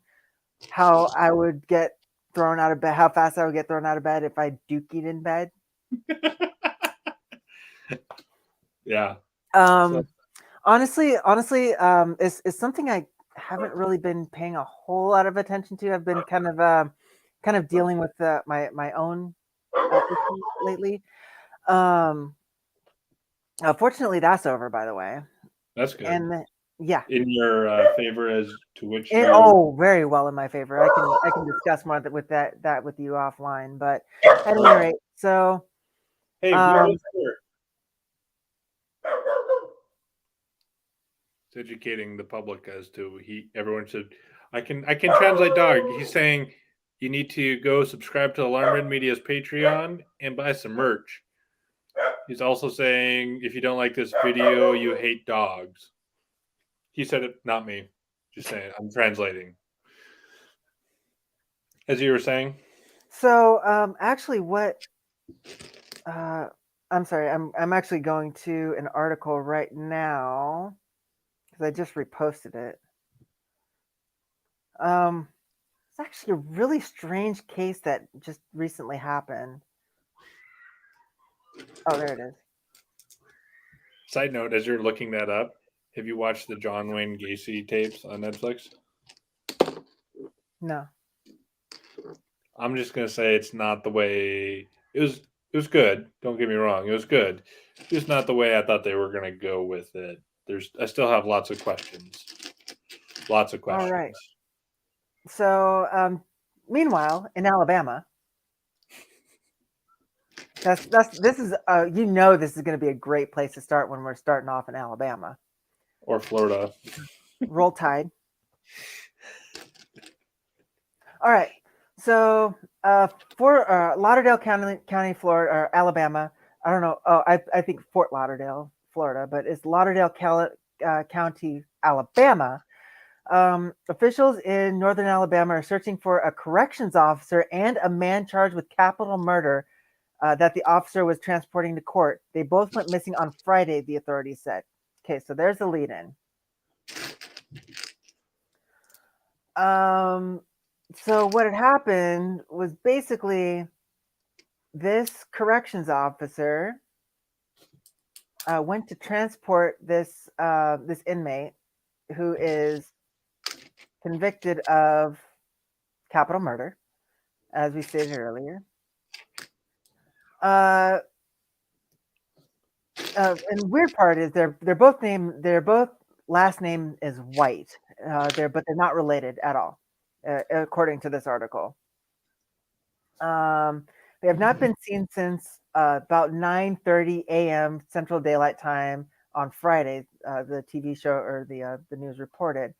how I would get thrown out of bed, how fast I would get thrown out of bed if I dookied in bed. Yeah. Honestly, it's something I haven't really been paying a whole lot of attention to. I've been kind of dealing with my own issues lately. Fortunately, that's over, by the way. That's good. And yeah, in your favor as to which very well in my favor. I can discuss more with that with you offline. But at any rate, so hey, it's educating the public as to everyone should. I can translate dog. He's saying you need to go subscribe to Alarmrid Media's Patreon and buy some merch. He's also saying if you don't like this video, you hate dogs. He said it, not me. Just saying. I'm translating. As you were saying. So actually, what? I'm sorry. I'm actually going to an article right now because I just reposted it. It's actually a really strange case that just recently happened. Oh, there it is. Side note, as you're looking that up, have you watched the John Wayne Gacy tapes on Netflix? No. I'm just gonna say it's not the way it was. It was good. Don't get me wrong. It was good. It's not the way I thought they were gonna go with it. I still have lots of questions. Lots of questions. All right. So, meanwhile, in Alabama, this is this is going to be a great place to start when we're starting off in Alabama or Florida. Roll Tide. All right. So for Lauderdale County, Florida, or Alabama. I don't know. Oh, I think Fort Lauderdale, Florida, but it's Lauderdale County, Alabama. Officials in northern Alabama are searching for a corrections officer and a man charged with capital murder that the officer was transporting to court. They both went missing on Friday, the authorities said. Okay, so there's the lead in. So what had happened was basically this corrections officer went to transport this this inmate who is convicted of capital murder, as we stated earlier. And the weird part is they're both last name is White. But they're not related at all, according to this article. They have not been seen since about 9:30 a.m. Central Daylight Time on Friday. The TV show or the news reported.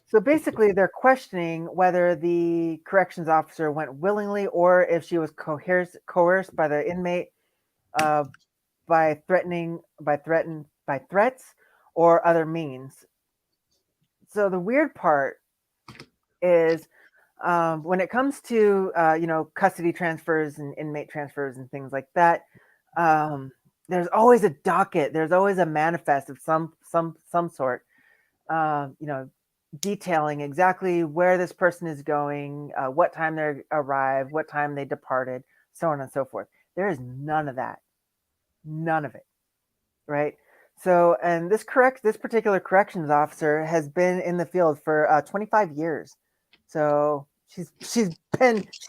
So basically, they're questioning whether the corrections officer went willingly or if she was coerced by the inmate by threats or other means. So the weird part is when it comes to custody transfers and inmate transfers and things like that. There's always a docket. There's always a manifest of some sort. Detailing exactly where this person is going, what time they arrived, what time they departed, so on and so forth. There is none of that. None of it. Right? So, and this particular corrections officer has been in the field for 25 years. So she's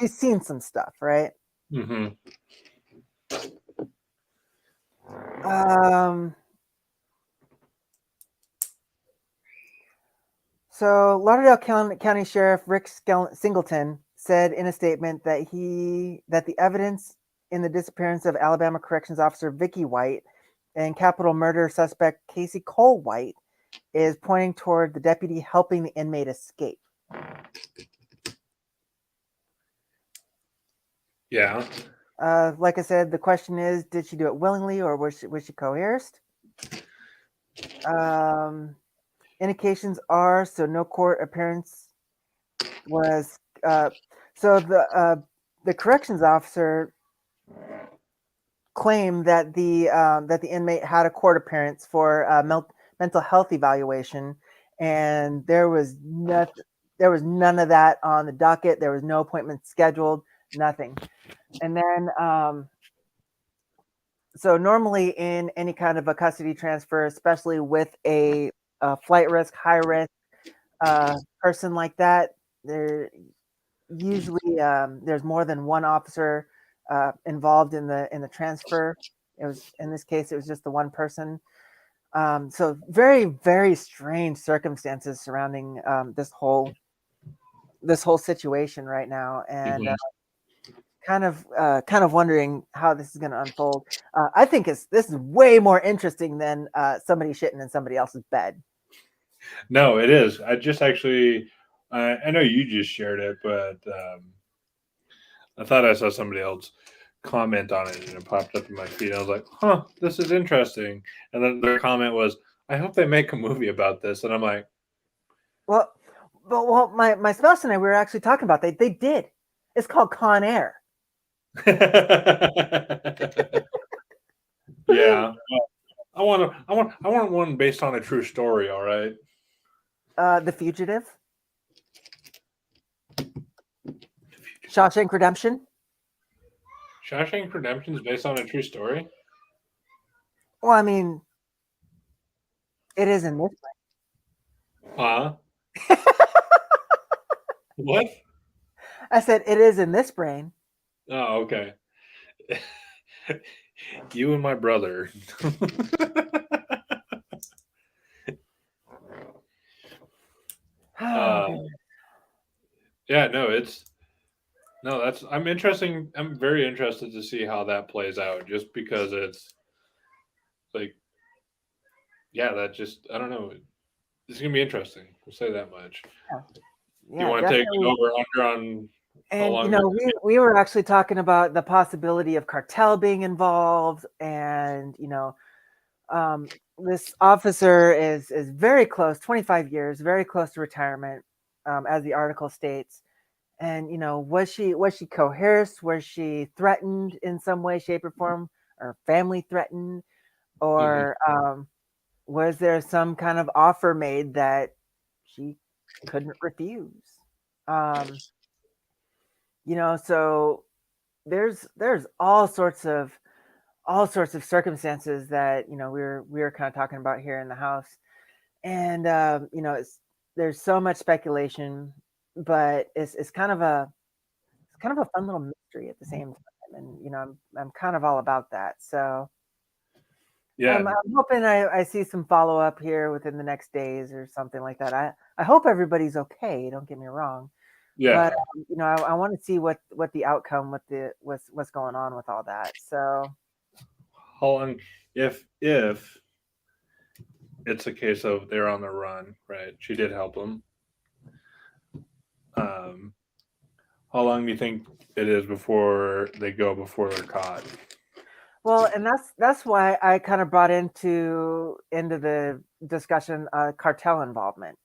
seen some stuff, right? Mm-hmm. So Lauderdale County Sheriff Rick Singleton said in a statement that the evidence in the disappearance of Alabama corrections officer Vicky White and capital murder suspect Casey Cole White is pointing toward the deputy helping the inmate escape. Yeah. Like I said, the question is, did she do it willingly or was she coerced? Indications are so no court appearance was. So the corrections officer claimed that the inmate had a court appearance for mental health evaluation, and there was none of that on the docket. There was no appointment scheduled, nothing. And then so normally in any kind of a custody transfer, especially with a flight risk, high risk person like that, there usually there's more than one officer involved in the transfer. It was, in this case, it was just the one person. So very, very strange circumstances surrounding this whole situation right now, and kind of wondering how this is going to unfold. I think this is way more interesting than somebody shitting in somebody else's bed. No, it is. I just actually, I know you just shared it, but I thought I saw somebody else comment on it and it popped up in my feed. I was like, huh, this is interesting. And then their comment was, I hope they make a movie about this. And I'm like, well, my spouse and I, we were actually talking about they did. It's called Con Air. Yeah. I want one based on a true story, all right? The Fugitive. Shawshank Redemption. Shawshank Redemption is based on a true story? Well, I mean, it is in this way. Huh? What? I said it is in this brain. Oh, okay. You and my brother. Yeah, I'm interesting. I'm very interested to see how that plays out, just because it's like, yeah, I don't know. It's gonna be interesting. We'll say that much. Yeah, you want to take it over under on how long? And we were actually talking about the possibility of cartel being involved, and this officer is very close, 25 years, very close to retirement, as the article states. And was she coerced? Was she threatened in some way, shape, or form, or family threatened, or was there some kind of offer made that she couldn't refuse? So there's all sorts of circumstances that we were kind of talking about here in the house, and there's so much speculation, but it's kind of a fun little mystery at the same time, and I'm kind of all about that. So yeah, I'm hoping I see some follow up here within the next days or something like that. I hope everybody's okay. Don't get me wrong. yeah. But I want to see what the outcome, what's going on with all that. So How long, if it's a case of they're on the run, right? She did help them. How long do you think it is before they're caught? Well, and that's why I kind of brought into the discussion cartel involvement,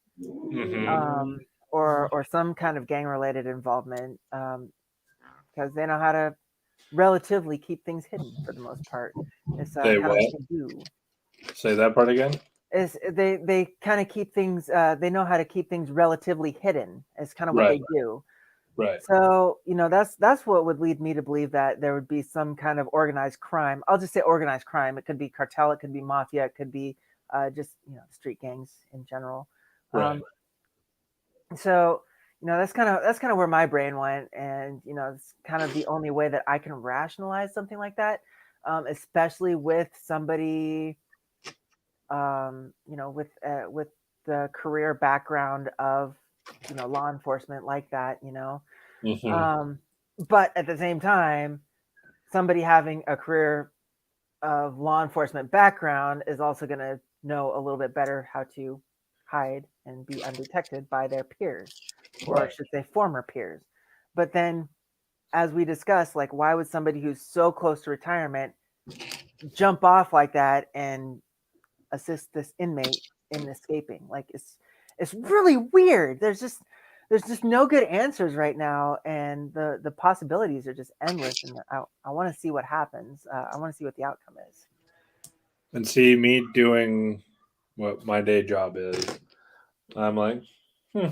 or some kind of gang related involvement, because they know how to relatively keep things hidden for the most part. It's They kind what? of what they do. Say that part again. Is they kind of keep things. They know how to keep things relatively hidden. It's kind of what they do. Right. So, that's what would lead me to believe that there would be some kind of organized crime. I'll just say organized crime. It could be cartel, it could be mafia, it could be just street gangs in general. Right. Um, so, that's kind of where my brain went, and it's kind of the only way that I can rationalize something like that, especially with somebody, with the career background of law enforcement like that. Hmm. Um, but at the same time, somebody having a career of law enforcement background is also going to know a little bit better how to hide and be undetected by their peers, or I Right. should say former peers. But then, as we discussed, like, why would somebody who's so close to retirement jump off like that and assist this inmate in escaping? Like, it's really weird. There's just no good answers right now, and the possibilities are just endless. And I want to see what happens. I want to see what the outcome is. And see me doing what my day job is. I'm like, hmm,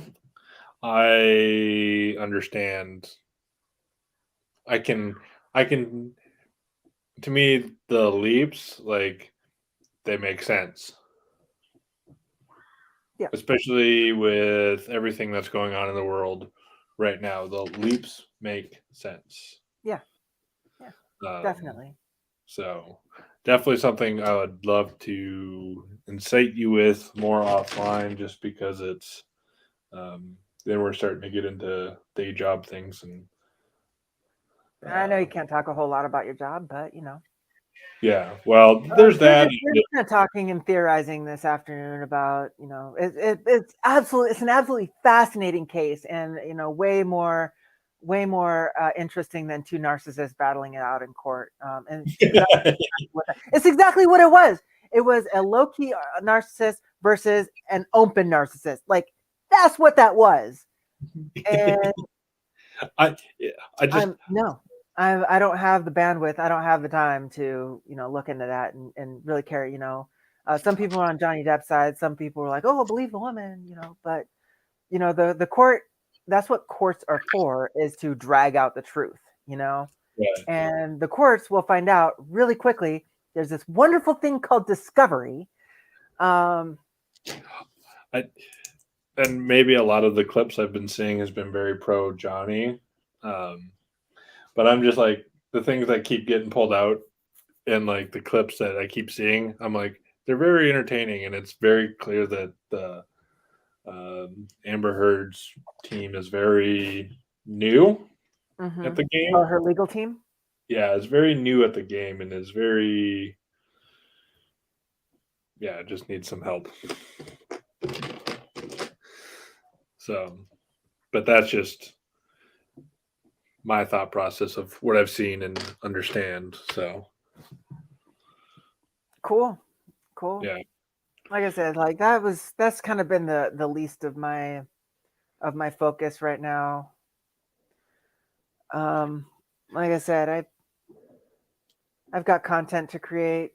I understand. I can, I can. To me, the leaps like they make sense, Yeah, especially with everything that's going on in the world right now. The leaps make sense. yeah, yeah, Um, definitely. so definitely something I would love to incite you with more offline, just because it's um, then we're starting to get into day job things and I know you uh, can't talk a whole lot about your job, but yeah. Well, there's that. we're just kind of talking and theorizing this afternoon about it's an absolutely fascinating case, and way more interesting than two narcissists battling it out in court. And it's exactly what it was. It was a low key narcissist versus an open narcissist. Like, that's what that was. And I I just I'm no, I don't have the bandwidth. I don't have the time to look into that and really care. Some people are on Johnny Depp's side. Some people are like, oh, believe the woman. But the court. That's what courts are for, is to drag out the truth. yeah, And the courts will find out really quickly. There's this wonderful thing called discovery. Um, I and maybe a lot of the clips I've been seeing has been very pro Johnny, um, but I'm just like the things that keep getting pulled out and like the clips that I keep seeing. I'm like they're very entertaining, and it's very clear that the Amber Heard's team is very new at mhm. the game. Oh, her legal team. Yeah, it's very new at the game and is very yeah, just needs some help. So, but that's just my thought process of what I've seen and understand. So, Cool, cool. yeah, Like I said, like that's kind of been the least of my focus right now. Um, like I said, I've got content to create.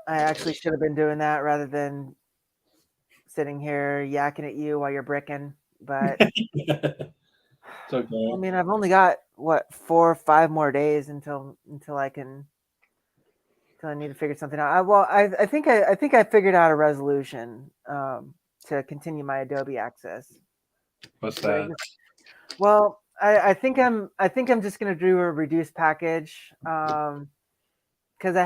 I actually should have been doing that rather than sitting here yakking at you while you're bricking. But it's I okay. mean, I've only got what 4 or 5 more days until I need to figure something out. I think I figured out a resolution to continue my Adobe access. What's But that? I think I'm just gonna do a reduced package, because I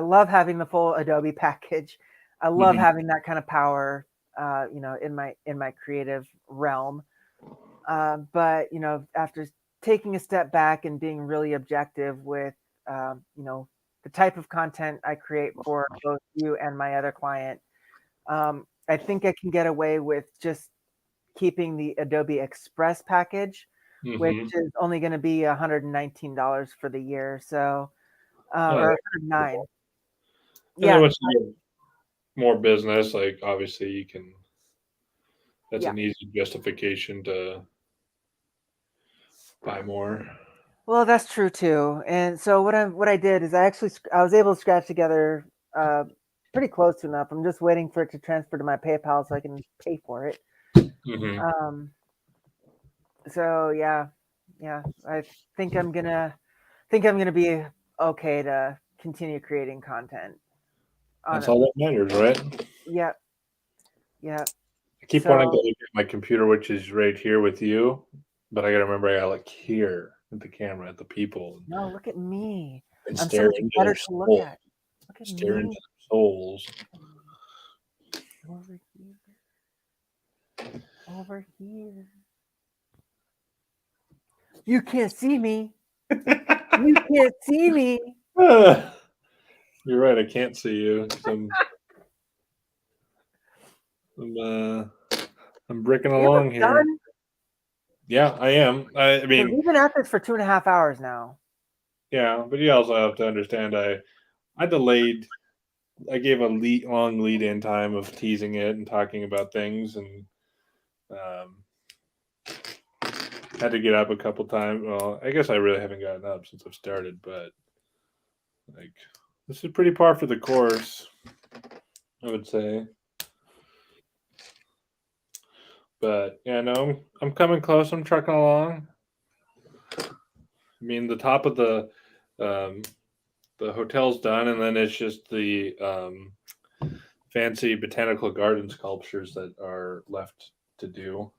love having the full Adobe package. I love Hmm. having that kind of power, in my creative realm. But after taking a step back and being really objective with, the type of content I create for both you and my other client, I think I can get away with just keeping the Adobe Express package, which Hmm. is only going to be $119 for the year. So, Oh, or that's 109. cool. And then Yeah, once you get more business, like obviously you can. That's yeah. an easy justification to buy more. Well, that's true too. And so what I did is I was able to scratch together uh, pretty close to enough. I'm just waiting for it to transfer to my PayPal so I can pay for it. Hmm. Um, So yeah, I think I'm gonna be okay to continue creating content on That's it. all that matters, right? Yep, yep. I keep wanting to So look at my computer, which is right here with you, but I gotta remember I gotta look here at the camera, at the people, no, look at me. and I'm so stare much into better their to look soul, at. Look at stare into me. their souls. Over here. Over here. You can't see me. You can't see me. You're right. I can't see you. I'm bricking You along almost here. done? Yeah, I am. I Because mean, we've been at this for 2.5 hours now. yeah, but you also have to understand. I delayed. I gave a long lead in time of teasing it and talking about things, and um, had to get up a couple times. Well, I guess I really haven't gotten up since I've started, but like this is pretty par for the course, I would say. But yeah, no, I'm coming close. I'm trucking along. I mean, the top of um, the hotel's done, and then it's just the fancy botanical garden sculptures that are left to do.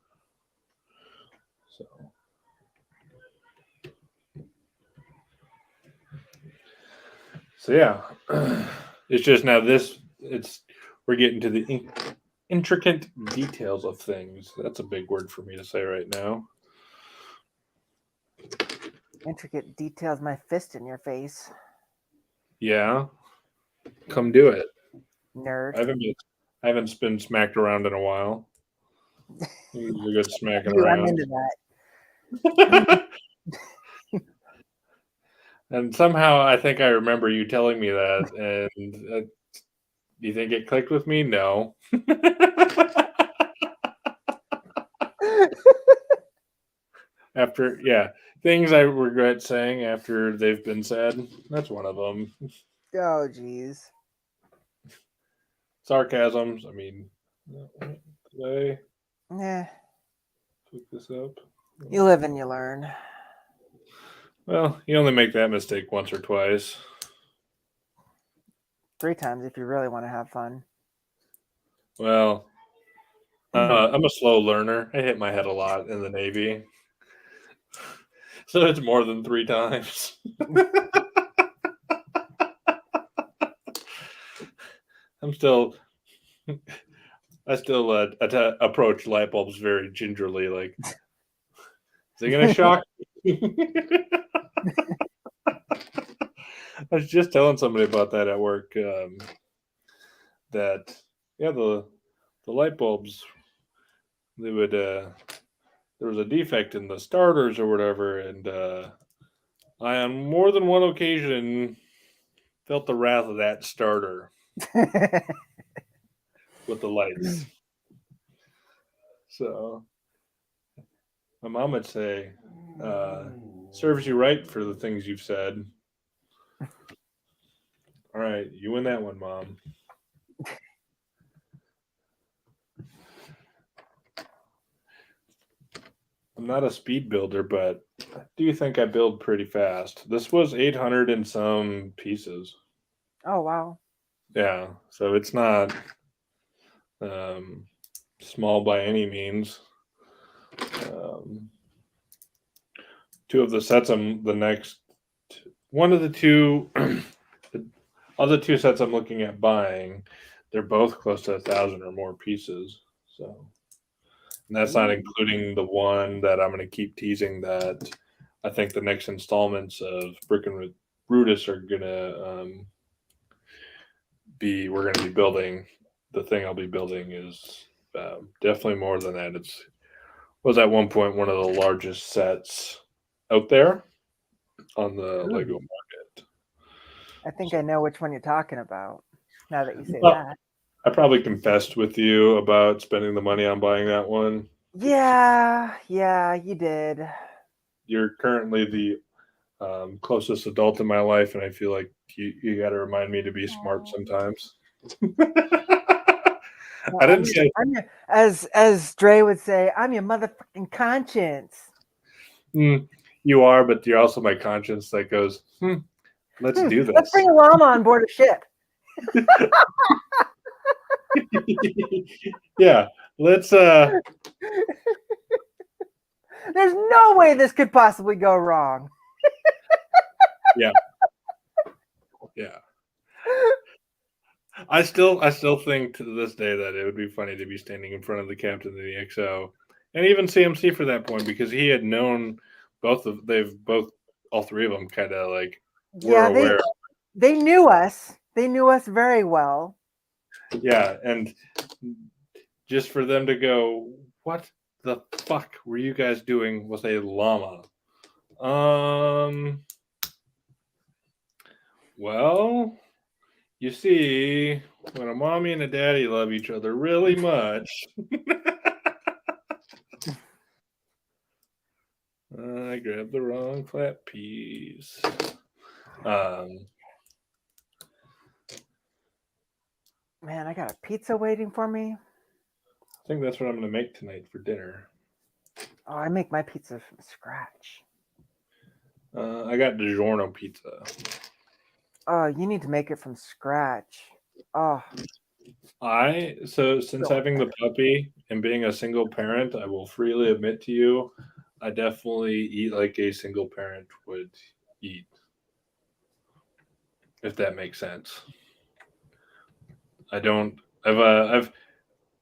So yeah, it's just now we're getting to the intricate details of things. That's a big word for me to say right now. Intricate details, my fist in your face. Yeah, come do it. Nerd. I haven't been smacked around in a while. It's a good smacking Dude, I'm around. into that. And somehow I think I remember you telling me that. And do you think it clicked with me? No. After, yeah, things I regret saying after they've been said. That's one of them. Oh, jeez. Sarcasms. I mean, did I Yeah. pick this up? You live and you learn. Well, you only make that mistake once or twice. 3 times if you really want to have fun. Well, I'm a slow learner. I hit my head a lot in the Navy. So it's more than 3 times. I'm still, I still approach light bulbs very gingerly. Like, is it going to shock me? I was just telling somebody about that at work. That yeah, the light bulbs, they would there was a defect in the starters or whatever, and I on more than one occasion felt the wrath of that starter with the lights. So my mom would say, serves you right for the things you've said. All right, you win that one, Mom. I'm not a speed builder, but I do think I build pretty fast. This was 800 and some pieces. Oh, wow. Yeah, so it's not um, small by any means. Um, two of the sets I'm the next one of the two the other two sets I'm looking at buying, they're both close to 1,000 or more pieces. So, and that's not including the one that I'm going to keep teasing that I think the next installments of Brick and Brutus are going to we're going to be building. The thing I'll be building is definitely more than that. It's was at one point one of the largest sets out there on the Lego market. I think I know which one you're talking about now that you say Well, that. I probably confessed with you about spending the money on buying that one. Yeah, you did. You're currently the closest adult in my life, and I feel like you got to remind me to be smart sometimes. No, I didn't say as Dre would say, I'm your motherfucking conscience. You are, but you're also my conscience that goes, let's do Let's this. bring a llama on board a ship. Yeah, let's. There's no way this could possibly go wrong. Yeah. I still think to this day that it would be funny to be standing in front of the captain of the XO, and even CMC for that point, because he had known all three of them kind of like were Yeah, aware. they knew us. They knew us very well. Yeah, and just for them to go, what the fuck were you guys doing with a llama? Well, you see, when a mommy and a daddy love each other really much. I grabbed the wrong flat piece. Man, I got a pizza waiting for me. I think that's what I'm going to make tonight for dinner. Oh, I make my pizza from scratch. I got DiGiorno pizza. Oh, you need to make it from scratch. Oh, Since having the puppy and being a single parent, I will freely admit to you, I definitely eat like a single parent would eat. If that makes sense. I don't. I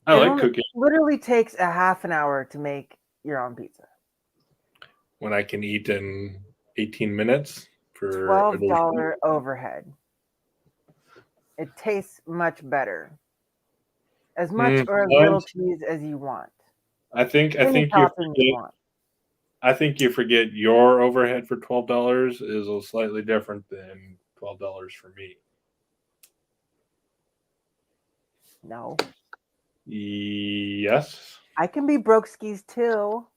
like cooking literally takes a half an hour to make your own pizza. when I can eat in 18 minutes for $12 overhead. It tastes much better. As much or as little cheese as you want. I think Any you topping you want. I think you forget your overhead for $12 is slightly different than $12 for me. No. Yes. I can be broke skis too.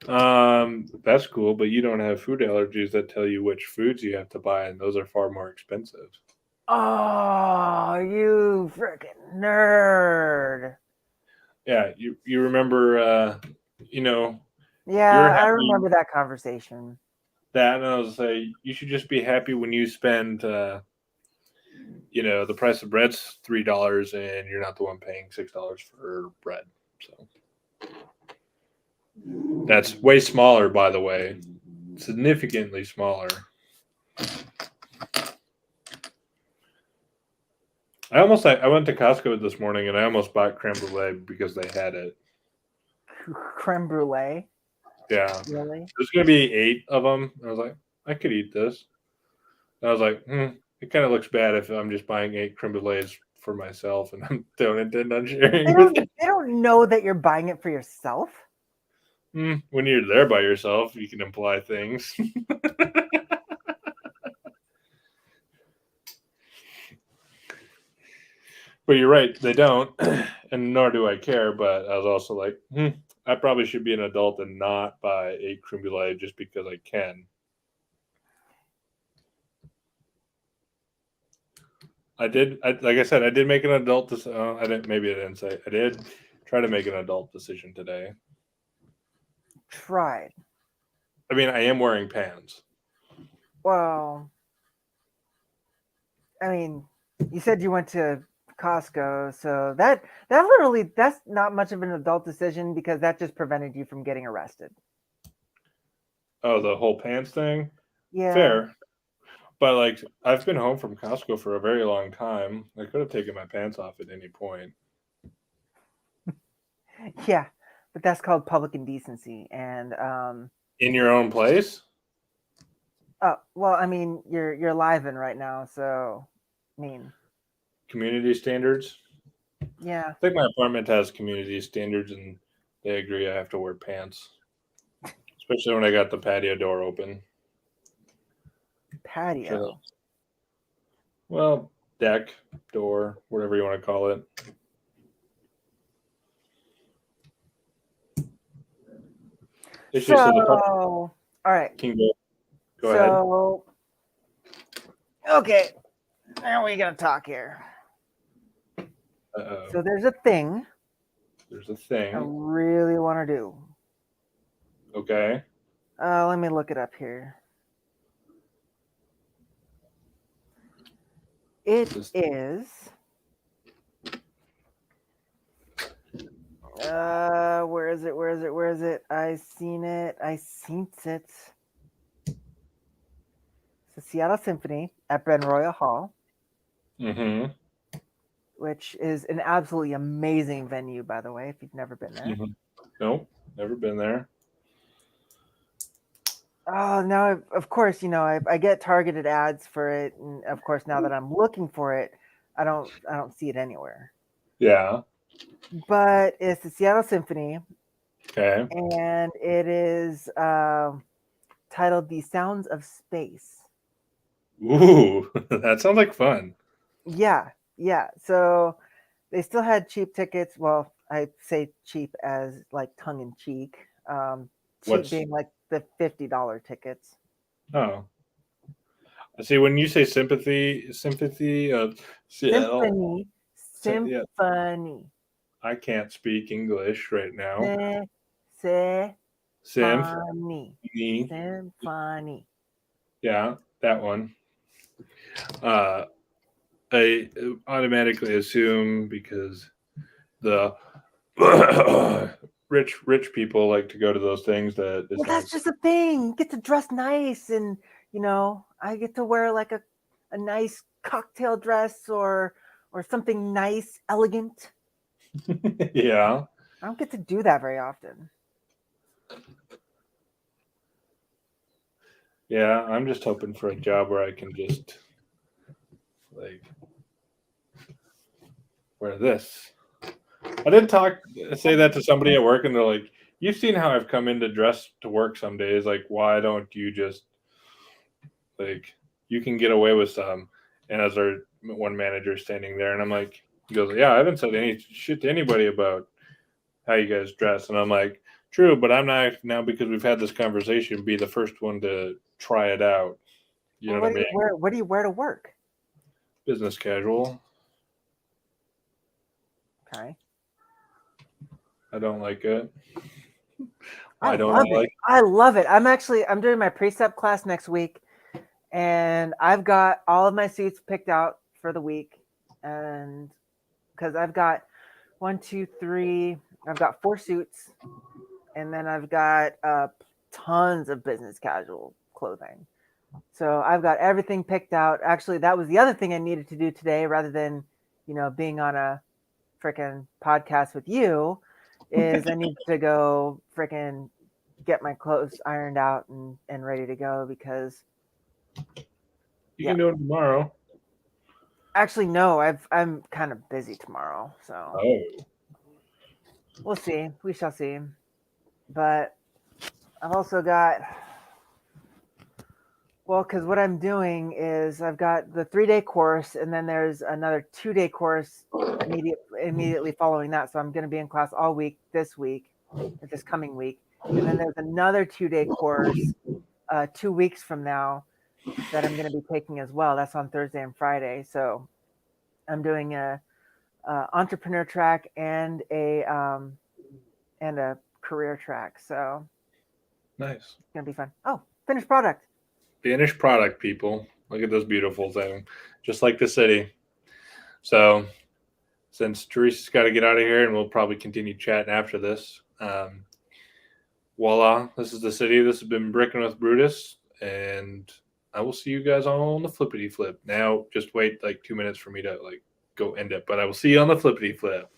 That's cool, but you don't have food allergies that tell you which foods you have to buy, and those are far more expensive. Oh, you freaking nerd. Yeah, you remember Yeah, I remember that conversation. That, and I was say you should just be happy when you spend the price of bread's $3 and you're not the one paying $6 for bread. So that's way smaller, by the way. Significantly smaller. I went to Costco this morning and I almost bought creme brulee because they had it. Creme brulee? Yeah. Really? There's going to be 8 of them. I was like, I could eat this. And I was like, it kind of looks bad if I'm just buying 8 creme brulees for myself and I don't intend on sharing with you. They don't know that you're buying it for yourself? When you're there by yourself, you can imply things. But you're right, they don't, and nor do I care. But I was also like, I probably should be an adult and not buy 8 creme brulee just because I can. Like I said, I did make an adult decision. I didn't say I did try to make an adult decision today. Tried. I mean, I am wearing pants. Well, I mean, you said you went to Costco, so that's not much of an adult decision because that just prevented you from getting arrested. Oh, the whole pants thing? Yeah. Fair. But like I've been home from Costco for a very long time. I could have taken my pants off at any point. Yeah, but that's called public indecency and in your own place? Oh, well, I mean, you're live-in right now, so I mean, community standards? Yeah. I think my apartment has community standards and they agree I have to wear pants. Especially when I got the patio door open. Patio. Well, deck, door, whatever you want to call it. It's so, all right. Can go ahead. Okay, now we're gonna talk here. Uh-oh. So there's a thing. There's a thing I really want to do. Okay. Let me look it up here. It is. Where is it? Where is it? Where is it? I seen it. It's the Seattle Symphony at Benaroya Hall, Mm-hmm. which is an absolutely amazing venue, by the way, if you've never been there. Mm-hmm. Nope, never been there. Oh, now, of course, I get targeted ads for it, and of course, now that I'm looking for it, I don't see it anywhere. Yeah. But it's the Seattle Symphony, Okay. and it is titled "The Sounds of Space." Ooh, that sounds like fun. Yeah. So they still had cheap tickets. Well, I say cheap as like tongue in cheek. Cheap being like the $50 tickets. Oh, I see. When you say sympathy of Seattle, Symphony. I can't speak English right now. Symphony. Yeah, that one. I automatically assume because the rich people like to go to those things that it's Well, that's just a thing. You get to dress nice, and I get to wear like a nice cocktail dress or something nice, elegant. Yeah. I don't get to do that very often. Yeah, I'm just hoping for a job where I can just like wear this. I did say that to somebody at work, and they're like, "You've seen how I've come into dress to work some days. Like, why don't you just like you can get away with some?" And as our one manager standing there, and I'm like, he goes, "Yeah, I haven't said any shit to anybody about how you guys dress," and I'm like, "True, but I'm not now because we've had this conversation. Be the first one to try it out." You know what I mean? What do you wear to work? Business casual. Okay. I don't like it. I love it. I'm doing my precept class next week, and I've got all of my suits picked out for the week, and because I've got 4 suits, and then I've got tons of business casual clothing. So I've got everything picked out. Actually, that was the other thing I needed to do today, rather than being on a freaking podcast with you, is I need to go freaking get my clothes ironed out and ready to go, because you can do it tomorrow. Actually, no, I'm kind of busy tomorrow, so we'll see. We shall see. But I've also got, well, because what I'm doing is I've got the 3-day course, and then there's another 2-day course immediately following that. So I'm going to be in class all week this coming week, and then there's another 2-day course 2 weeks from now that I'm going to be taking as well. That's on Thursday and Friday. So I'm doing a entrepreneur track and a career track. So nice. It's gonna be fun. Oh, finished product. Finished product, people. Look at this beautiful thing, just like the city. So, since Teresa's got to get out of here, and we'll probably continue chatting after this. Voila, this is the city. This has been Bricking with Brutus, and I will see you guys on the flippity flip. Now, just wait like 2 minutes for me to like go end it, but I will see you on the flippity flip.